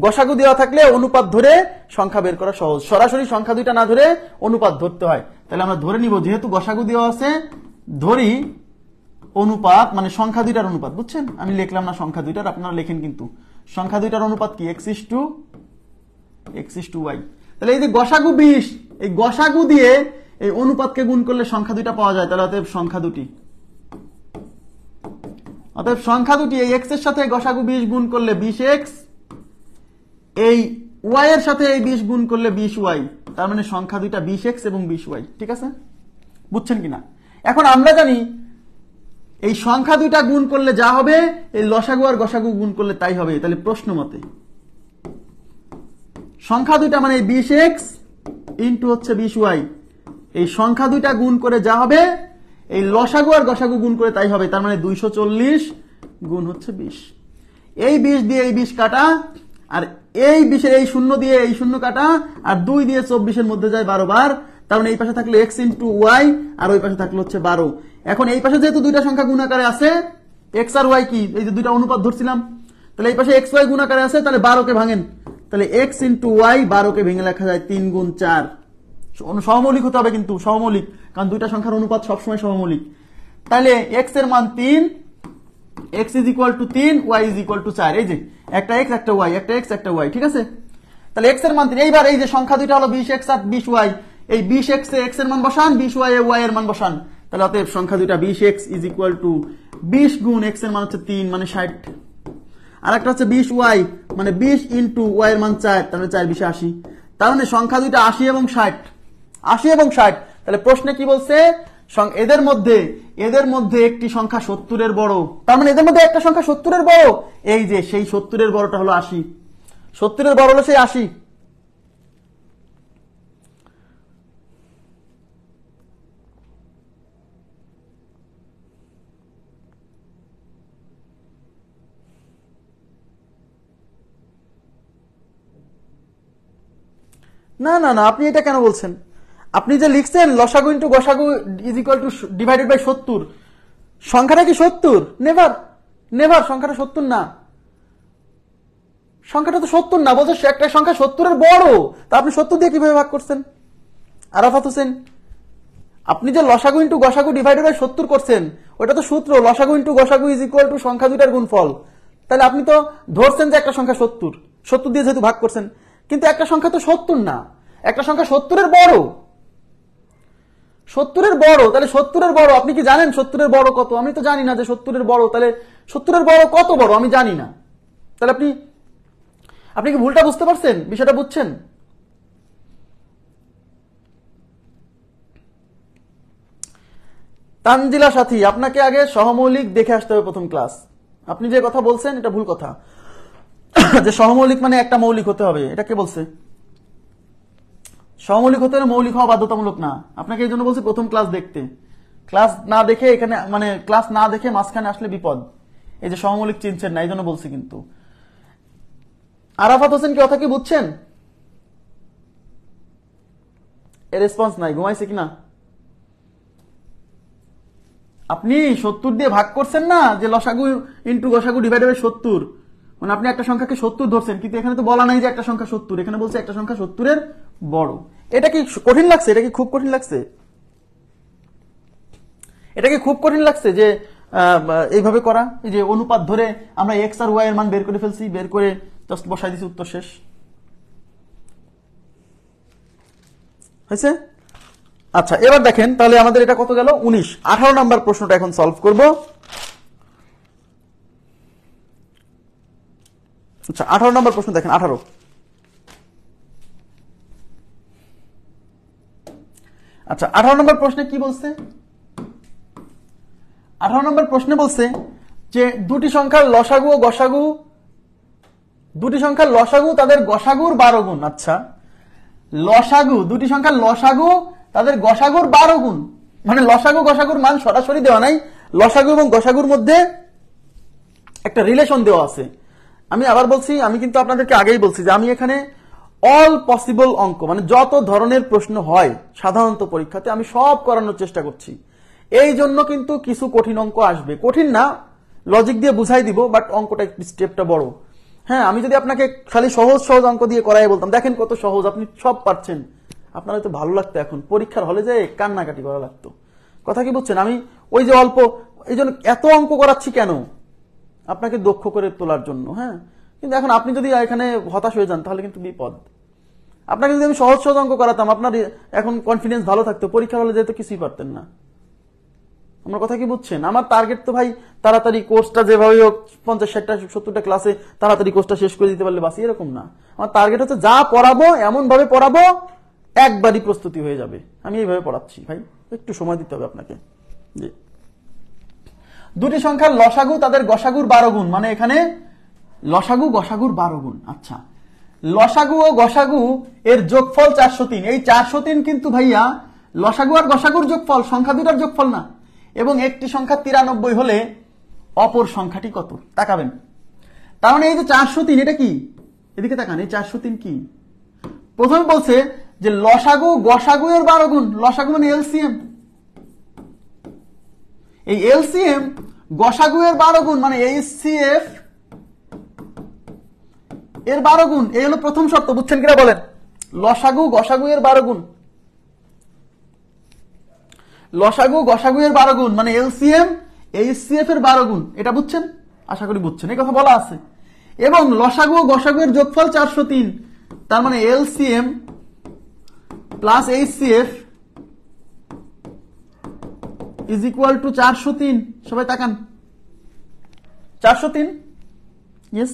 গসাগু দেওয়া থাকলে অনুপাত ধরে সংখ্যা বের করা সহজ, সরাসরি সংখ্যা দুইটা না ধরে অনুপাত ধরতে হয়। তাহলে আমরা ধরে নিব, যেহেতু গসাগু দেওয়া আছে, ধরি অনুপাত মানে সংখ্যা দুইটার অনুপাত। বুঝছেন? আমি লিখলাম না সংখ্যা দুইটার, আপনারা লেখেন কিন্তু। সংখ্যা দুইটার অনুপাত কি? x:y। তাহলে এই যে গসাগু 20, এই গসাগু দিয়ে এই অনুপাতকে গুণ করলে সংখ্যা দুইটা পাওয়া যায়। তাহলে অতএব সংখ্যা দুটি, এই x এর সাথে গসাগু 20 গুণ করলে 20x, এই y এর সাথে এই 20 গুণ করলে 20y। তার মানে সংখ্যা দুইটা 20x এবং 20y। ঠিক আছে, বুঝছেন কিনা? এখন আমরা জানি এই সংখ্যা দুইটা গুণ করলে যা হবে, এই লসাগু আর গসাগু গুণ করলে তাই হবে। তাহলে প্রশ্ন মতে সংখ্যা দুইটা মানে 20x ইন্টু হচ্ছে 20y, এই সংখ্যা দুইটা গুণ করে যা হবে, এই লসাগু আর গসাগু গুণ করে তাই হবে। তার মানে 240 গুণ হচ্ছে 20। এই 20 দিয়ে এই 20 কাটা, আর এই 20-এর এই শূন্য দিয়ে এই শূন্য কাটা, আর 2 দিয়ে 24-এর মধ্যে যায় 12 বার। তার মানে এই পাশে থাকলো x ইন্টু y, আর ওই পাশে থাকলো হচ্ছে 12। এখন এই পাশে যেহেতু দুইটা সংখ্যা গুণ আকারে আছে, x আর y কি, এই যে দুইটা অনুপাত ধরছিলাম, তাহলে এই পাশে x y গুণ আকারে আছে, তাহলে 12-কে ভাঙেন। তাহলে x ইন্টু y, 12-কে ভেঙে লেখা যায় 3 গুণ 4। সহমৌলিক হতে হবে কিন্তু, সহমৌলিক, কারণ দুইটা সংখ্যার অনুপাত সবসময় সহমৌলিক। তাহলে x এর মান 3, x is equal to 3, y is equal to 4। এই যে একটা x একটা y, একটা x একটা y। ঠিক আছে, তাহলে x এর মান 3। এইবার এই যে সংখ্যা দুইটা হলো 20x আর 20y, এই 20x এ x এর মান বসান, 20y এ y এর মান বসান। তাহলে অতএব সংখ্যা দুইটা 20x ইজ ইকুয়াল টু 20 গুণ x এর মান হচ্ছে 3 মানে 60, আর একটা হচ্ছে 20y মানে 20 ইন্টু y এর মান 4, তাহলে 4 20 80। তার মানে সংখ্যা দুইটা 80 এবং 60, 80 এবং 60। তাহলে প্রশ্নে কি বলছে? এদের মধ্যে একটি সংখ্যা 70-এর বড়। তার মানে এদের মধ্যে একটা সংখ্যা 70-এর বড়, এই যে সেই 70-এর বড়টা হলো 80। 70-এর বড় হলো সেই 80। না না না, আপনি এটা কেন বলছেন? আপনি যে লিখছেন লসাগু ইন্টু গসাগু is equal to divided by 70, সংখ্যাটা কি 70? নেভার, নেভার, সংখ্যাটা 70 না। সংখ্যাটা তো 70 না, বলছে একটা সংখ্যা 70-এর বড়। তা আপনি 70 দিয়ে কিভাবে ভাগ করছেন? আরাফাত হোসেন, আপনি যে লসাগু ইন্টু গসাগু ডিভাইডেড বাই 70 করছেন, ওটা তো সূত্র লসাগু ইন্টু গসাগু ইজ ইকুয়াল টু সংখ্যা দুইটার গুণফল। তাহলে আপনি তো ধরছেন যে একটা সংখ্যা 70, 70 দিয়ে যেহেতু ভাগ করছেন, কিন্তু একটা সংখ্যা তো 70 না, একটা সংখ্যা 70-এর বড়। 70-এর বড়, তাহলে 70-এর বড় আপনি কি জানেন 70-এর বড় কত? আমি তো জানি না যে 70-এর বড়, তাহলে 70-এর বড় কত বড় আমি জানি না। তাহলে আপনি কি ভুলটা বুঝতে পারছেন? বিষয়টা বুঝছেন? তানজিলা সাথী, আপনাকে আগে সহমৌলিক দেখে আসতে হবে প্রথম ক্লাস। আপনি যে কথা বলছেন এটা ভুল কথা। যে সহমৌলিক মানে একটা মৌলিক হতে হবে, এটা কে বলছে? সহমৌলিক হতে হলে মৌলিক হওয়া বাধ্যতামূলক না। আপনাকে এই জন্য বলছি প্রথম ক্লাস দেখতে। ক্লাস না দেখে এখানে মানে ক্লাস না দেখে মাঝখানে আসলে বিপদ। এই যে সহমৌলিক চিনছেন না, এই জন্য বলছি। কিন্তু আরাফাত হোসেন কি কথা কি বুঝছেন? এর রেসপন্স নাই, ঘুমাইছে কিনা? আপনি 70 দিয়ে ভাগ করছেন না, যে লসাগু ইন্টু গসাগু ডিভাইড বাই 70, মানে আপনি একটা সংখ্যাকে 70 ধরছেন, কিন্তু এখানে তো বলা নাই যে একটা সংখ্যা 70, এখানে বলছে একটা সংখ্যা 70-এর বড়। এটা কি কঠিন লাগছে? এটা কি খুব কঠিন লাগছে? এটা কি খুব কঠিন লাগছে যে এইভাবে করা? এই যে অনুপাত ধরে আমরা এক্স আর ওয়াই এর মান বের করে ফেলছি, বের করে জাস্ট বসাই দিছি, উত্তর শেষ হয়েছে। আচ্ছা, এবার দেখেন তাহলে আমাদের এটা কত গেল? 19। 18 নাম্বার প্রশ্নটা এখন সলভ করব। আচ্ছা, 18 নাম্বার প্রশ্ন দেখেন। 18 আচ্ছা, 18 নম্বর প্রশ্নে কি বলছে? 18 নম্বর প্রশ্নে বলছে যে দুটি সংখ্যার লসাগু ও গসাগু, দুটি সংখ্যার লসাগু তাদের গসাগুর 12 গুণ। আচ্ছা, লসাগু, দুটি সংখ্যার লসাগু তাদের গসাগুর 12 গুণ, মানে লসাগু গসাগুর মান সরাসরি দেওয়া নাই, লসাগু এবং গসাগুর মধ্যে একটা রিলেশন দেওয়া আছে। আমি আবার বলছি, আমি কিন্তু আপনাদেরকে আগেই বলছি যে আমি এখানে অল পসিবল অঙ্ক, মানে যত ধরনের প্রশ্ন হয় সাধারণত পরীক্ষাতে আমি সব করানোর চেষ্টা করছি। এই জন্য কিন্তু কিছু কঠিন অঙ্ক আসবে, কঠিন না, লজিক দিয়ে বুঝাই দিব, বাট অঙ্কটা একটু স্টেপটা বড়। হ্যাঁ, আমি যদি আপনাকে খালি সহজ সহজ অঙ্ক দিয়ে করাই বলতাম, দেখেন কত সহজ, আপনি সব পারছেন, আপনার হয়তো ভালো লাগতো। এখন পরীক্ষার হলে যে কান্নাকাটি করা লাগতো। কথা কি বুঝছেন? আমি ওই যে অল্প, এই জন্য এত অঙ্ক করাচ্ছি কেন? আপনাকে দক্ষ করে তোলার জন্য। হ্যাঁ, কিন্তু এখন আপনি যদি এখানে হতাশ হয়ে যান তাহলে কিন্তু বিপদ। আপনাকে যদি আমি সহজ সহজ অঙ্ক করাতাম, আপনার এখন কনফিডেন্স ভালো থাকতো, পরীক্ষা হলে যেহেতু কিছুই পারতেন না। আমার কথা কি বুঝছেন? আমার টার্গেট তো ভাই তাড়াতাড়ি কোর্সটা যেভাবে হোক 50-60টা 70টা ক্লাসে তাড়াতাড়ি কোর্সটা শেষ করে দিতে পারলে বাসি, এরকম না। আমার টার্গেট হচ্ছে যা পড়াবো এমন ভাবে পড়াবো একবারই প্রস্তুতি হয়ে যাবে। আমি এইভাবে পড়াচ্ছি ভাই, একটু সময় দিতে হবে আপনাকে। জি, দুটি সংখ্যার লসাগু তাদের গসাগুর 12 গুণ, মানে এখানে লসাগু গসাগুর 12 গুণ। আচ্ছা, লসাগু ও গসাগু এর যোগফল 403। এই 403 কিন্তু ভাইয়া লসাগু আর গসাগুর যোগফল, সংখ্যা দুটার যোগফল না। এবং একটি সংখ্যা 93 হলে অপর সংখ্যাটি কত? তাকাবেন। তার মানে এই যে 403, এটা কি? এদিকে তাকান, এই 403 কি? প্রথমে বলছে যে লসাগু গসাগু এর 12 গুণ, লসাগু মানে এলসিএম, এই এলসিএম গসাগু এর 12 গুণ, মানে এইচসিএফ এর 12 গুণ। এই হলো প্রথম শর্ত, বুঝছেন কিনা বলেন? লসাগু গসাগু এর 12 গুণ, লসাগু গসাগু এর 12 গুণ, মানে এলসিএম এইচসিএফ এর 12 গুণ। এটা বুঝছেন? আশা করি বুঝছেন, এই কথা বলা আছে। এবং লসাগু ও গসাগু এর যোগফল 403, তার মানে LCM plus HCF is equal to 403। সবাই তাকান, 403। ইয়েস।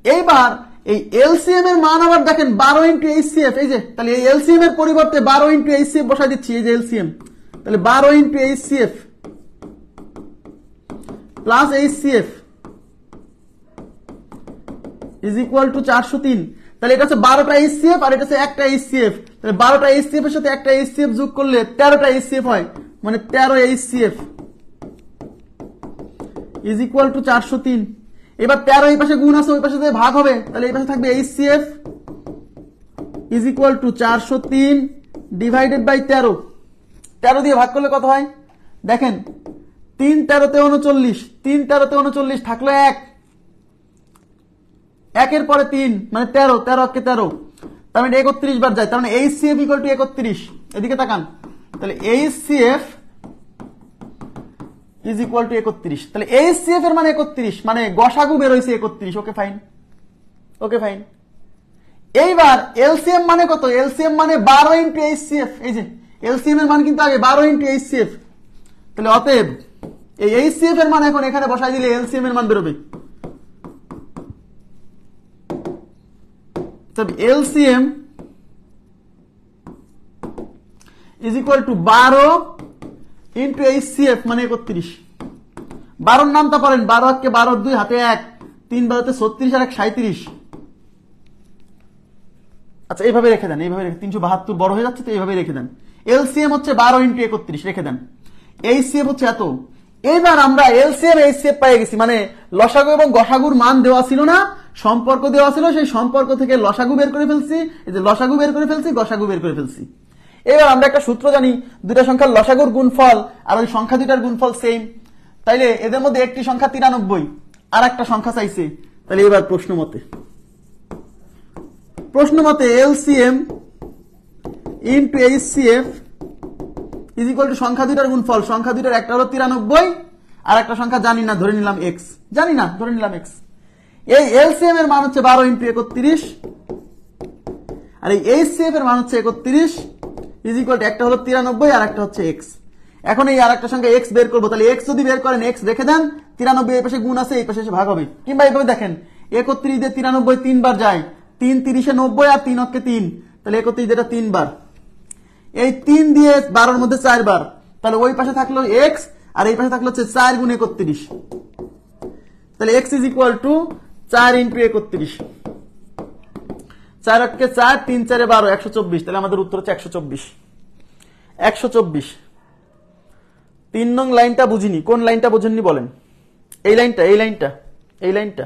এইবার এই এলসিএম এর মান আবার দেখেন 12 ইন্টু এইচসিএফ। এই যে তাহলে এই এলসিএম এর পরিবর্তে 12 ইন্টু এইচসিএফ বসাই দিচ্ছি। এই যে এলসিএম, তাহলে 12 into HCF plus HCF is equal to 403। তাহলে এটা হচ্ছে 12টা এইচসিএফ আর এটা হচ্ছে একটা এইচসিএফ। তাহলে 12টা এইচসিএফ এর সাথে একটা এইচসিএফ যোগ করলে 13টা এইচসিএফ হয়, মানে 13 এইচসিএফ ইজ ইকুয়াল টু 403। এবার 13 এই পাশে গুণ আছে, ওই পাশে ভাগ হবে, তাহলে এই পাশে থাকবে HCF is equal to 403 divided by 13। 13 দিয়ে ভাগ করলে কত হয় দেখেন, 3 13 তে 39, 3 13 তে 39 থাকলো 1, 1 এর পরে 3 মানে 13, 13 কে 13, তার মানে 31 বার যায়, তার মানে এইচসিএফ ইকুয়াল টু 31। এদিকে তাকান, তাহলে এইচসিএফ ইজ ইকুয়াল টু 31। তাহলে এইচসিএফ এর মানে 31, মানে গসাগু বের হইছে 31। Okay fine, okay fine. এইবার এলসিএম মানে কত? এলসিএম মানে 12 ইন্টু এইচসিএফ। এই যে এলসিএম এর মান কিন্তু আগে 12 ইন্টু এইচসিএফ। তাহলে অতএব এই এইচসিএফ এর মান এখন এখানে বসাই দিলে এলসিএম এর মান বেরোবে। তবে LCM is equal to 12 into HCF মানে 31। 12 নামটা পারেন, 12 কে 12 2 হাতে 1, 3 12 36 আর 1 37। আচ্ছা এইভাবে রেখে দেন, এইভাবে 372 বড় হয়ে যাচ্ছে তো এইভাবে রেখে দেন। এলসিএম হচ্ছে 12 × 31 রেখে দেন। এইচসিএফ হচ্ছে এত। এবার আমরা এলসিএম এইচসিএফ পেয়ে গেছি, মানে লসাগু এবং গসাগুর মান দেওয়া ছিল না, সম্পর্ক দেওয়া ছিল, সেই সম্পর্ক থেকে লসাগু বের করে ফেলছি, এই যে লসাগু বের করে ফেলছি, গসাগু বের করে ফেলছি। এবার আমরা একটা সূত্র জানি, দুটা সংখ্যার লসাগুর গুণফল আর ওই সংখ্যা দুটার গুণফল সেম। তাইলে এদের মধ্যে একটি সংখ্যা 93 আর একটা সংখ্যা চাইছে। তাহলে এবার প্রশ্ন মতে LCM into HCF is equal two সংখ্যা দুইটার গুণফল। সংখ্যা দুইটার একটা হলো 93 আর একটা সংখ্যা জানি না, ধরে নিলাম এক্স, জানি না ধরে নিলাম এক্স। এই এলসিএম এর মান হচ্ছে 12 × 31 আর এই এইচসিএফ এর মান হচ্ছে 31 ইজ ইকুয়াল টু একটা হলো 93 আর একটা হচ্ছে এক্স। এখন এই আর একটা সংখ্যা এক্স বের করবো, তাহলে এক্স যদি বের করেন এক্স রেখে দেন, 93 এই পাশে গুণ আছে, এই পাশে এসে ভাগ হবে। কিংবা এইভাবে দেখেন 31 দিয়ে 93 3 বার যায়, 3 × 30 = 90 আর 3 × 3, তাহলে 31 এটা 3 বার, এই 3 দিয়ে 12 এর মধ্যে 4 বার, তাহলে ওই পাশে থাকলো এক্স আর এই পাশে থাকলো হচ্ছে 4 × 31, তাহলে এক্স ইজ ইকুয়াল টু 4 × 31, 4 × 4 3 4 12 124, তাহলে আমাদের উত্তর হচ্ছে 124। 3 নং লাইনটা বুঝিনি, কোন লাইনটা বোঝেননি বলেন? এই লাইনটা, এই লাইনটা, এই লাইনটা।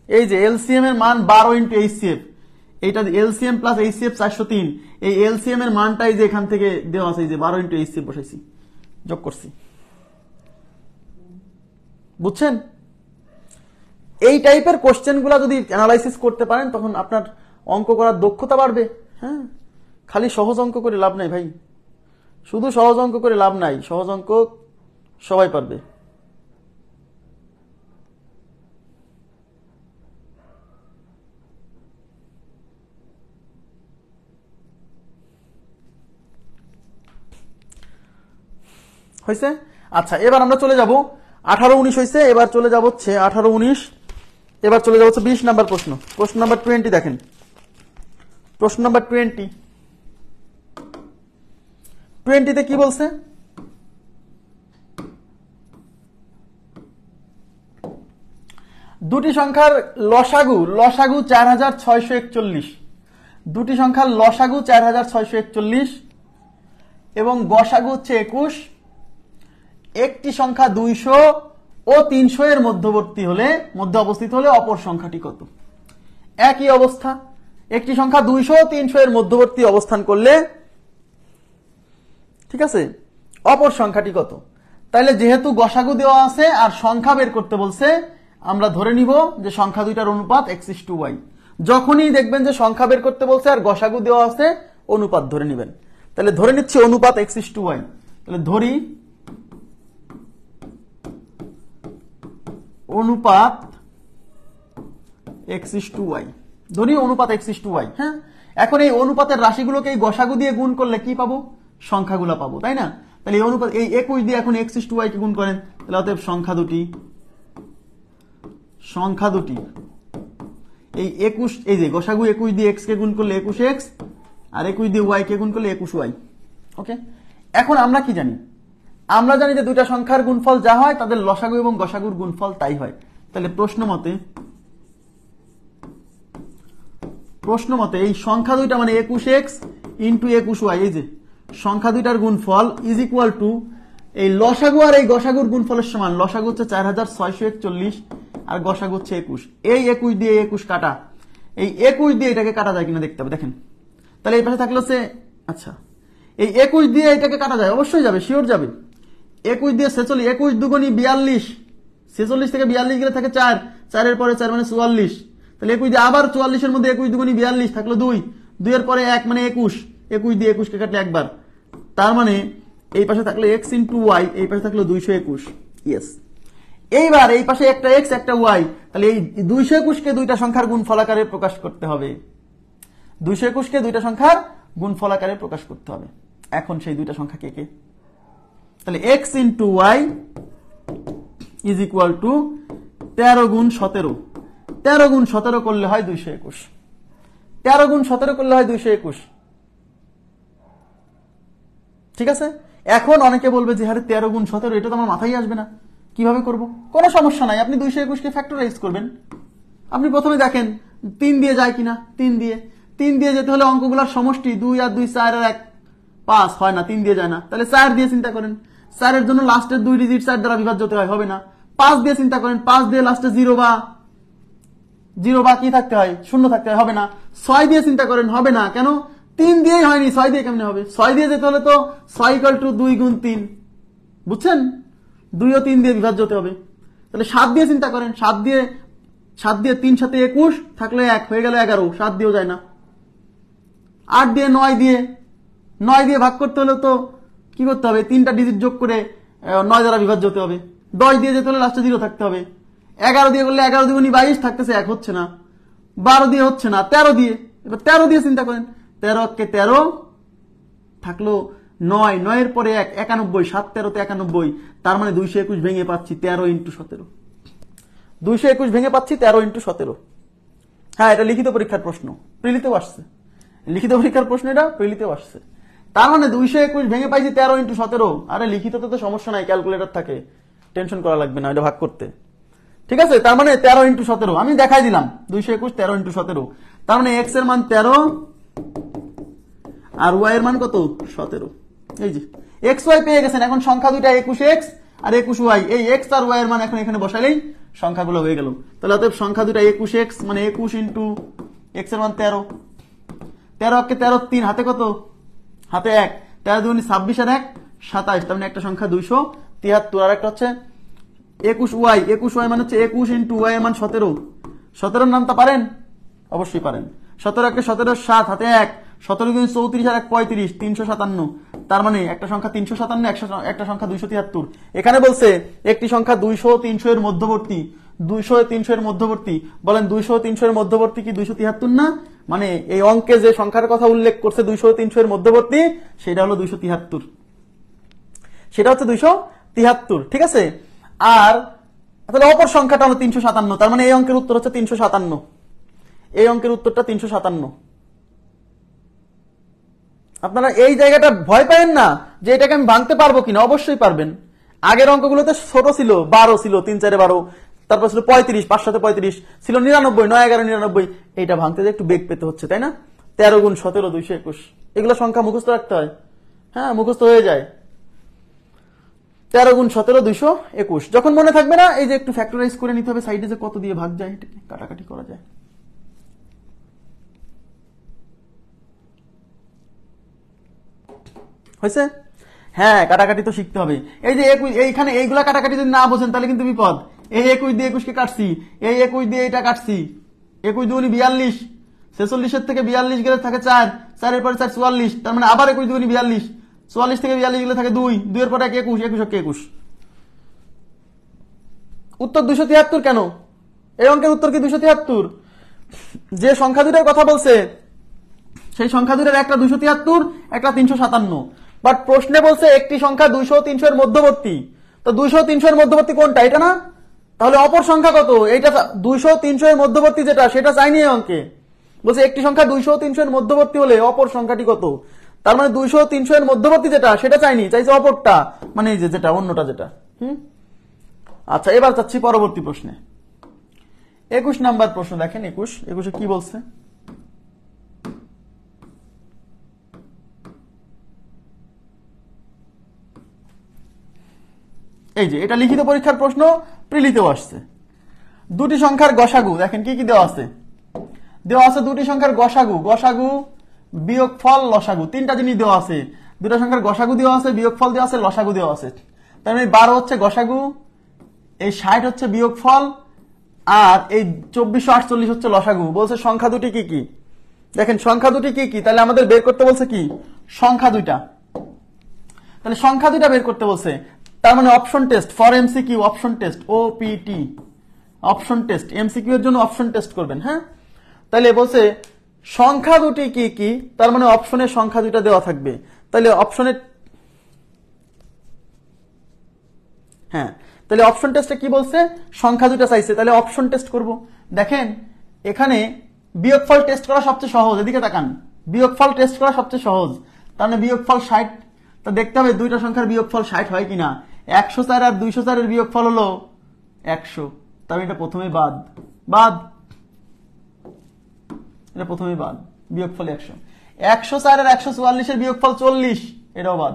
এই যে এলসিএম এর মান 12 × এইচসিএফ, এইটা এলসিএম প্লাস এইচসিএফ 403, এই এলসিএম এর মানটাই যে এখান থেকে দেওয়া আছে, এই যে 12 × এইচসিএফ বসাইছি, যোগ করছি। বুঝছেন? এই টাইপের কোশ্চেন গুলা যদি অ্যানালাইসিস করতে পারেন তখন আপনার অঙ্ক করার দক্ষতা বাড়বে। হ্যাঁ, খালি সহজ অঙ্ক করে লাভ নাই ভাই, শুধু সহজ অঙ্ক করে লাভ নাই, সহজ অঙ্ক সবাই পারবে। হয়েছে? আচ্ছা এবার আমরা চলে যাব 18 19 হয়েছে, এবার চলে যাব হচ্ছে 18 19, এবার চলে যাব হচ্ছে 20 নাম্বার প্রশ্ন। প্রশ্ন নাম্বার 20 দেখেন, প্রশ্ন নাম্বার 20তে কি বলছে? দুটি সংখ্যার লসাগু 4641, দুটি সংখ্যার লসাগু 4641 এবং গসাগু হচ্ছে 21। একটি সংখ্যা 200 ও 300 এর মধ্যে অবস্থিত হলে অপর সংখ্যাটি কত? একই অবস্থা, একটি সংখ্যা 200 ও 300 এর মধ্যবর্তী অবস্থান করলে, ঠিক আছে, অপর সংখ্যাটি কত? তাইলে যেহেতু গসাগু দেওয়া আছে আর সংখ্যা বের করতে বলছে, আমরা ধরে নিব যে সংখ্যা দুইটার অনুপাত x:y। যখনই দেখবেন যে সংখ্যা বের করতে বলছে আর গসাগু দেওয়া আছে, অনুপাত ধরে নেবেন। তাহলে ধরে নিচ্ছি অনুপাত x:y, তাহলে ধরি অনুপাত x:y, ধরি অনুপাত x:y। হ্যাঁ, এখন এই অনুপাতের রাশিগুলোকে এই গসাগু দিয়ে গুণ করলে কি পাবো? সংখ্যাগুলো পাবো, তাই না? তাহলে এই অনুপাত এই 21 দিয়ে এখন x:y কে গুণ করেন, তাহলে অতএব সংখ্যা দুটি এই 21, এই যে গসাগু 21 দিয়ে x কে গুণ করলে 21x আর 21 দিয়ে y কে গুণ করলে 21y। ওকে, এখন আমরা কি জানি? আমরা জানি যে দুইটা সংখ্যার গুণফল যা হয় তাদের লসাগু এবং গসাগুর গুণফল তাই হয়। তাহলে প্রশ্ন মতে এই সংখ্যা দুইটা মানে 21x ইন্টু 21y, এই যে সংখ্যা দুইটার গুণফল ইজ ইকুয়াল টু এই লসাগু আর এই গসাগুর গুণফলের সমান। লসাগু হচ্ছে 4641 আর গসাগু হচ্ছে 21। এই 21 দিয়ে 21 কাটা, এই 21 দিয়ে এটাকে কাটা যায় কিনা দেখতে হবে। দেখেন, তাহলে এই পাশে থাকলে হচ্ছে, আচ্ছা এই 21 দিয়ে এটাকে কাটা যায়, অবশ্যই যাবে, শিওর যাবে। 21 দিয়ে 46, 21 দুগুণী 42, 46 থেকে 42 গেলে থাকে 4, 4 এর পরে 4 মানে 44, তাহলে 21 দিয়ে আবার 44 এর মধ্যে 21 দুগুণী 42 থাকলো 2, 2 এর পরে 1 মানে 21, 21 দিয়ে 21 কে কাটলে একবার, তার মানে এই পাশে থাকলো x × y, এই পাশে থাকলো 221। ইয়েস, এইবার এই পাশে একটা x একটা y, তাহলে এই 221 কে দুইটা সংখ্যার গুণফল আকারে প্রকাশ করতে হবে। 221 কে দুইটা সংখ্যার গুণফল আকারে প্রকাশ করতে হবে। এখন সেই দুইটা সংখ্যা কে কে? তাহলে x × y is equal two 13 × 17, 13 × 17 করলে হয় 221, 13 × 17 করলে হয় 221। ঠিক আছে, এখন অনেকে বলবে যে আরে 13 গুণ 17, এটা তো আমার মাথায় আসবে না, কিভাবে করব? কোনো সমস্যা নাই, আপনি 221 কে ফ্যাক্টরাইজ করবেন। আপনি প্রথমে দেখেন 3 দিয়ে যায় কিনা, 3 দিয়ে যেতে হলে অঙ্কগুলোর সমষ্টি 2 আর 2 4 আর 1 5 হয় না, 3 দিয়ে যায় না, তাহলে 4 দিয়ে চিন্তা করেন, 4 এর জন্য লাস্টের 2 ডিজিট 4 দ্বারা বিভাজ্য হতে হয়, হবে না। 5 দিয়ে চিন্তা করেন, 5 দিয়ে লাস্টে 0 বা কি থাকতে হয়, 0 থাকতে হয়, হবে না। 6 দিয়ে চিন্তা করেন, হবে না, কেন? 3 দিয়েই হয়নি, 6 দিয়ে কেমনে হবে? 6 দিয়ে যেতে হলে তো 6 = 2 গুণ 3, বুঝছেন? 2 ও 3 দিয়ে বিভাজ্য হতে হবে। তাহলে 7 দিয়ে চিন্তা করেন, 7 দিয়ে 3 সাথে 21 থাকলে 1 হয়ে গেল 11, 7 দিয়েও যায় না। 8 দিয়ে 9 দিয়ে ভাগ করতে হলে তো কি করতে হবে, 3টা ডিজিট যোগ করে 9 দ্বারা বিভাজ্য হতে হবে। 10 দিয়ে যেতে হলে লাস্টে 0 থাকতে হবে। 11 দিয়ে করলে 11 দুগুণী 22 থাকতেছে 1, হচ্ছে না। 12 দিয়ে হচ্ছে না। 13 দিয়ে, এবার 13 দিয়ে চিন্তা করেন, 13 কে 13 থাকলো 9, 9 এর পরে 1, 91, 7 13 তে 91, তার মানে 221 ভেঙে পাচ্ছি 13 × 17, 221 ভেঙে পাচ্ছি 13 × 17। হ্যাঁ, এটা লিখিত পরীক্ষার প্রশ্ন, প্রিলিতেও আসছে। লিখিত পরীক্ষার প্রশ্ন এটা প্রিলিতেও আসছে। তার মানে 221 ভেঙে পাইছি 13 × 17। আরে লিখিততে তো সমস্যা নাই, ক্যালকুলেটর থাকে, টেনশন করা লাগবে না এটা ভাগ করতে। ঠিক আছে, তার মানে 13 × 17 আমি দেখাই দিলাম, 221 13 × 17। তার মানে x এর মান 13 আর y এর মান কত? 17। এই যে x y পেয়ে গেছেন। এখন সংখ্যা দুইটা 21x আর 21y, এই x আর y এর মান এখন এখানে বসাইলেই সংখ্যাগুলো হয়ে গেল। তাহলে অতএব সংখ্যা দুইটা 21x মানে 21 × x এর মান 13, 13 কে 13 3 হাতে কত? হাতে 1, 13 দুগুণী 26 আর 1 27, তার মানে একটা সংখ্যা 273, আর একটা হচ্ছে 21y মানে হচ্ছে 21 × y এর মান 17। 17 নামটা পারেন? অবশ্যই পারেন। 17 কে 17 7 হাতে 1, 17 গুণ 34 আর 1 35, 357, তার মানে একটা সংখ্যা 357, একটা সংখ্যা 273। এখানে বলছে একটি সংখ্যা 200 ও 300 এর মধ্যবর্তী, 200 ও 300 এর মধ্যবর্তী। বলেন 200 ও 300 এর মধ্যবর্তী কি 273 না? মানে এই অঙ্কে যে সংখ্যার কথা উল্লেখ করছে 200 ও 300 এর মধ্যবর্তী, সেটা হলো 273, সেটা হচ্ছে 273। ঠিক আছে, আর তাহলে অপর সংখ্যাটা হলো 357, তার মানে এই অঙ্কের উত্তর হচ্ছে 357, এই অঙ্কের উত্তরটা 357। আপনারা এই জায়গাটা ভয় পাবেন না যে এটাকে আমি ভাঙতে পারবো কিনা, অবশ্যই পারবেন। আগের অঙ্কগুলোতে ছোট ছিল, 12 ছিল, 3 4 12, তারপর ছিল 35, 5 7 35, ছিল 99, 9 11 99। এইটা ভাঙতে যে একটু বেগ পেতে হচ্ছে, তাই না? 13 × 17 221, এগুলো সংখ্যা মুখস্থ রাখতে হয়। হ্যাঁ, মুখস্থ হয়ে যায়। 13 × 17 221। যখন মনে থাকবে না, এই যে একটু ফ্যাক্টরাইজ করে নিতে হবে, সাইডে যে কত দিয়ে ভাগ যায়, এটাকে কাটাকাটি করা যায়। হয়েছে? হ্যাঁ, কাটাকাটি তো শিখতে হবে। এই যে এইখানে এইগুলা কাটাকাটি যদি না বোঝেন তাহলে কিন্তু বিপদ। এই 21 দিয়ে 21 কে কাটছি, এই 21 দিয়ে এটা কাটছি, 21 দুগুণী 42, 46 এর থেকে 42 গেলে থাকে 4, 4 এর পরে 4 44, তার মানে আবার 21 দুগুণী 42, 44 থেকে 42 গেলে থাকে 2, 2 এর পরে 21, 21 কে 21। উত্তর 273 কেন? এই অঙ্কের উত্তর কি 273? যে সংখ্যা দুটার কথা বলছে সেই সংখ্যা দুটার একটা 273, একটা 357, বাট প্রশ্নে বলছে একটি সংখ্যা 200 ও 300 এর মধ্যবর্তী। তো 200 ও 300 এর মধ্যবর্তী কোনটা? এটা না? তাহলে অপর সংখ্যা কত? এইটা 200 ও 300 এর মধ্যবর্তী যেটা, সেটা চাইনি এই অঙ্কে। বলছে একটি সংখ্যা 200 ও 300 এর মধ্যবর্তী হলে অপর সংখ্যাটি কত? তার মানে 200 ও 300 এর মধ্যবর্তী যেটা, সেটা চাইনি, চাইছে অপরটা, মানে এই যে যেটা অন্যটা যেটা। আচ্ছা, এবার যাচ্ছি পরবর্তী প্রশ্নে। 21 নাম্বার প্রশ্ন দেখেন। 21 কি বলছে? এই যে এটা লিখিত পরীক্ষার প্রশ্ন, প্রিলিতেও আসছে। দুটি সংখ্যার গসাগু, দেখেন কি কি দেওয়া আছে। দেওয়া আছে দুটি সংখ্যার গসাগু, গসাগু বিয়োগফল লসাগু, তিনটা জিনিস দেওয়া আছে। দুটো সংখ্যার গসাগু দেওয়া আছে, বিয়োগফল দেওয়া আছে, লসাগু দেওয়া আছে। তার মানে 12 হচ্ছে গসাগু, এই 60 হচ্ছে বিয়োগফল, আর এই 2448 হচ্ছে লসাগু। বলছে সংখ্যা দুটি কি কি। দেখেন সংখ্যা দুটি কি কি, তাহলে আমাদের বের করতে বলছে কি? সংখ্যা দুইটা। তাহলে সংখ্যা দুইটা বের করতে বলছে, তার মানে option test for MCQ, option test, OPT, option test, MCQ এর জন্য অপশন টেস্ট করবেন। হ্যাঁ, তাহলে বলছে সংখ্যা দুটি কি কি, তার মানে অপশনের সংখ্যা দুইটা দেওয়া থাকবে। তাহলে অপশনের, হ্যাঁ, তাহলে অপশন টেস্টে কি বলছে? সংখ্যা দুটা চাইছে, তাহলে অপশন টেস্ট করব। দেখেন এখানে বিয়োগফল টেস্ট করা সবচেয়ে সহজ, এদিকে তাকান, বিয়োগফল টেস্ট করা সবচেয়ে সহজ। তার মানে বিয়োগফল 60, তা দেখতে হবে দুইটা সংখ্যার বিয়োগফল 60 হয় কিনা। 104 আর 204 এর বিয়োগফল হলো 100, তবে এটা প্রথমে বাদ, এটা প্রথমে বাদ, বিয়োগফল 100। 104 আর 144 এর বিয়োগফল 40, এটাও বাদ।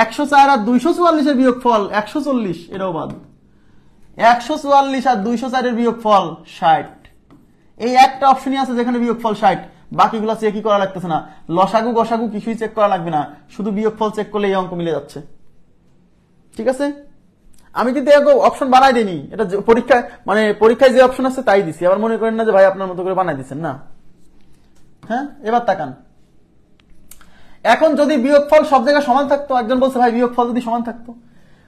104 আর 244 এর বিয়োগফল 140, এটাও বাদ। 144 আর 204 এর বিয়োগফল 60। এই একটা অপশনই আছে যেখানে বিয়োগফল 60, বাকিগুলো চেকই করা লাগতেছে না। লসাগু গসাগু কিছুই চেক করা লাগবে না, শুধু বিয়োগফল চেক করলে এই অঙ্ক মিলে যাচ্ছে। ঠিক আছে, আমি কিন্তু অপশন বানাই দিইনি, এটা পরীক্ষায় মানে পরীক্ষায় যে অপশন আছে তাই দিছি। আবার মনে করেন না যে ভাই আপনার মতো করে বানাই দিচ্ছেন না। হ্যাঁ, এবার তাকান। এখন যদি বিয়োগফল সব জায়গায় সমান থাকতো, একজন বলছে ভাই বিয়োগফল যদি সমান থাকতো,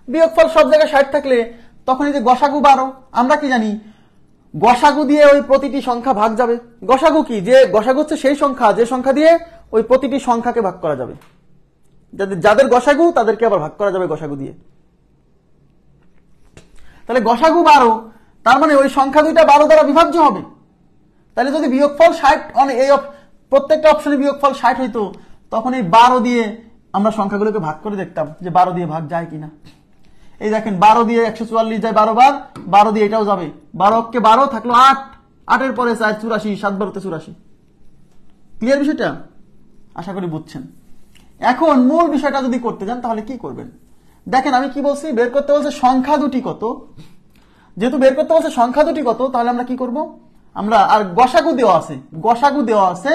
বিয়োগফল সব জায়গায় 60 থাকলে তখন এই যে গসাগু 12, আমরা কি জানি গসাগু দিয়ে ওই প্রতিটি সংখ্যা ভাগ যাবে। গসাগু কি, যে গসাগু হচ্ছে সেই সংখ্যা যে সংখ্যা দিয়ে ওই প্রতিটি সংখ্যাকে ভাগ করা যাবে। যাদের গসাগু তাদেরকে আবার ভাগ করা যাবে গসাগু দিয়ে। তাহলে গসাগু 12, তার মানে ওই সংখ্যা দুইটা 12 দ্বারা বিভাজ্য হবে। তাহলে যদি বিয়োগফল 60, এই প্রত্যেকটা অপশনে বিয়োগফল 60 হইতো, তখন এই 12 দিয়ে আমরা সংখ্যাগুলোকে ভাগ করে দেখতাম যে 12 দিয়ে ভাগ যায় কিনা। এই দেখেন 12 দিয়ে 144 যায় 12 বার, 12 দিয়ে এটাও যাবে। 12 কে 12 থাকলো 8, 8 এর পরে 4 84, 7 12 84। ক্লিয়ার বিষয়টা? আশা করি বুঝছেন। এখন মূল বিষয়টা যদি করতে যান তাহলে কি করবেন? দেখেন আমি কি বলছি, বের করতে বলছে সংখ্যা দুটি কত। যেহেতু বের করতে বলছে সংখ্যা দুটি কত, তাহলে আমরা কি করব, আমরা আর গসাগু দেওয়া আছে,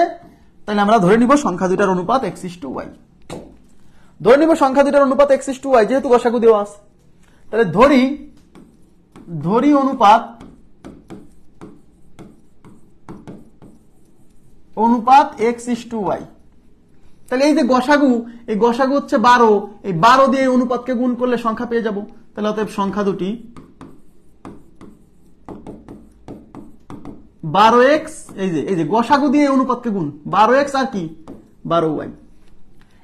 তাহলে আমরা ধরে নিব সংখ্যা দুটার অনুপাত x:y। ধরে নিব সংখ্যা দুটার অনুপাত x:y, যেহেতু গসাগু দেওয়া আছে। তাহলে ধরি অনুপাত x:y। তাহলে এই যে গসাগু, এই গসাগু হচ্ছে 12, এই 12 দিয়ে অনুপাতকে গুণ করলে সংখ্যা পেয়ে যাব। তাহলে অতএব সংখ্যা দুটি 12x, এই যে গসাগু দিয়ে অনুপাতকে গুণ 12x আর কি 12y।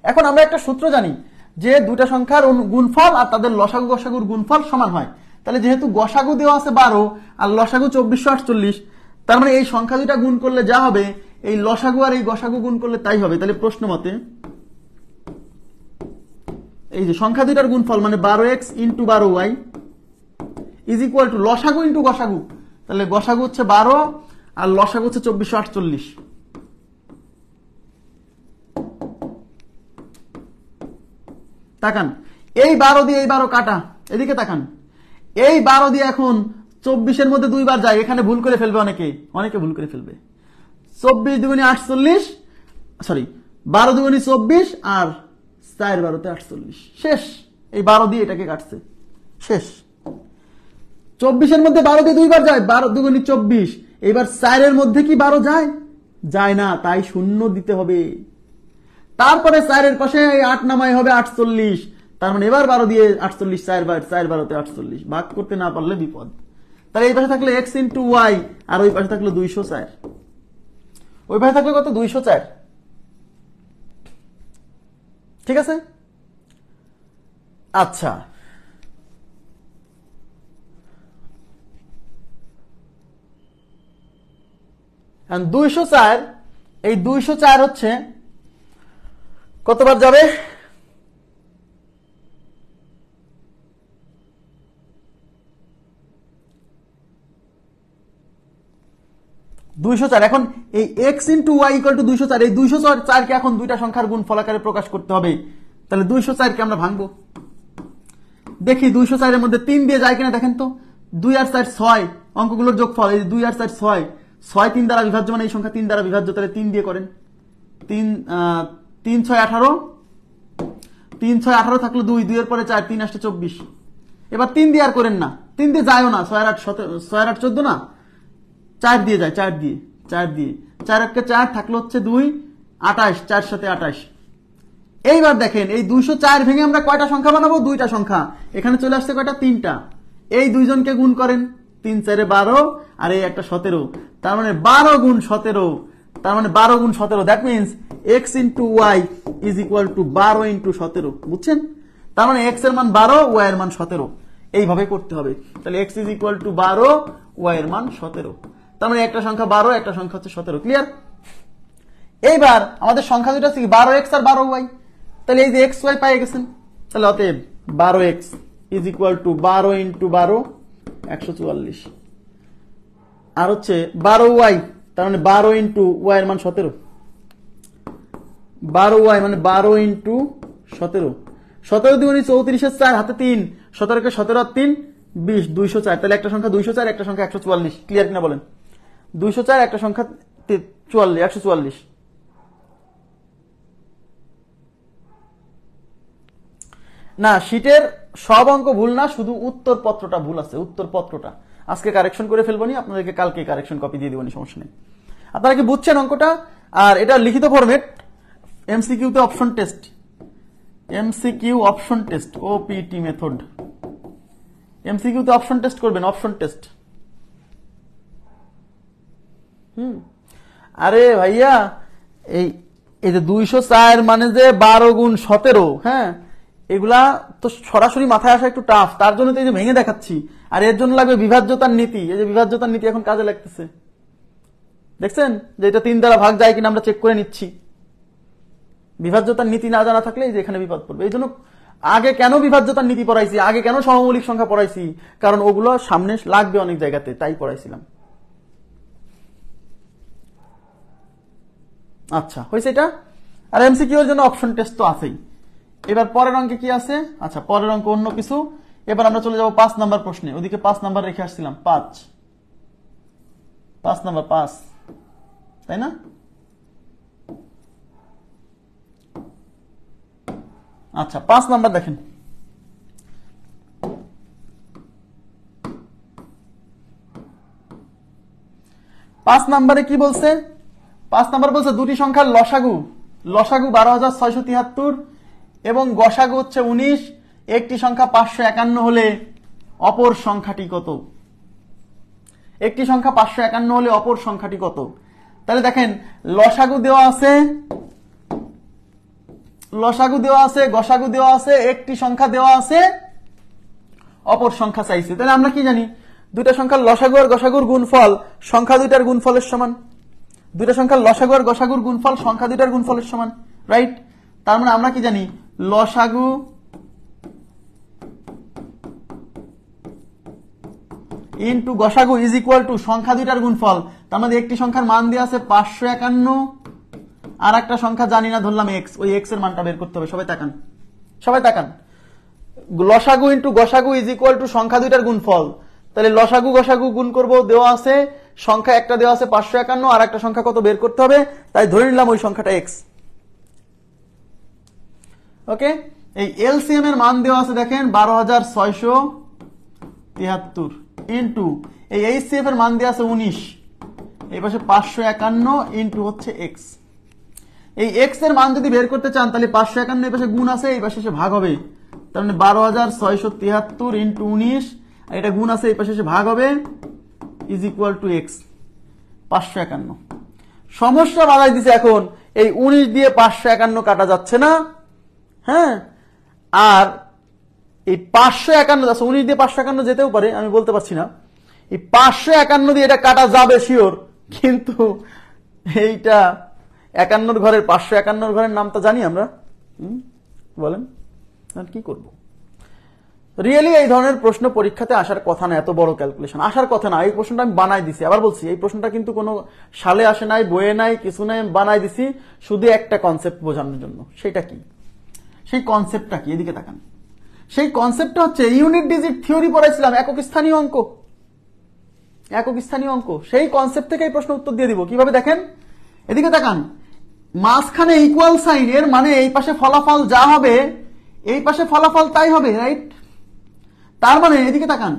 এখন আমরা একটা সূত্র জানি যে দুটা সংখ্যার গুণফল আর তাদের লসাগু গসাগুর গুণফল সমান হয়। তাহলে যেহেতু গসাগু দেওয়া আছে 12 আর লসাগু 2448, তার মানে এই সংখ্যা দুটা গুণ করলে যা হবে এই লসাগু আর এই গসাগু গুণ করলে তাই হবে। তাহলে প্রশ্ন মতে এই যে সংখ্যা দুটার গুণফল মানে 12x into 12y is equal two লসাগু ইন্টু গসাগু। তাহলে গসাগু হচ্ছে 12 আর লসাগু হচ্ছে 2448। তাকান, এই 12 দিয়ে এই 12 কাটা, এদিকে তাকান। এই 12 দিয়ে এখন 24-এর মধ্যে দুইবার যায়, এখানে ভুল করে ফেলবে, অনেকে ভুল করে ফেলবে। 24 দুগুণে 48, সরি 12 দুগুণে 24 আর 4 12-তে 48, শেষ। এই 12 দিয়ে এটাকে কাটছে, শেষ। 24-এর মধ্যে 12 দিয়ে দুইবার যায়, 12 দুগুণে 24। এবার 4-এর মধ্যে কি 12 যায় না, তাই শূন্য দিতে হবে। তারপরে 4-এর পাশে 8 নামাই হবে 48, তার মানে এবার 12 দিয়ে 48, 4 12-তে 48, ভাগ করতে না পারলে বিপদ। তাহলে এই পাশে থাকলে x ইন্টু y আর ওই পাশে থাকলো 204, ওই পাশে থাকলে কত 204। ঠিক আছে, আচ্ছা। আর 204, এই 204 হচ্ছে কতবার যাবে, 204। এখন এই x into y equal to 204, এই 204 কে এখন দুইটা সংখ্যার গুণফল আকারে প্রকাশ করতে হবে। তাহলে 204 কে আমরা ভাঙবো, দেখি 204 এর মধ্যে 3 দিয়ে যায় কিনা দেখেন তো। 2 আর 4 6, অঙ্কগুলোর যোগফল এই 2 আর 4 6, 6 3 দ্বারা বিভাজ্য, মানে এই সংখ্যা 3 দ্বারা বিভাজ্য। তাহলে 3 দিয়ে করেন, 3 6 18, 3 6 18 থাকলো 2, 2 এর পরে 4, 3 8 24। এবার 3 দিয়ে আর করেন না, 3 দিয়ে যায়ও না, 6 8 14 না, 4 দিয়ে যায়, 4 দিয়ে 4 1 4 থাকলো হচ্ছে 2 28, 4 7 28। এইবার দেখেন এই 204 ভেঙে আমরা কয়টা সংখ্যা বানাবো, দুইটা সংখ্যা। এখানে চলে আসছে কয়টা, 3টা। এই দুইজনকে গুণ করেন, 3 4 12 আর এই একটা 17, তার মানে 12 গুণ 17, তার মানে 12 গুণ 17, that means x into y is equal to 12 into 17। বুঝছেন? তার মানে x এর মান 12, y এর মান 17। এইভাবে করতে হবে। তাহলে x is equal to 12, y এর মান 17। তার মানে একটা সংখ্যা 12, একটা সংখ্যা হচ্ছে 17। ক্লিয়ার? এইবার আমাদের সংখ্যা দুটো আছে কি, 12x আর 12y। তাহলে এই যে এক্স ওয়াই পাই গেছেন, তাহলে অতএব 12x is equal to 12 into 12 144, আর হচ্ছে 12y, তার মানে 12 ইন্টু ওয়াই এর মান 17, 12y মানে 12 ইন্টু 17, 17 দুগুণে 34 4 হাতে 3, 17 কে 17 আর 3 20, 204, তাহলে একটা সংখ্যা 204, একটা সংখ্যা 144, ক্লিয়ার কিনা বলেন? 204, একটা সংখ্যা 144। না, শীটের সব অঙ্ক ভুল না, শুধু উত্তরপত্রটা ভুল আছে, উত্তরপত্রটা আজকে কারেকশন করে ফেলবো নি, আপনাদেরকে কালকে কারেকশন কপি দিয়ে দিবনি, সমস্যা নেই। আপনারা কি বুঝছেন অঙ্কটা? আর এটা লিখিত ফরম্যাট, এমসিকিউ তে option test, MCQ option test, OPT method, MCQ তে অপশন টেস্ট করবেন, অপশন টেস্ট। আরে ভাইয়া, এই যে 204 মানে যে 12 গুণ 17, হ্যাঁ, এগুলা তো সরাসরি মাথায় আসা একটু টাফ, তার জন্য তো এই যে ভেঙে দেখাচ্ছি। আর এর জন্য লাগবে বিভাজ্যতার নীতি, এই যে বিভাজ্যতার নীতি এখন কাজে লাগতেছে, দেখছেন যে এটা 3 দ্বারা ভাগ যায় কিনা আমরা চেক করে নিচ্ছি। বিভাজ্যতার নীতি না জানা থাকলে এই যে এখানে বিপদ পড়বে। এই জন্য আগে কেন বিভাজ্যতার নীতি পড়াইছি, আগে কেন সমমৌলিক সংখ্যা পড়াইছি, কারণ ওগুলো সামনে লাগবে অনেক জায়গাতে, তাই পড়াইছিলাম। আচ্ছা, হয়েছে এটা। আর এমসিকিউ এর জন্য অপশন টেস্ট তো আছেই। এবার পরের অঙ্কে কি আছে? আচ্ছা, পরের অঙ্ক অন্য কিছু। এবার আমরা চলে যাব 5 নাম্বার প্রশ্নে, ওদিকে 5 নাম্বার রেখে আসছিলাম, 5 নাম্বার, 5, তাই না? আচ্ছা, 5 নাম্বার দেখেন, পাঁচ নাম্বারে কি বলছে? 5 নাম্বার বলছে দুটি সংখ্যার লসাগু, লসাগু 12,673 এবং গসাগু হচ্ছে 19, একটি সংখ্যা 551 হলে অপর সংখ্যাটি কত? একটি সংখ্যা 551 হলে অপর সংখ্যাটি কত? তাহলে দেখেন, লসাগু দেওয়া আছে, লসাগু দেওয়া আছে, গসাগু দেওয়া আছে, একটি সংখ্যা দেওয়া আছে, অপর সংখ্যা চাইছে। তাহলে আমরা কি জানি? দুইটা সংখ্যার লসাগু আর গসাগুর গুণফল সংখ্যা দুইটার গুণফলের সমান। দুইটা সংখ্যার লসাগু আর গসাগুর গুণফল সংখ্যা দুইটার গুণফলের সমান, রাইট? তার মানে আমরা কি জানি? লসাগু ইন্টু গসাগু ইজ ইকুয়াল টু সংখ্যা দুইটার গুণফল। তার মানে একটি সংখ্যার মান দেওয়া আছে 551, আর একটা সংখ্যা জানি না, ধরলাম এক্স, ওই এক্স এর মানটা বের করতে হবে। সবাই তাকান, সবাই তাকান, লসাগু ইন্টু গসাগু ইজ ইকুয়াল টু সংখ্যা দুইটার গুণফল। তাহলে লসাগু গসাগু গুণ করবো, দেওয়া আছে সংখ্যা একটা দেওয়া আছে 551, আর একটা সংখ্যা কত বের করতে হবে, তাই ধরে নিলাম ওই সংখ্যাটা এক্স। ওকে, এই এলসিএম এর মান দেওয়া আছে দেখেন 12,673 ইন্টু এই এইচসিএফ এর মান দেওয়া আছে 19, এই পাশে 551 ইন্টু হচ্ছে এক্স। এই এক্স এর মান যদি বের করতে চান তাহলে 551 এই পাশে গুণ আছে, এই পাশে এসে ভাগ হবে। তার মানে 12,673 ইন্টু 19, এটা গুণ আছে, এই পাশে এসে ভাগ হবে, ইজ ইকুয়াল টু এক্স 551। সমস্যা বাড়াই দিছে এখন, এই 19 দিয়ে 551 কাটা যাচ্ছে না, হ্যাঁ, আর এই 551 আছে, 19 দিয়ে 551 যেতেও পারে, আমি বলতে পারছি না। এই 551 দিয়ে এটা কাটা যাবে শিওর, কিন্তু এইটা 51 ঘরের 551 ঘরের নামটা জানি আমরা, বলেন কি করব? রিয়েলি এই ধরনের প্রশ্ন পরীক্ষাতে আসার কথা না, এত বড় ক্যালকুলেশন আসার কথা না। এই প্রশ্নটা আমি বানাই দিছি, আবার বলছি, এই প্রশ্নটা কিন্তু কোনো সালে আসে নাই, বইয়ে নাই, কিছু নাই, বানাই দিছি শুধু একটা কনসেপ্ট বোঝানোর জন্য। সেটা কি? সেই কনসেপ্টটা কি? এদিকে তাকান। সেই কনসেপ্টটা হচ্ছে ইউনিট ডিজিট থিওরি পড়াইছিলাম, একক স্থানীয় অঙ্ক, একক স্থানীয় অঙ্ক। সেই কনসেপ্ট থেকে এই প্রশ্ন উত্তর দিয়ে দিব। কিভাবে দেখেন, এদিকে তাকান, মাঝখানে ইকুয়াল সাইন, এর মানে এই পাশে ফলাফল যা হবে এই পাশে ফলাফল তাই হবে, রাইট? তার মানে এদিকে তাকান,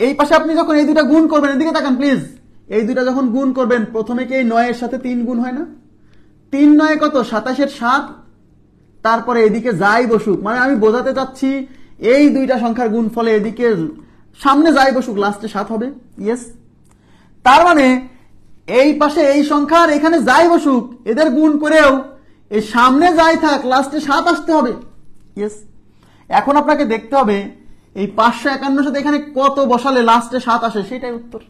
এই পাশে আপনি যখন এই দুটা গুণ করবেন, এদিকে তাকান প্লিজ, এই দুটা যখন গুণ করবেন প্রথমে কি এই 9 এর সাথে 3 গুণ হয় না? 3 9 কত? 27 এর 7, তারপরে এদিকে যাই বসুক, মানে আমি বোঝাতে চাচ্ছি এই দুইটা সংখ্যার গুণফলে এদিকে সামনে যাই বসুক লাস্টে 7 হবে, ইয়েস। তার মানে এই পাশে এই সংখ্যা আর এখানে যাই বসুক এদের গুণ করেও এই সামনে যাই থাক লাস্টে 7 আসতে হবে, ইয়েস। এখন আপনাকে দেখতে হবে এই 551 সাথে এখানে কত বসালে লাস্টে 7 আসে, সেটাই উত্তর।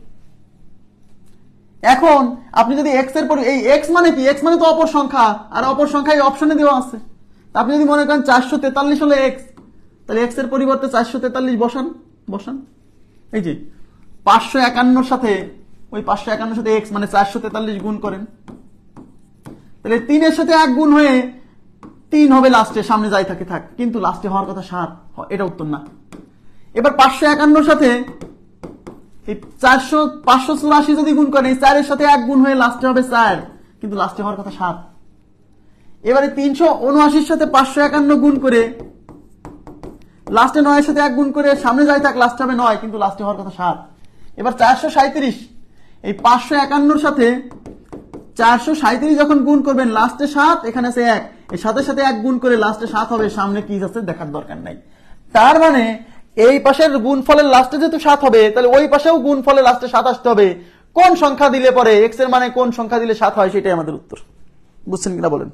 এখন আপনি যদি এক্স এর পর, এই এক্স মানে কি? এক্স মানে তো অপর সংখ্যা, আর অপর সংখ্যা এই অপশনে দেওয়া আছে। আপনি যদি মনে করেন 443 হলো এক্স, তাহলে এক্স এর পরিবর্তে 443 বসান। এই যে 551 সাথে ওই 551 সাথে এক্স মানে 443 গুণ করেন, তাহলে 3 এর সাথে 1 গুণ হয়ে 3 হবে লাস্টে, সামনে যাই থাকে থাক, কিন্তু লাস্টে হওয়ার কথা 7, এটা উত্তর না। এবার 551 সাথে এই 584 যদি গুণ করেন, এই 4 এর সাথে 1 গুণ হয়ে লাস্টে হবে 4, কিন্তু লাস্টে হওয়ার কথা 7। এবারে 379 সাথে 551 গুণ করে লাস্টে 9 এর সাথে 1 গুণ করে সামনে যাই থাক, লাস্টে হবে 9, কিন্তু লাস্টে হওয়ার কথা 7। এবার 437 এই 551 সাথে 437 যখন গুণ করবেন লাস্টে 7, এখানে আছে 1, এই 7 এর সাথে 1 গুণ করে লাস্টে 7 হবে, সামনে কি আছে দেখার দরকার নাই। তার মানে এই পাশের গুণফলের লাস্টে যেহেতু 7 হবে, তাহলে ওই পাশেও গুণফলের লাস্টে 7 আসতে হবে। কোন সংখ্যা দিলে পরে এক্স এর মানে কোন সংখ্যা দিলে 7 হয়, সেটাই আমাদের উত্তর। বুঝছেন কিনা বলেন?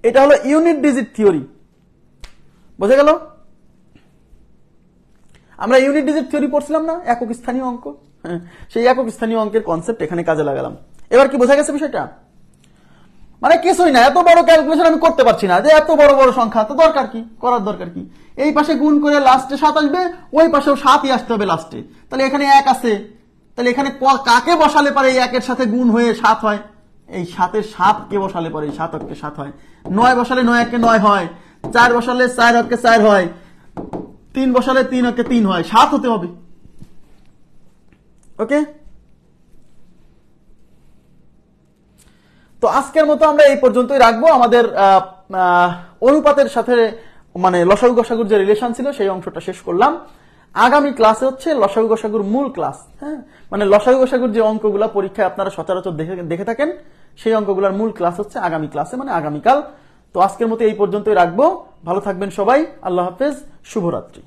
এটা হলো ইউনিট ডিজিট থিওরি, বোঝা গেল? আমরা ইউনিট ডিজিট থিওরি পড়ছিলাম না, একক স্থানীয় অঙ্ক, সেই একক স্থানীয় অঙ্কের কনসেপ্ট এখানে কাজে লাগালাম। এবার কি বোঝা গেছে বিষয়টা? মানে কিছুই না, এত বড় ক্যালকুলেশন আমি করতে পারছি না, যে এত বড় বড় সংখ্যা তো দরকার কি, করার দরকার কি? এই পাশে গুণ করে লাস্টে 7 আসবে, ওই পাশেও 7ই আসতে হবে লাস্টে, তাহলে এখানে 1 আছে, তাহলে এখানে কাকে বসালে পারে এই 1 এর সাথে গুণ হয়ে 7 হয়? এই 7 এর 7 কে বসালে পারে 7 অক্ষে 7 হয়, 9 বসালে 9 একে 9 হয়, 4 বসালে 4 অক্ষে 4 হয়, 3 বসালে 3 অক্ষে 3 হয়, 7 হতে হবে। ওকে, তো আজকের মতো আমরা এই পর্যন্তই রাখবো। আমাদের অনুপাতের সাথে মানে লসাগু গসাগুর যে রিলেশন ছিল সেই অংশটা শেষ করলাম। আগামী ক্লাসে হচ্ছে লসাগু গসাগুর মূল ক্লাস, হ্যাঁ, মানে লসাগু গসাগুর যে অঙ্কগুলা পরীক্ষায় আপনারা সচরাচর দেখে থাকেন, সেই অঙ্কগুলোর মূল ক্লাস হচ্ছে আগামী ক্লাসে, মানে আগামীকাল। তো আজকের মতো এই পর্যন্তই রাখবো। ভালো থাকবেন সবাই, আল্লাহ হাফেজ, শুভরাত্রি।